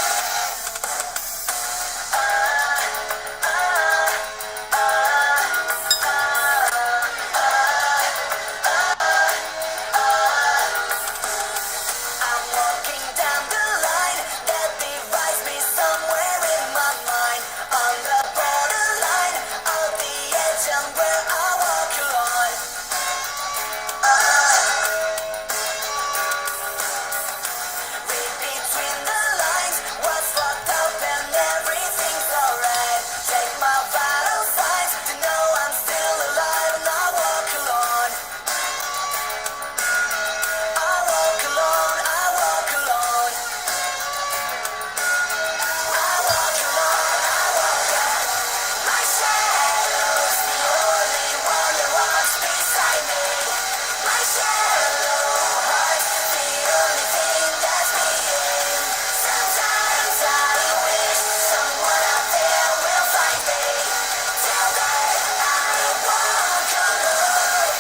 I'm walking down the line that divides me somewhere in my mind. On the borderline of the edge and where I walk alone. Read between the lines what's fucked up and everything's alright. Check my vital signs to know I'm still alive and I walk alone. I walk alone, I walk alone. I walk alone, I walk alone. My shadow's the only one that walks beside me. My shallow heart's the only thing that's beating. Sometimes I wish someone out there will find me. Till then I walk alone.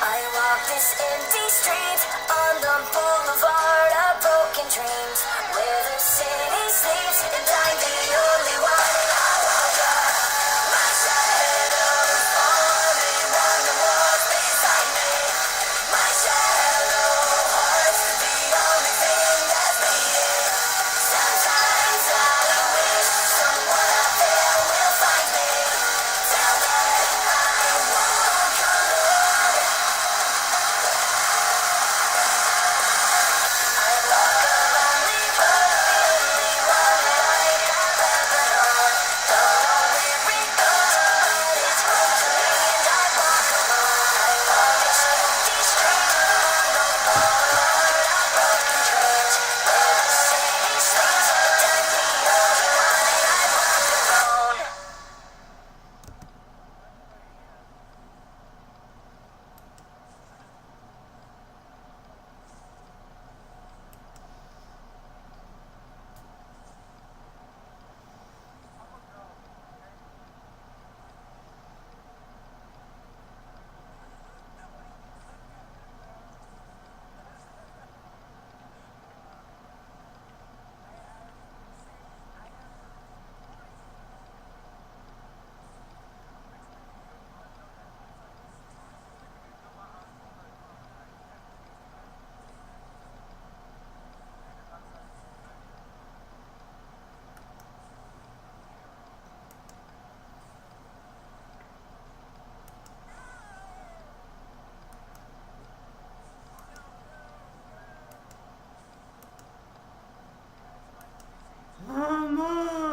I walk this empty street on the boulevard of broken dreams, where the city sleeps and I'm the only one and I walk alone. My shadow's only wonder what's beside me. My shallow heart's the only thing that's beating. Sometimes I wish someone out there will find me. Till then I walk alone. I walk a lonely road, only one that I have ever known. Don't know where it goes, but it's home to me and I walk alone. I walk this empty street on the boulevard of broken dreams, where the city sleeps and I'm the only one and I walk alone.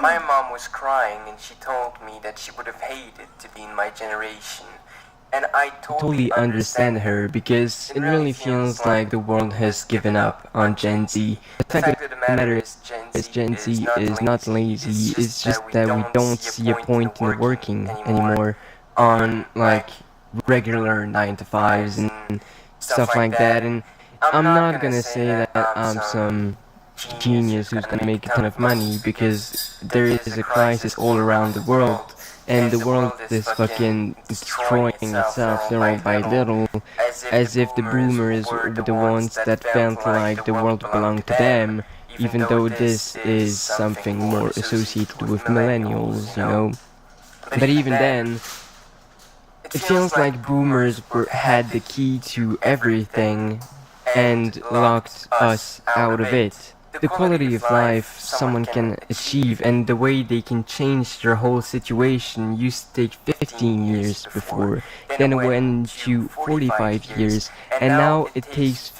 My mom was crying and she told me that she would have hated to be in my generation. And I totally understand her because it really feels like the world has given up on Gen Z. The fact of the matter is Gen Z is not lazy, it's just that we don't see a point in working anymore on like regular 9 to 5s and stuff like that. And I'm not gonna say that I'm some genius who's gonna make a ton of money because there is a crisis all around the world and the world is fucking destroying itself little by little, as if the boomers were the ones that felt like the world belonged to them, even though this is something more associated with millennials, you know. But even then, it feels like boomers had the key to everything and locked us out of it. The quality of life someone can achieve and the way they can change their whole situation used to take 15 years before, then it went to 45 years, and now it takes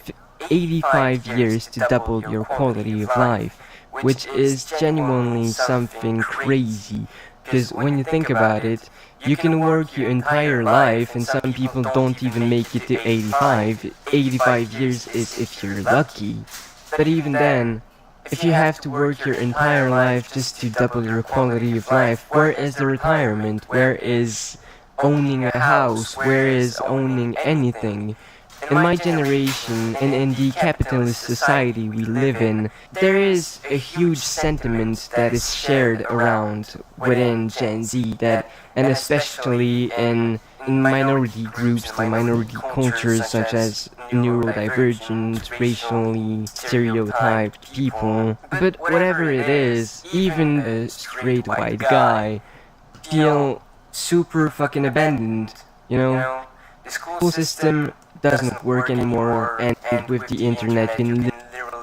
85 years to double your quality of life, which is genuinely something crazy. Because when you think about it, you can work your entire life and some people don't even make it to 85. 85 years is if you're lucky. But even then, if you have to work your entire life just to double your quality of life, where is the retirement? Where is owning a house? Where is owning anything? In my generation, and in the capitalist society we live in, there is a huge sentiment that is shared around within Gen Z, and especially in minority groups, the minority cultures such as neurodivergent, racially stereotyped people. But whatever it is, even a straight white guy feel super fucking abandoned, you know? The school system doesn't work anymore, and with the internet you can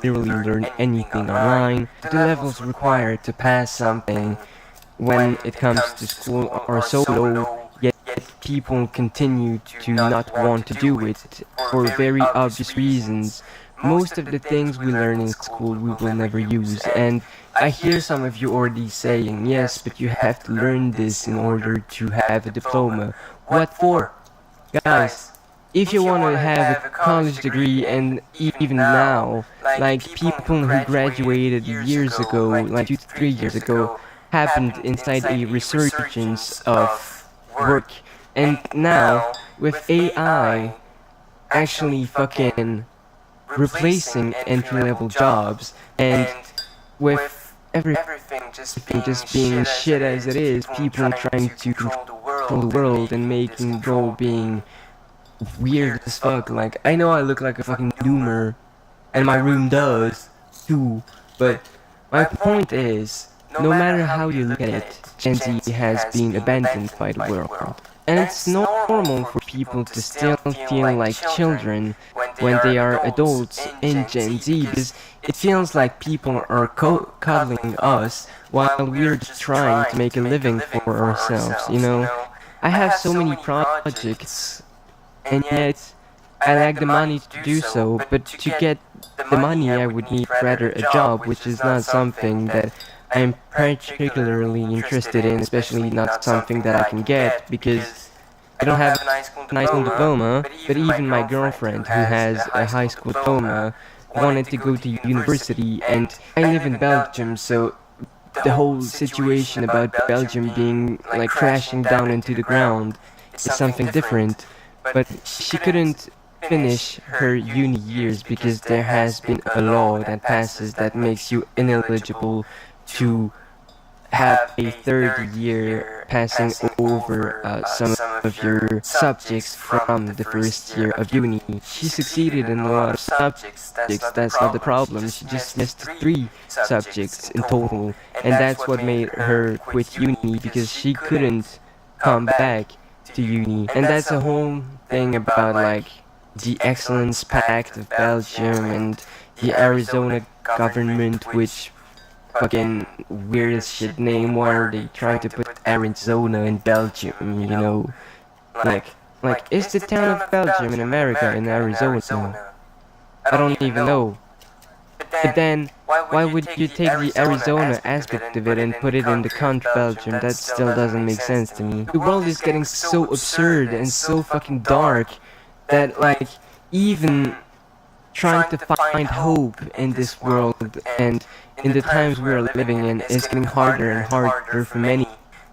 literally learn anything online. The levels required to pass something when it comes to school are so low, yet people continue to not want to do it for very obvious reasons. Most of the things we learn in school we will never use, and I hear some of you already saying, yes, but you have to learn this in order to have a diploma. What for? Guys, if you want to have a college degree, and even now, like people who graduated years ago, like 2 to 3 years ago, happened inside a resurgence of work. And now, with AI actually fucking replacing entry-level jobs, and with everything just being shit as it is, people trying to control the world and making control being weird as fuck. Like, I know I look like a fucking doomer, and my room does too, but my point is, no matter how you look at it, Gen Z has been abandoned by the world. And it's normal for people to still feel like children when they are adults in Gen Z, because it feels like people are coddling us while we're just trying to make a living for ourselves, you know? I have so many projects, and yet I lack the money to do so, but to get the money I would need rather a job, which is not something that I'm particularly interested in, especially not something that I can get, because I don't have a high school diploma, but even my girlfriend, who has a high school diploma, wanted to go to university, and I live in Belgium, so the whole situation about Belgium being like crashing down into the ground is something different, but she couldn't finish her uni years because there has been a law that passes that makes you ineligible to have a third year passing over some of your subjects from the first year of uni. She succeeded in a lot of subjects, that's not the problem. She just missed 3 subjects in total, and that's what made her quit uni, because she couldn't come back to uni. And that's a whole thing about like the Excellence Pact of Belgium and the Arizona government, which fucking weird as shit name. Why are they trying to put Arizona in Belgium, you know? Like, is the town of Belgium in America in Arizona? I don't even know. But then, why would you take the Arizona aspect of it and put it in the country Belgium? That still doesn't make sense to me. The world is getting so absurd and so fucking dark that, like, even trying to find hope in this world and in the times we are living in is getting harder and harder for many.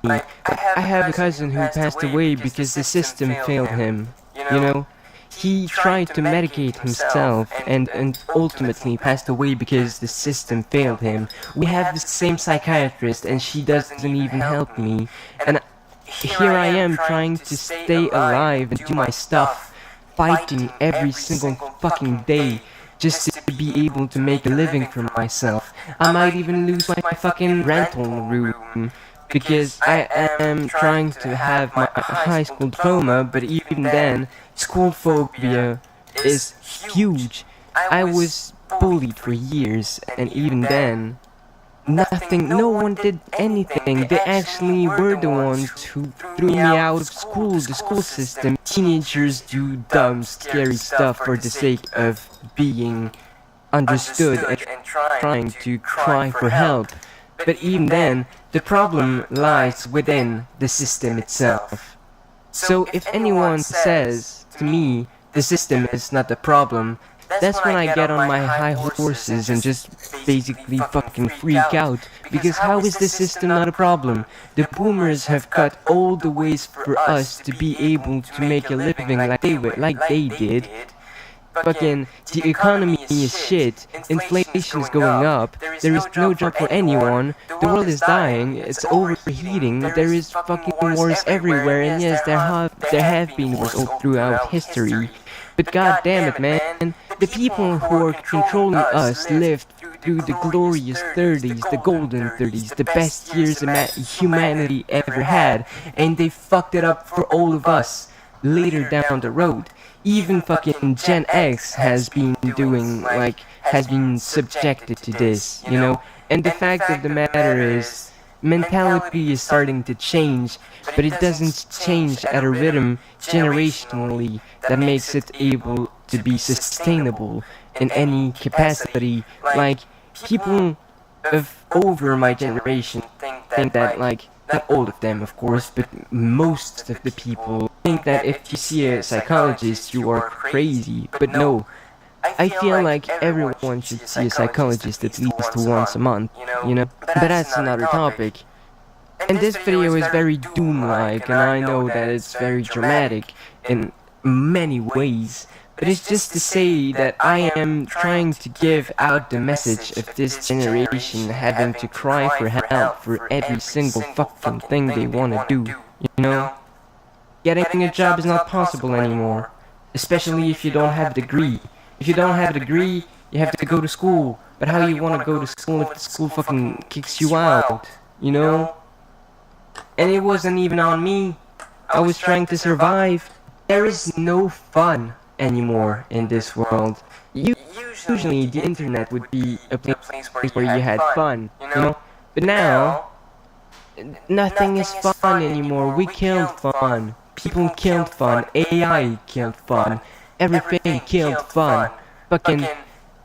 I have a cousin who passed away because the system failed him, you know? He tried to medicate himself and ultimately passed away because the system failed him. We have the same psychiatrist and she doesn't even help me. And here I am trying to stay alive and do my stuff, fighting every single fucking day just to be able to make a living for myself. I might even lose my fucking rental room because I am trying to have my high school diploma, but even then, school phobia is huge. I was bullied for years, and even then, no one did anything. They actually were the ones who threw me out of school, the school system. Teenagers do dumb, scary stuff for the sake of being understood and trying to cry for help. But even then, the problem lies within the system itself. So if anyone says to me, the system is not the problem, that's when I get on my high horses and just basically fucking freak out. Because how is the system not a problem? The boomers have cut all the ways for us to be able to make a living like they did. Fucking, the economy is shit, inflation's going up, there is no job for anyone, the world is dying, it's overheating, there is fucking wars everywhere, and yes, there have been wars all throughout history. But god damn it, man, the people who are controlling us lived through the glorious 30s, the golden 30s, the best years humanity ever had, and they fucked it up for all of us later down the road. Even fucking Gen X has been subjected to this, you know? And the fact of the matter is, mentality is starting to change, but it doesn't change at a rhythm generationally that makes it able to be sustainable in any capacity. Like, people of over my generation think that, like, not all of them, of course, but most of the people think that if you see a psychologist, you are crazy. But no, I feel like everyone should see a psychologist at least once a month, you know? But that's another topic. And this video is very doom-like, and I know that it's very dramatic in many ways. But it's just to say that I am trying to give out the message of this generation having to cry for help for every single fucking thing they want to do, you know? Getting a job is not possible anymore, especially if you don't have a degree. If you don't have a degree, you have to go to school. But how you want to go to school if the school fucking kicks you out, you know? And it wasn't even on me. I was trying to survive. There is no fun anymore in this world. Usually the internet would be a place where you had fun, you know? But now, nothing is fun anymore. We killed fun. People killed fun. AI killed fun. Everything killed fun. Fucking,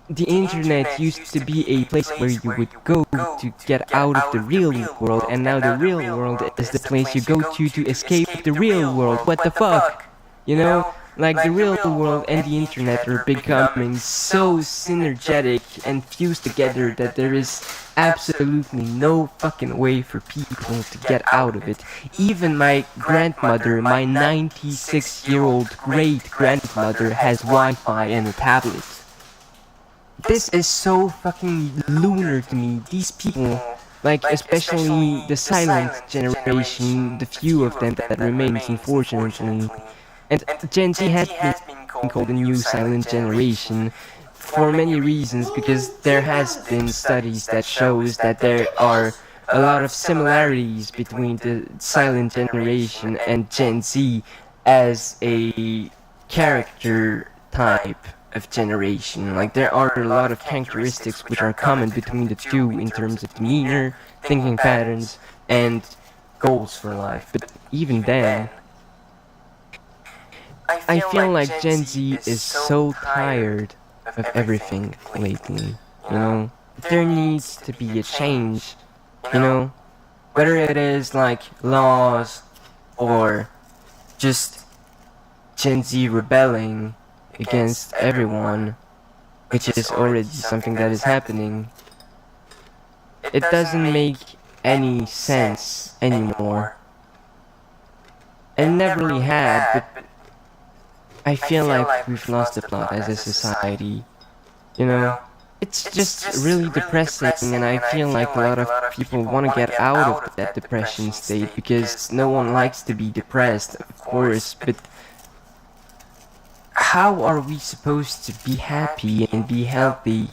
the internet used to be a place where you would go to get out of the real world, and now the real world is the place you go to escape the real world. What the fuck? You know? Like, the real world and the internet are becoming so synergetic and fused together that there is absolutely no fucking way for people to get out of it. Even my grandmother, my 96-year-old great-grandmother, has Wi-Fi and a tablet. This is so fucking lunar to me. These people, like, especially the silent generation, the few of them that remains, unfortunately. And Gen Z has been called the new silent generation for many reasons, because there has been studies that shows that there are a lot of similarities between the silent generation and Gen Z as a character type of generation. Like, there are a lot of characteristics which are common between the two in terms of demeanor, thinking patterns, and goals for life. But even then, I feel like Gen Z is so tired of everything lately, you know? There needs to be a change, you know? Whether it is like laws or just Gen Z rebelling against everyone, which is already something that is happening. It doesn't make any sense anymore. It never really had, but I feel like we've lost the plot as a society, you know? It's just really depressing, and I feel like a lot of people want to get out of that depression state, because no one likes to be depressed, of course, but how are we supposed to be happy and be healthy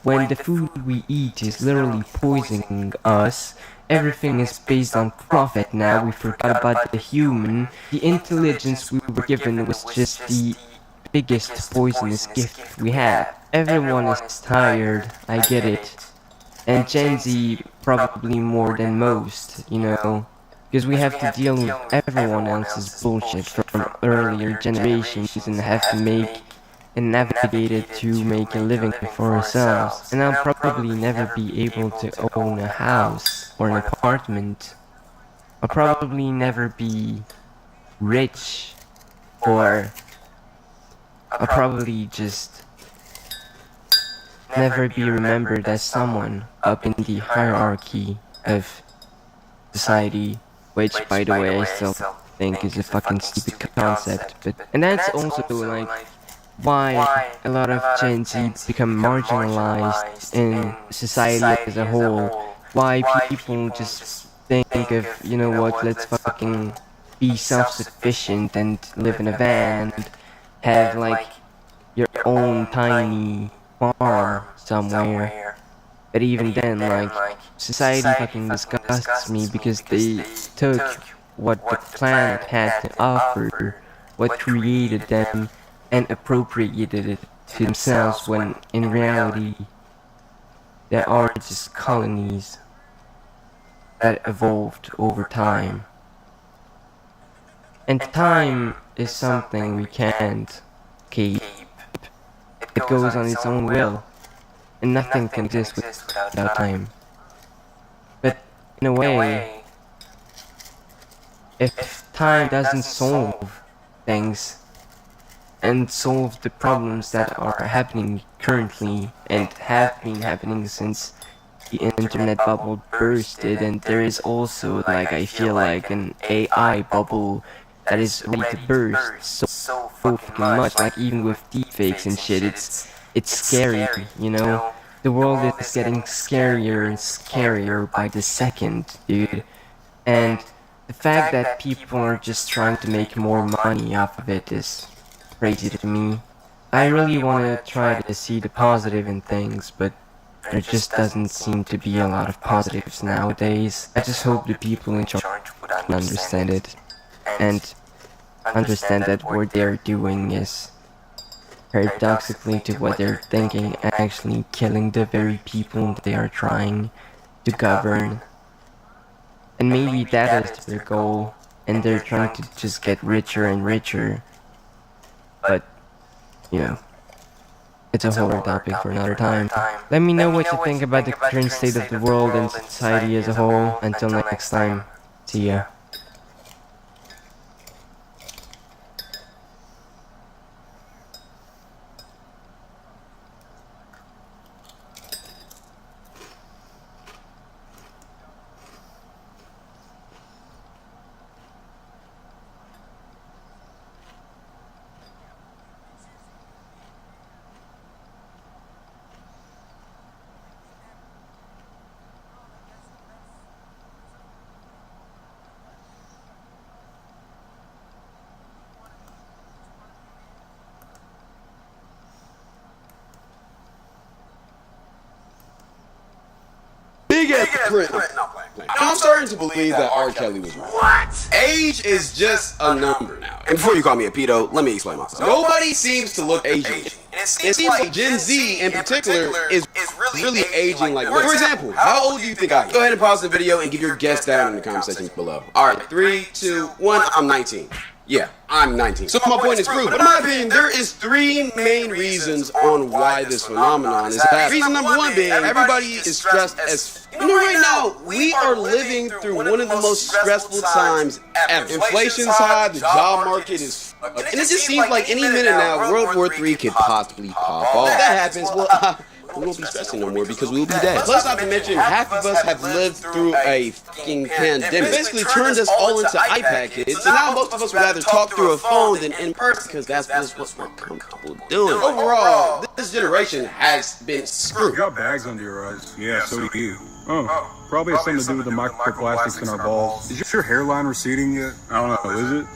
when the food we eat is literally poisoning us? Everything is based on profit now. We forgot about the human. The intelligence we were given was just the biggest poisonous gift we have. Everyone is tired, I get it. And Gen Z probably more than most, you know. Because we have to deal with everyone else's bullshit from earlier generations and have to make and navigate it to make a living for ourselves. And I'll probably never be able to own a house or an apartment. I'll probably never be rich, or I'll probably just never be remembered as someone up in the hierarchy of society, which, by the way, I still think is a fucking stupid concept. But and that's also like why a lot of Gen Z become marginalized in society as a whole. Why people just think of, you know what, let's fucking be self-sufficient and live in a van and have like your own tiny farm somewhere. But even then, like, society fucking disgusts me because they took what the planet had to offer, what created them, and appropriated it to themselves, when in reality they are just colonies that evolved over time. And time is something we can't keep. It goes on its own will. And nothing can exist without time. But in a way, if time doesn't solve things and solve the problems that are happening currently and have been happening since the internet bubble bursted, and there is also, like, I feel like an AI bubble that is ready to burst so fucking much, like even with deepfakes and shit, it's scary, you know? The world is getting scarier and scarier by the second, dude. And the fact that people are just trying to make more money off of it is crazy to me. I really want to try to see the positive in things, but there just doesn't seem to be a lot of positives nowadays. I just hope the people in charge would understand it, and understand that what they're doing is, paradoxically to what they're thinking, actually killing the very people they are trying to govern. And maybe that is their goal, and they're trying to just get richer and richer. But, you know, it's a whole other topic for another time. Let me know what you think about the current state of the world and society as a whole. Until next time, see ya. I'm starting to believe that R. Kelly was right. What? Age is just a number now. And before you call me a pedo, let me explain myself. Nobody seems to look aging. It seems like Gen Z in particular is really aging like. For example, how old do you think I am? Go ahead and pause the video and give your guess down in the comment section below. Alright, 3, 2, 1, I'm 19. Yeah, I'm 19. So my point is proved. But in my opinion, there is 3 main reasons on why this phenomenon is happening. Reason number 1 being, everybody is stressed as... You know, right now, we are living through one of the most stressful times ever. Inflation's high, the job market is... And it just seems like any minute now, World War III could possibly pop off. If that happens, well... we won't be stressing no more because we will be dead. Plus, not to mention, half of us have lived through a fucking pandemic. Basically turned us all into iPad kids, so now most of us would rather talk through a phone than in person because that's just what we're comfortable doing. Overall, this generation has been screwed. You got bags under your eyes. Yeah, so do you. Oh, probably has something to do with the microplastics in our balls. Is your hairline receding yet? I don't know, is it?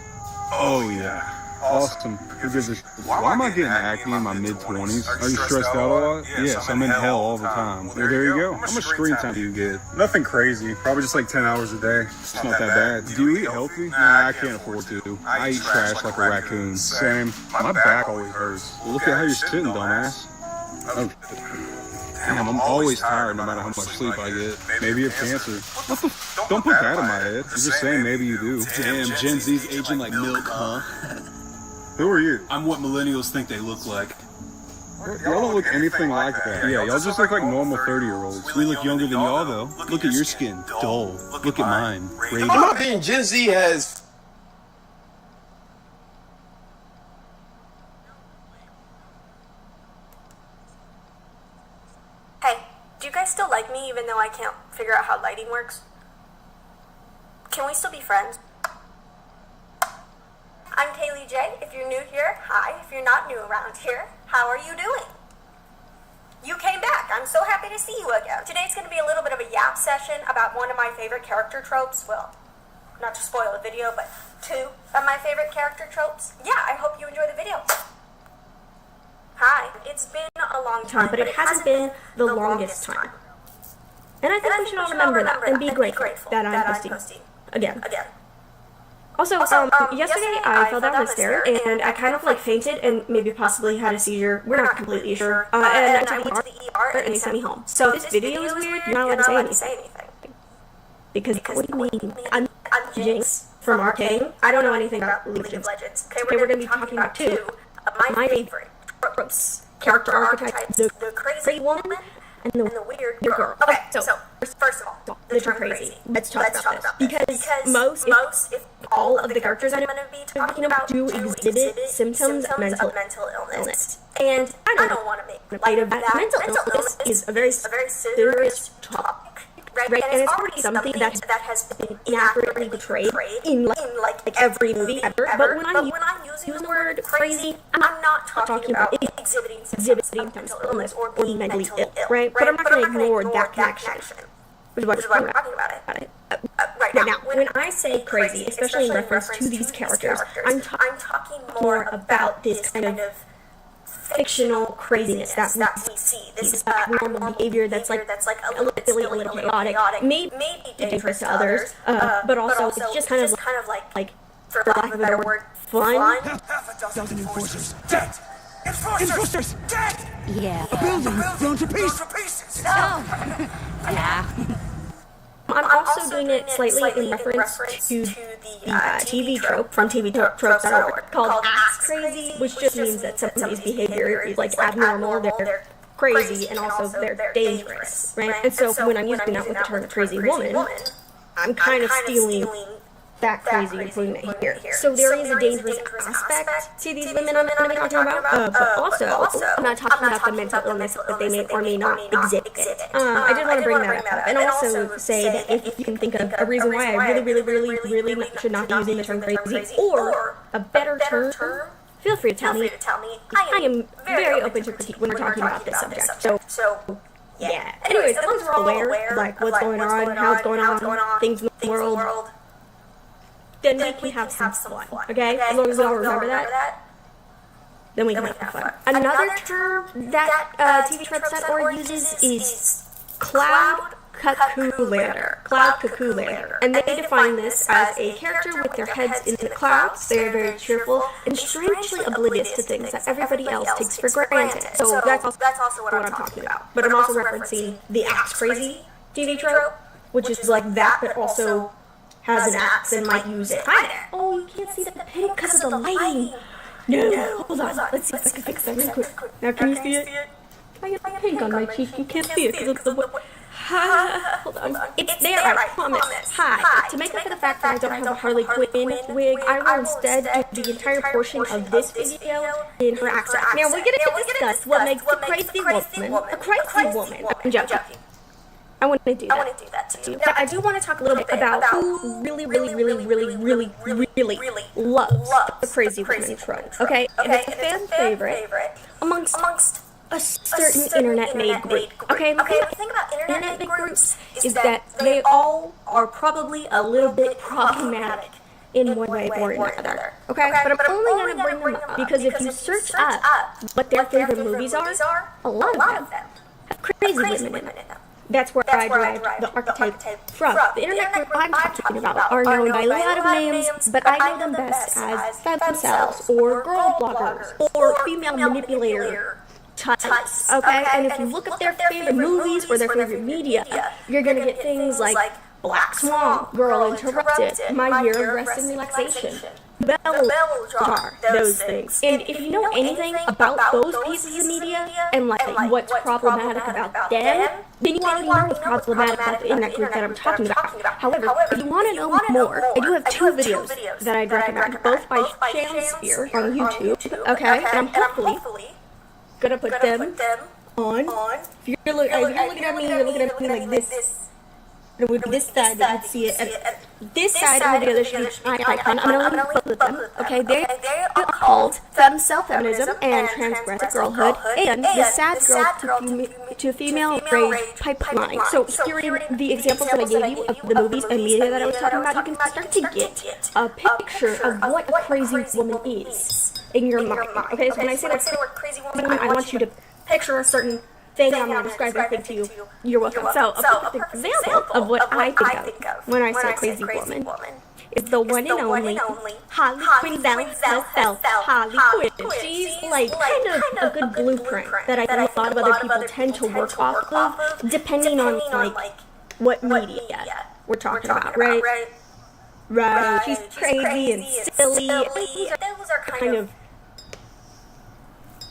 Oh, yeah. Awesome. Who gives a shit? Why am I getting acne in my mid-20s? Are you stressed out a lot? Yes, I'm in hell all the time. Well, there you go. How much screen time do you get? Nothing crazy. Probably just like 10 hours a day. It's not that bad. Do you eat healthy? Nah, I can't afford to. I eat trash like a raccoon. Same. My back always hurts. Well, look at how you're sitting, dumbass. Oh, damn, I'm always tired no matter how much sleep I get. Maybe you have cancer. What the Don't put that in my head. I'm just saying maybe you do. Damn, Gen Z's aging like milk, huh? Who are you? I'm what millennials think they look like. Y'all don't look anything like that. Yeah, y'all just look like normal 30-year-olds. We look younger than y'all, though. Look at your skin. Dull. Look at mine. Radiant. I'm not being Gen Z has... Hey, do you guys still like me even though I can't figure out how lighting works? Can we still be friends? I'm Kaylee J. If you're new here, hi. If you're not new around here, how are you doing? You came back. I'm so happy to see you again. Today's going to be a little bit of a yap session about one of my favorite character tropes. Well, not to spoil the video, but 2 of my favorite character tropes. Yeah, I hope you enjoy the video. Hi. It's been a long time, but it hasn't been the longest time. And I think we should all remember that and be grateful that I'm posting again. Also, yesterday I fell down the stair and I kind of like fainted and maybe possibly had a seizure. We're not completely sure. And I went to the ER and they sent me home. So this video is weird. You're not allowed to say anything. Because what do you mean? I'm Jinx from Arcane. I don't know anything about League of Legends. Okay, we're going to be talking about 2 of my favorite tropes. Character archetypes. The crazy woman and the weird girl. Okay, so first of all, the term crazy. Let's talk about this. Because most, if all of the characters I'm going to be talking about do exhibit symptoms of mental illness. And I don't want to make light of that. Mental illness is a very serious topic. Right? And it's already something that has been inaccurately portrayed in like every movie ever. But when I'm using the word crazy, I'm not talking about exhibiting symptoms of mental illness or being mentally ill, right? But I'm not going to ignore that connection, which is why we're talking about it. Right now, when I say crazy, especially in reference to these characters, I'm talking more about this kind of fictional craziness that we see. This abnormal behavior that's like a little chaotic, maybe dangerous to others, but also it's just kind of like for lack of a better word, fun. Half a dozen enforcers dead. Enforcers dead. Yeah. A building blown to pieces. No. Yeah. I'm also doing it slightly in reference to the TV trope from TVtropes.org called Act Crazy, which just means that somebody's behavior is like abnormal, they're crazy, and also they're dangerous, right? And so when I'm using that with the term crazy woman, I'm kind of stealing that crazy and putting it here. So there is a dangerous aspect to these women I'm going to be talking about, but also I'm not talking about the mental illness that they may or may not exhibit. I did want to bring that up and also say that if you can think of a reason why I really should not be using the term crazy or a better term, feel free to tell me. I am very open to critique when we're talking about this subject. So yeah. Anyways, as long as we're all aware of like what's going on, how it's going on, things in the world, then we can have some fun, okay? As long as we all remember that, then we can have fun. Another term that TVtropes.org uses is cloud cuckoo-lander. Cloud cuckoo-lander. And they define this as a character with their heads in the clouds. They're very cheerful and strangely oblivious to things that everybody else takes for granted. So that's also what I'm talking about. But I'm also referencing the Act Crazy TV trope, which is like that, but also has an axe and might use it. Oh, you can't see the pink because of the lighting. No, hold on. Let's see if I can fix that real quick. Now, can you see it? I got pink on my cheek. You can't see it because of the wood. Hold on. It's there, I promise. Hi. To make up for the fact that I don't have a Harley Quinn wig, I will instead do the entire portion of this video in her accent. Now, we're going to discuss what makes the crazy woman a crazy woman. I'm joking. I want to do that to you. But I do want to talk a little bit about who really loves the crazy woman trope. Okay? And it's a fan favorite amongst a certain internet-made group. Okay? The thing about internet-made groups is that they all are probably a little bit problematic. in one way or another. Okay? But I'm only going to bring them up because if you search up what their favorite movies are, a lot of them have crazy women in them. That's where I derived the archetype from. The internet group I'm talking about are known by a lot of names, but I know them best as femcells, or girl bloggers, or female manipulator types, okay? And if you look up their favorite movies or their favorite media, you're gonna get things like Black Swan, Girl Interrupted, My Year of Rest and Relaxation, Bell Jar, those things. And if you know anything about those pieces of media and like what's problematic about them, then you already know what's problematic about the internet group that I'm talking about. However, if you want to know more, I do have 2 videos that I'd recommend, both by Shamsphere on YouTube, okay? And I'm hopefully gonna put them on. If you're looking at me, you're looking at me like this. With this side, that you'd see it. This side of the video, there should be an icon. I'm going to link both of them. Okay, they are called Self-Feminism and Transgressive Girlhood, and the Sad Girl to Female Rage Pipeline. So, hearing the examples that I gave you of the movies and media that I was talking about, you can start to get a picture of what a crazy woman is in your mind. Okay, so when I say that crazy woman, I want you to picture a certain thing I'm going to describe everything to you. You're welcome. So, a perfect example of what I think of when I say crazy woman is the one and only Harley Quinn herself, Harley Quinn. She's like kind of a good blueprint that I think a lot of other people tend to work off of, depending on like what media we're talking about, right? Right. She's crazy and silly. Those are kind of.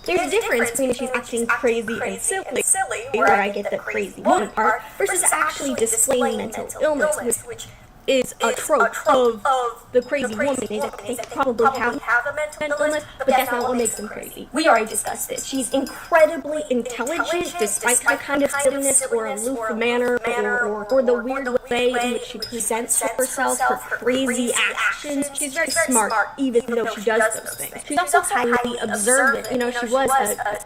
There's a difference between if she's acting crazy and silly, where I get the crazy woman part, versus actually displaying mental illness, which is a trope of the crazy woman. They probably have a mental illness, but that's not what makes them crazy. We already discussed it. She's incredibly intelligent, despite the kind of silliness or aloof manner or the weird way in which she presents herself, her crazy actions. She's very smart, even though she does those things. She's also highly observant. You know, she was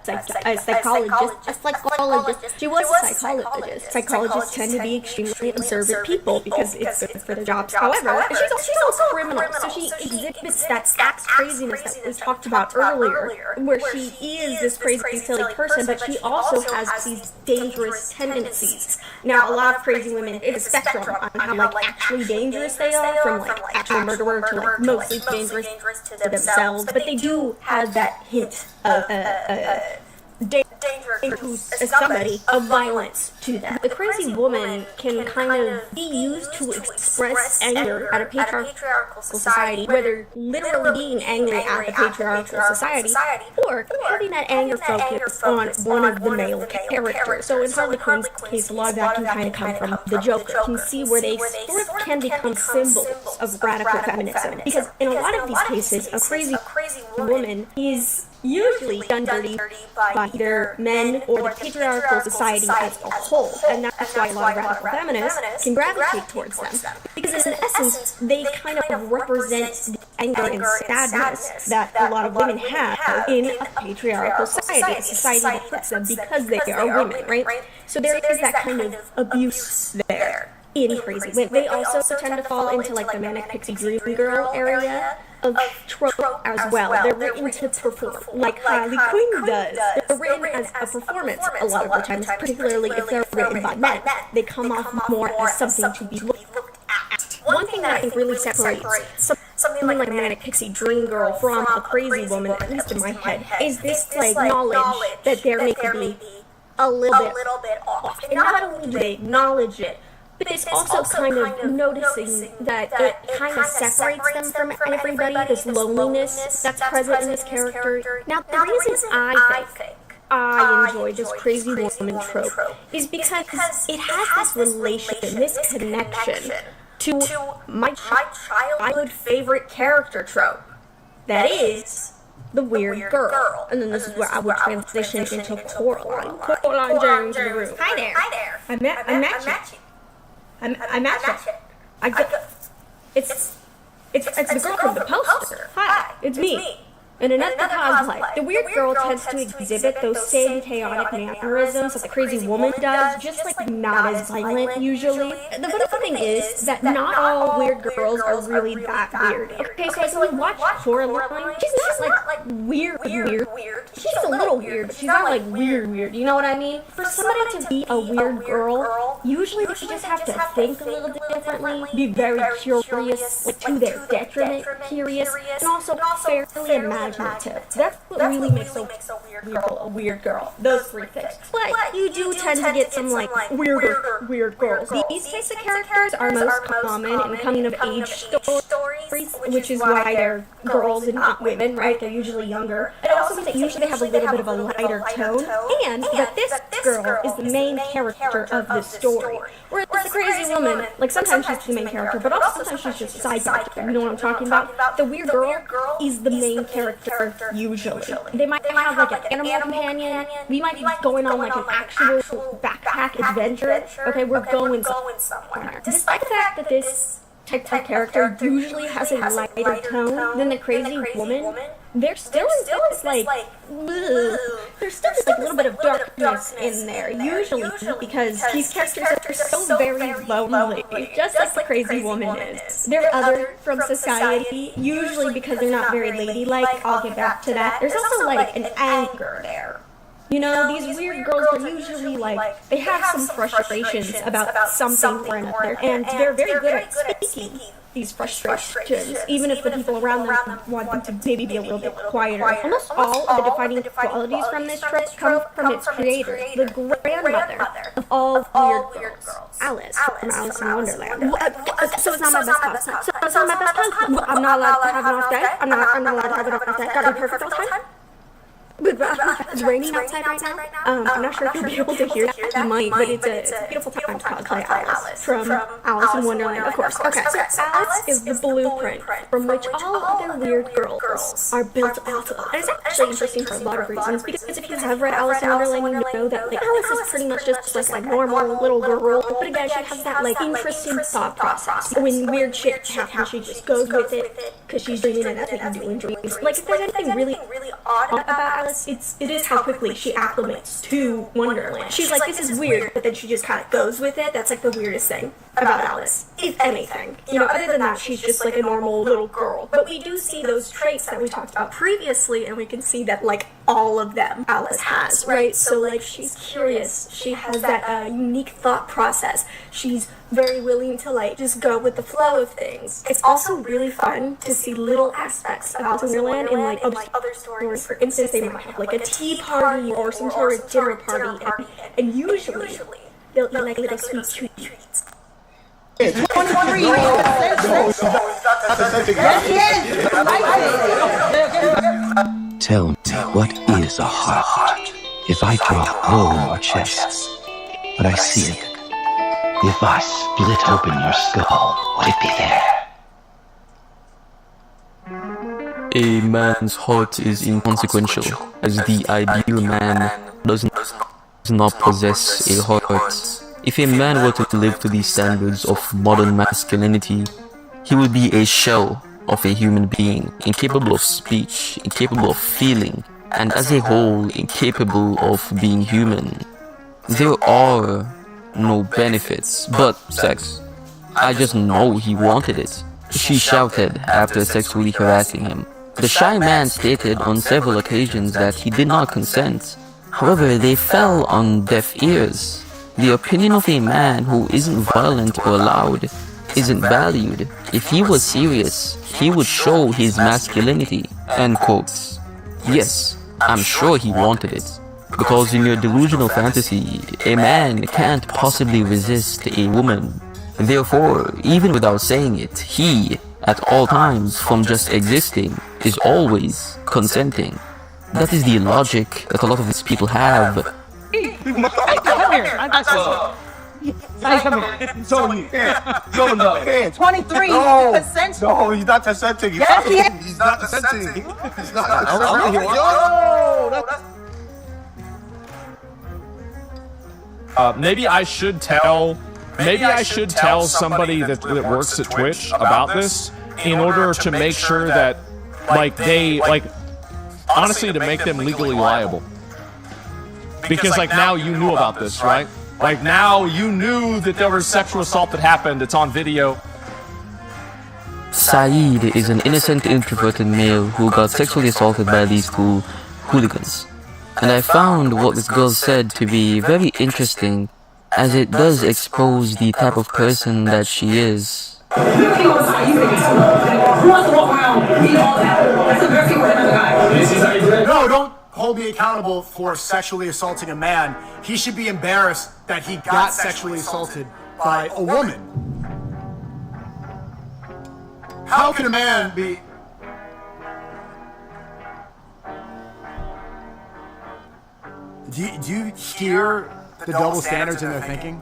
a psychologist. She was a psychologist. Psychologists tend to be extremely observant people because it's good for their jobs. However, she's also a criminal, so she exhibits that act craziness that we talked about earlier, where she is this crazy, silly person, but she also has these dangerous tendencies. Now, a lot of crazy women, it's a spectrum on how like actually dangerous they are, from like actual murderer to like mostly dangerous to themselves, but they do have that hint of danger to somebody of violence to them. The crazy woman can kind of be used to express anger at a patriarchal society, whether literally being angry at the patriarchal society, or having that anger focus on one of the male characters. So in Harley Quinn's case, a lot of that can kind of come from the Joker. You can see where they sort of can become symbols of radical feminism, because in a lot of these cases, a crazy woman is usually done dirty by either men or the patriarchal society as a whole, and that's why a lot of radical feminists can gravitate towards them, because in essence they kind of represent the anger and sadness that a lot of women have in a patriarchal society, a society that puts them because they are women, right? So there is that kind of abuse there in crazy women. They also tend to fall into like the manic pixie dream girl area of trope as well. They're written to perform, like Harley Quinn does. They're written as a performance a lot of the times, particularly if they're written by men. They come off more as something to be looked at. One thing that I think really separates something like a manic pixie dream girl from a crazy woman, at least in my head, is this like knowledge that there may be a little bit off. And not only do they acknowledge it, but it's also kind of noticing that it kind of separates them from everybody, this loneliness that's present in this character. Now, the reason I think I enjoy this crazy woman trope is because it has this relation, this connection to my childhood favorite character trope. That is the weird girl. And then this is where I would transition into Coraline. Coraline Jones in the room. Hi there. I met you. I match it. It's the girl from the poster. Hi, it's me. In another cosplay, the weird girl tends to exhibit those same chaotic mannerisms that the crazy woman does, just like not as violent usually. The funny thing is that not all weird girls are really that weird. Okay, so as we watch Coraline, she's not like weird. She's a little weird, but she's not like weird. You know what I mean? For somebody to be a weird girl, usually they just have to think a little differently, be very curious, like to their detriment curious, and also fairly imaginative. That's what really makes a weird girl. Those three things. But you do tend to get some like weird girls. These types of characters are most common in coming of age stories, which is why they're girls and not women, right? They're usually younger. It also means that usually they have a little bit of a lighter tone, and that this girl is the main character of the story. Whereas the crazy woman, like sometimes she's the main character, but also sometimes she's just a side character. You know what I'm talking about? The weird girl is the main character usually. They might have like an animal companion. We might be going on like an actual backpack adventure. Okay, we're going somewhere. Despite the fact that this type of character usually has a lighter tone than the crazy woman, there's still this like there's still this like little bit of darkness in there, usually because these characters are so very lonely, just like the crazy woman is. They're other from society, usually because they're not very ladylike. I'll get back to that. There's also like an anger there. You know, these weird girls are usually like, they have some frustrations about something or another, and they're very good at speaking these frustrations, even if the people around them want them to maybe be a little bit quieter. Almost all of the defining qualities from this trope come from its creator, the grandmother of all weird girls, Alice from Alice in Wonderland. So it's not my best time. So it's not my best time. I'm not allowed to have an off day. I'm not allowed to have an off day. Gotta be perfect all the time. It's raining outside right now. I'm not sure if you'll be able to hear that. You might, but it's a beautiful time to cosplay Alice from Alice in Wonderland, of course. Okay, so Alice is the blueprint from which all other weird girls are built off of. And it's actually interesting for a lot of reasons, because if you have read Alice in Wonderland, you know that like Alice is pretty much just like a normal little girl, but again, she has that like interesting thought process. When weird shit happens, she just goes with it because she's dreaming, and that's what you do in dreams. Like if there's anything really odd about Alice, it is how quickly she acclimates to Wonderland. She's like, this is weird, but then she just kind of goes with it. That's like the weirdest thing about Alice, if anything. You know, other than that, she's just like a normal little girl. But we do see those traits that we talked about previously, and we can see that like all of them Alice has, right? So like she's curious, she has that unique thought process. She's very willing to like just go with the flow of things. It's also really fun to see little aspects of Alice in Wonderland in like other stories. For instance, they might have like a tea party or some sort of dinner party, and usually they'll eat like little sweet treats. 23 Tell me, what is a heart? If I draw a hole in your chest, would I see it? If I split open your skull, would it be there? A man's heart is inconsequential, as the ideal man does not possess a heart. If a man were to live to the standards of modern masculinity, he would be a shell of a human being, incapable of speech, incapable of feeling, and as a whole, incapable of being human. There are no benefits but sex. I just know he wanted it, she shouted after sexually harassing him. The shy man stated on several occasions that he did not consent. However, they fell on deaf ears. The opinion of a man who isn't violent or loud isn't valued. If he was serious, he would show his masculinity. End quotes. Yes, I'm sure he wanted it. Because in your delusional fantasy, a man can't possibly resist a woman. Therefore, even without saying it, he, at all times, from just existing, is always consenting. That is the logic that a lot of these people have. Hey, come here. Hey, come here. So you can't. No. 23%. No, he's not consenting. Yes, he is. He's not consenting. He's not consenting. Maybe I should tell somebody that works at Twitch about this in order to make sure that honestly to make them legally liable. Because like now you knew about this, right? Like now you knew that there was sexual assault that happened. It's on video. Saeed is an innocent introverted male who got sexually assaulted by these two hooligans. And I found what this girl said to be very interesting, as it does expose the type of person that she is. No, don't hold me accountable for sexually assaulting a man. He should be embarrassed that he got sexually assaulted by a woman. How can a man be... Do you hear the double standards in their thinking?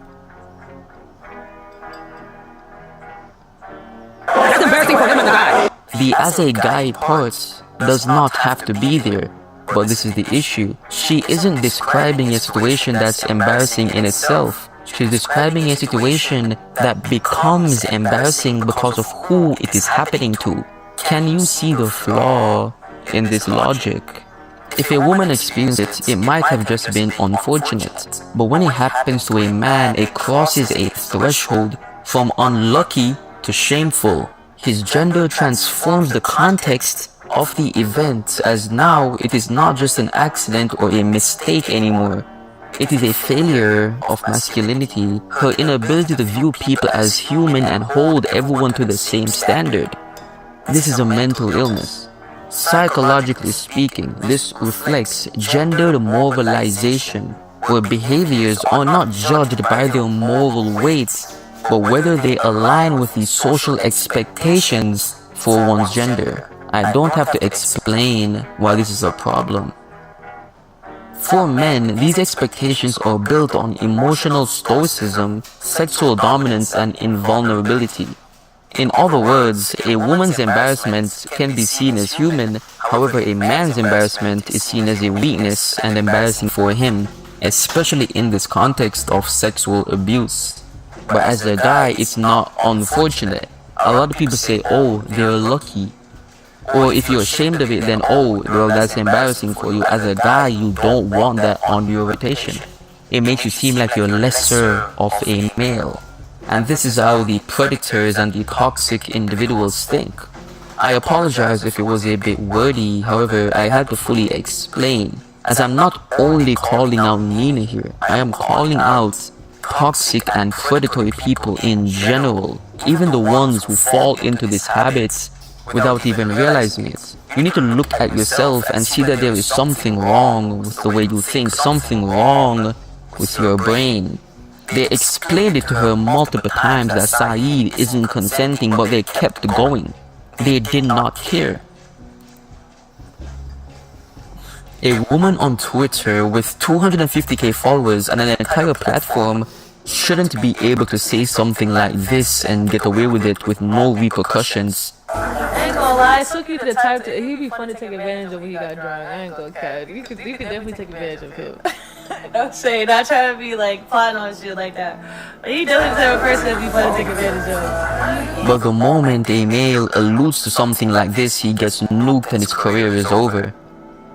That's embarrassing for him and the guy. The as a guy part does not have to be there, but this is the issue. She isn't describing a situation that's embarrassing in itself. She's describing a situation that becomes embarrassing because of who it is happening to. Can you see the flaw in this logic? If a woman experienced it, it might have just been unfortunate. But when it happens to a man, it crosses a threshold from unlucky to shameful. His gender transforms the context of the event, as now it is not just an accident or a mistake anymore. It is a failure of masculinity, her inability to view people as human and hold everyone to the same standard. This is a mental illness. Psychologically speaking, this reflects gender moralization, where behaviors are not judged by their moral weight, but whether they align with the social expectations for one's gender. I don't have to explain why this is a problem. For men, these expectations are built on emotional stoicism, sexual dominance, and invulnerability. In other words, a woman's embarrassment can be seen as human, however a man's embarrassment is seen as a weakness and embarrassing for him, especially in this context of sexual abuse. But as a guy, it's not unfortunate. A lot of people say, oh, they're lucky. Or if you're ashamed of it, then oh, well, that's embarrassing for you. As a guy, you don't want that on your reputation. It makes you seem like you're lesser of a male. And this is how the predators and the toxic individuals think. I apologize if it was a bit wordy, however, I had to fully explain. As I'm not only calling out Nina here, I am calling out toxic and predatory people in general. Even the ones who fall into these habits without even realizing it. You need to look at yourself and see that there is something wrong with the way you think, something wrong with your brain. They explained it to her multiple times that Saeed isn't consenting, but they kept going. They did not care. A woman on Twitter with 250k followers and an entire platform shouldn't be able to say something like this and get away with it with no repercussions. I ain't gonna lie, Suki the type to, he'd be fun to take advantage of when he got drunk. I ain't gonna cut. You could definitely take advantage of him. Don't say, not trying to be like plotting on shit like that. But he definitely the type of person that'd be fun to take advantage of. But the moment a male alludes to something like this, he gets nuked and his career is over.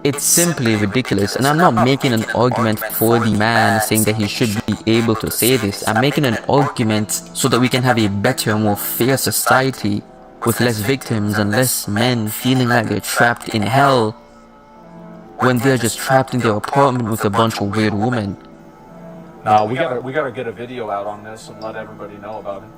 It's simply ridiculous, and I'm not making an argument for the man saying that he should be able to say this. I'm making an argument so that we can have a better, more fair society with less victims and less men feeling like they're trapped in hell when they're just trapped in their apartment with a bunch of weird women. We gotta get a video out on this and let everybody know about it.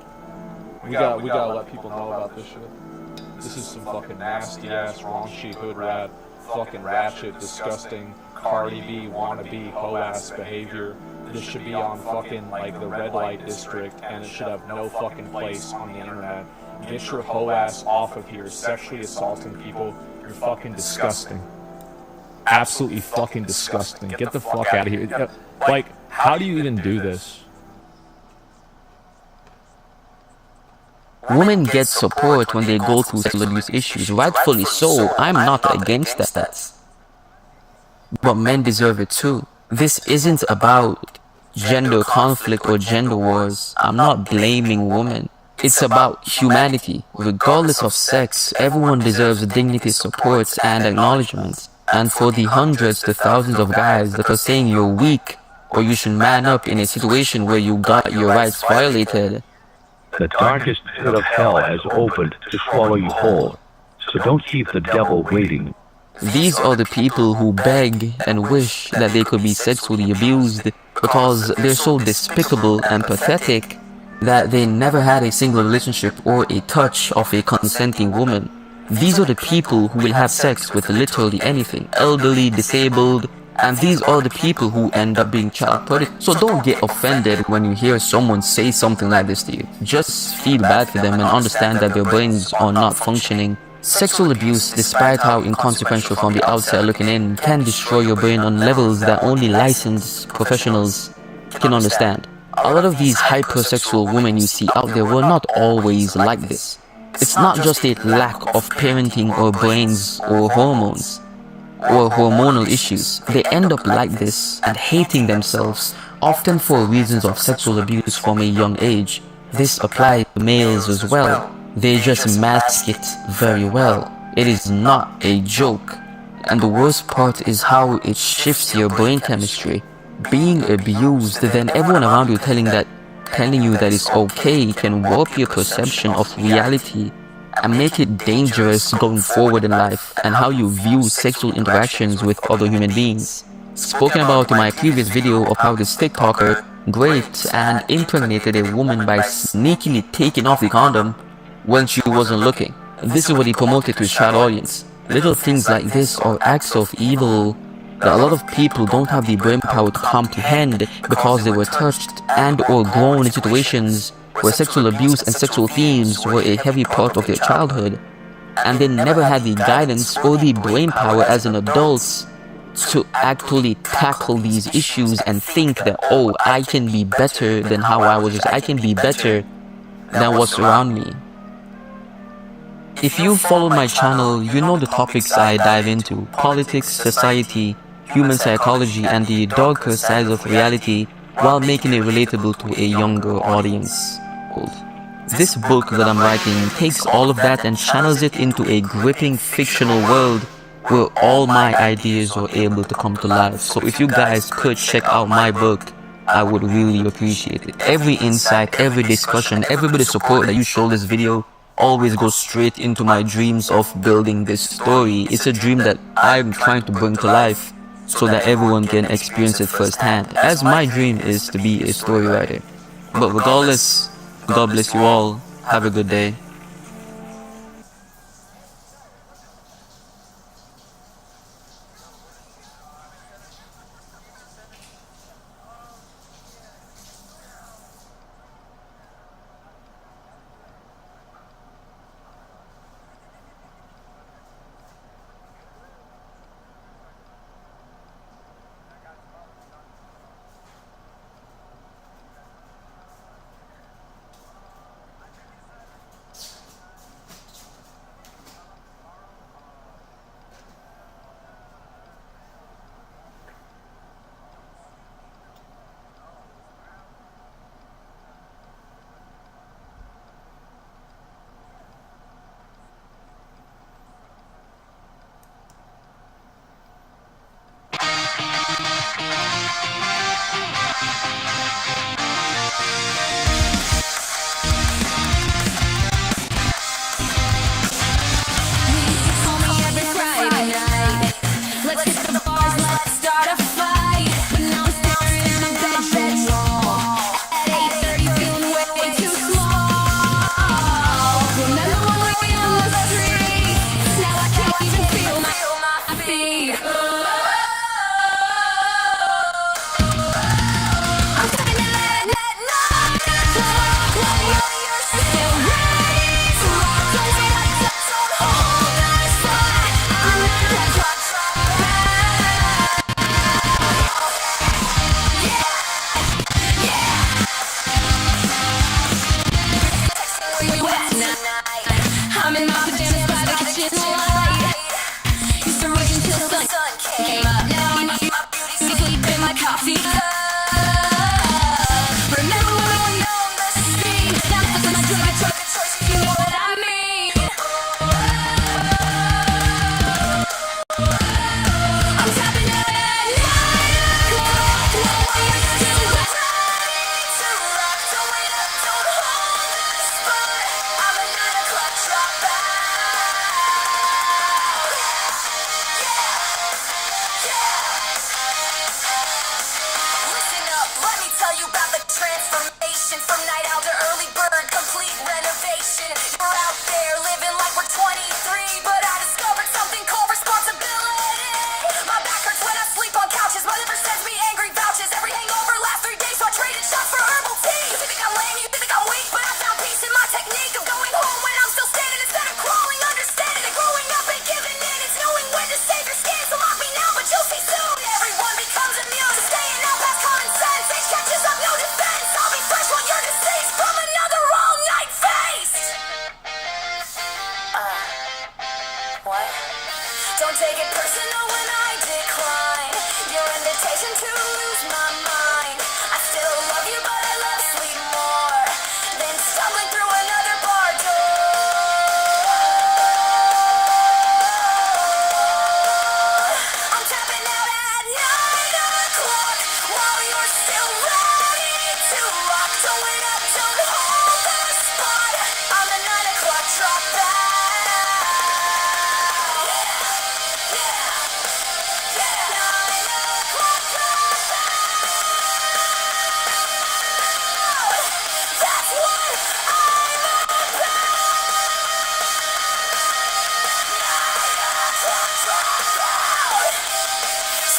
We gotta let people know about this shit. This is some fucking nasty ass, wrong shit, hood rat, fucking ratchet, disgusting, Cardi B, wannabe, hoe ass behavior. This should be on fucking like the red light district, and it should have no fucking place on the internet. Get your hoe ass off of here, sexually assaulting people. You're fucking disgusting. Absolutely fucking disgusting. Get the fuck out of here. Like, how do you even do this? Women get support when they go through sexual abuse issues, rightfully so. I'm not against that. But men deserve it too. This isn't about gender conflict or gender wars. I'm not blaming women. It's about humanity. Regardless of sex, everyone deserves dignity, support, and acknowledgement. And for the hundreds to thousands of guys that are saying you're weak or you should man up in a situation where you got your rights violated. The darkest pit of hell has opened to swallow you whole, so don't keep the devil waiting. These are the people who beg and wish that they could be sexually abused because they're so despicable and pathetic that they never had a single relationship or a touch of a consenting woman. These are the people who will have sex with literally anything, elderly, disabled, and these are the people who end up being child prodigies. So don't get offended when you hear someone say something like this to you. Just feel bad for them and understand that their brains are not functioning. Sexual abuse, despite how inconsequential from the outside looking in, can destroy your brain on levels that only licensed professionals can understand. A lot of these hypersexual women you see out there were not always like this. It's not just a lack of parenting or brains or hormones or hormonal issues. They end up like this and hating themselves, often for reasons of sexual abuse from a young age. This applies to males as well. They just mask it very well. It is not a joke. And the worst part is how it shifts your brain chemistry. Being abused, then everyone around you telling you that it's okay can warp your perception of reality and make it dangerous going forward in life and how you view sexual interactions with other human beings. Spoken about in my previous video of how this TikToker raped and impregnated a woman by sneakily taking off the condom when she wasn't looking. This is what he promoted to his child audience. Little things like this are acts of evil that a lot of people don't have the brain power to comprehend because they were touched and or grown in situations where sexual abuse and sexual themes were a heavy part of their childhood, and they never had the guidance or the brain power as an adult to actually tackle these issues and think that, oh, I can be better than how I was, I can be better than what's around me. If you follow my channel, you know the topics I dive into: politics, society, human psychology, and the darker sides of reality, while making it relatable to a younger audience. This book that I'm writing takes all of that and channels it into a gripping fictional world where all my ideas are able to come to life. So if you guys could check out my book, I would really appreciate it. Every insight, every discussion, every bit of support that you show this video always goes straight into my dreams of building this story. It's a dream that I'm trying to bring to life so that everyone can experience it firsthand, as my dream is to be a story writer. But regardless, God bless you all. Have a good day. I'm in my pajamas by the kitchen light. Used to rage until the sun came up. Now I'm sleep in my coffee cup. Remember when we were on the street? Now I'm my drug, I took a choice, if you know what I mean. Don't take it personal when I decline your invitation to lose my mind. I still love you, but I love sleep more than stumbling through another bar door. I'm tapping out at 9 o'clock while you're still ready to rock. Don't wait up, don't hold the spot. I'm the 9 o'clock dropout.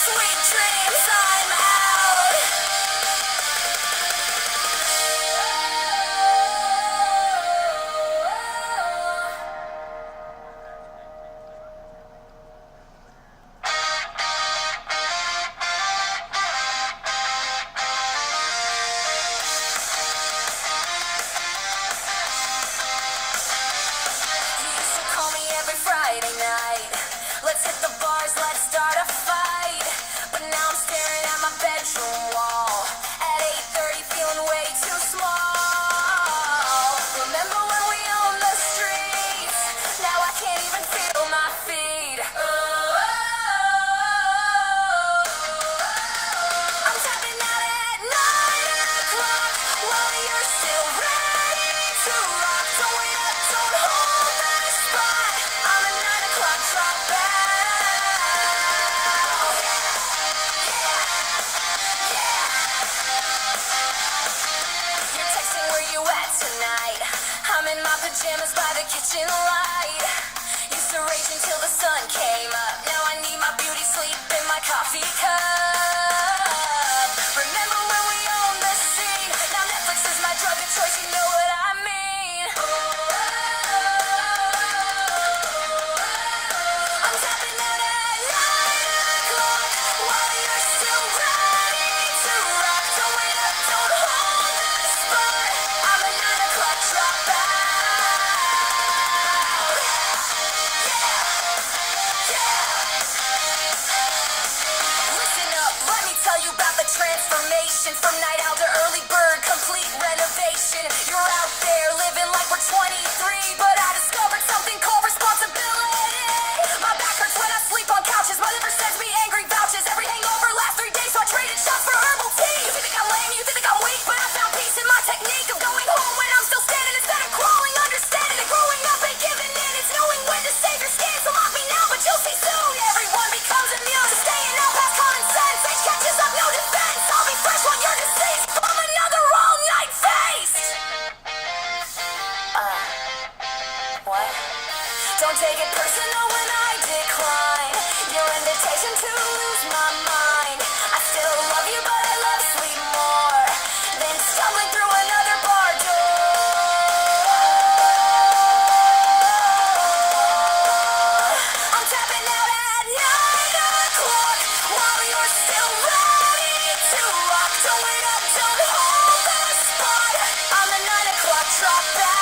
Sweet dreams, I'm out. You used to call me every Friday night. Let's hit the bars, let's start a fight. But now I'm staring at my bedroom wall at 8:30, feeling way too small. Remember when we owned the streets? Now I can't even feel my feet. I'm tapping out at 9 o'clock while you're still ready to rock. Don't wait up, don't hold the spot. I'm a 9 o'clock dropout. You're texting where you at tonight. I'm in my pajamas by the kitchen light. Used to rage until the sun came up. Now I need my beauty sleep in my coffee cup. Remember when we owned the scene? Now Netflix is my drug of choice, you know what I mean. I'm tapping out at 9 o'clock while you're still ready to rock. Don't wait up, don't hold the spot. I'm a 9 o'clock dropout. Listen up, let me tell you about the transformation from night owl to early bird, complete renovation. You're out there living like we're 23, but I discovered something called responsibility. My back hurts when I sleep on couches. My liver sends me angry vouches. Every hangover lasts 3 days, so I traded shots for herbal tea. You think I'm lame, you think I'm weak, but I found peace in my technique of going home when I'm still standing instead of crawling. Understanding that growing up ain't giving in. It's knowing when to save your skin. So mock me now, but you'll see soon. Everyone becomes immune to staying out past common sense. Age catches up, no defense. I'll be fresh when you're deceased from another all-night feast. What? Don't take it personal when I decline your invitation to lose my mind. I still love you, but I love sleep more than stumbling through another bar door. I'm tapping out at 9 o'clock while you're still ready to rock. Don't wait up, don't hold the spot. I'm the 9 o'clock dropout.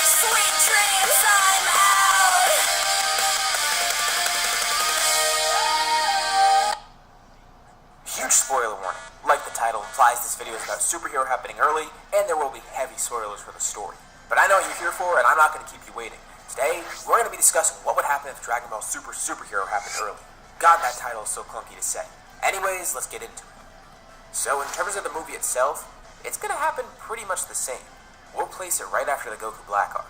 Sweet dreams, I'm out. Huge spoiler warning. Like the title implies, this video is about a superhero happening early, and there will be heavy spoilers for the story. But I know what you're here for, and I'm not going to keep you waiting. Today, we're going to be discussing what would happen if Dragon Ball Superhero happened early. God, that title is so clunky to say. Anyways, let's get into it. So, in terms of the movie itself, it's going to happen pretty much the same. We'll place it right after the Goku Black arc.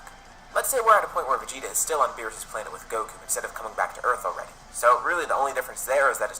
Let's say we're at a point where Vegeta is still on Beerus' planet with Goku instead of coming back to Earth already. So really the only difference there is that his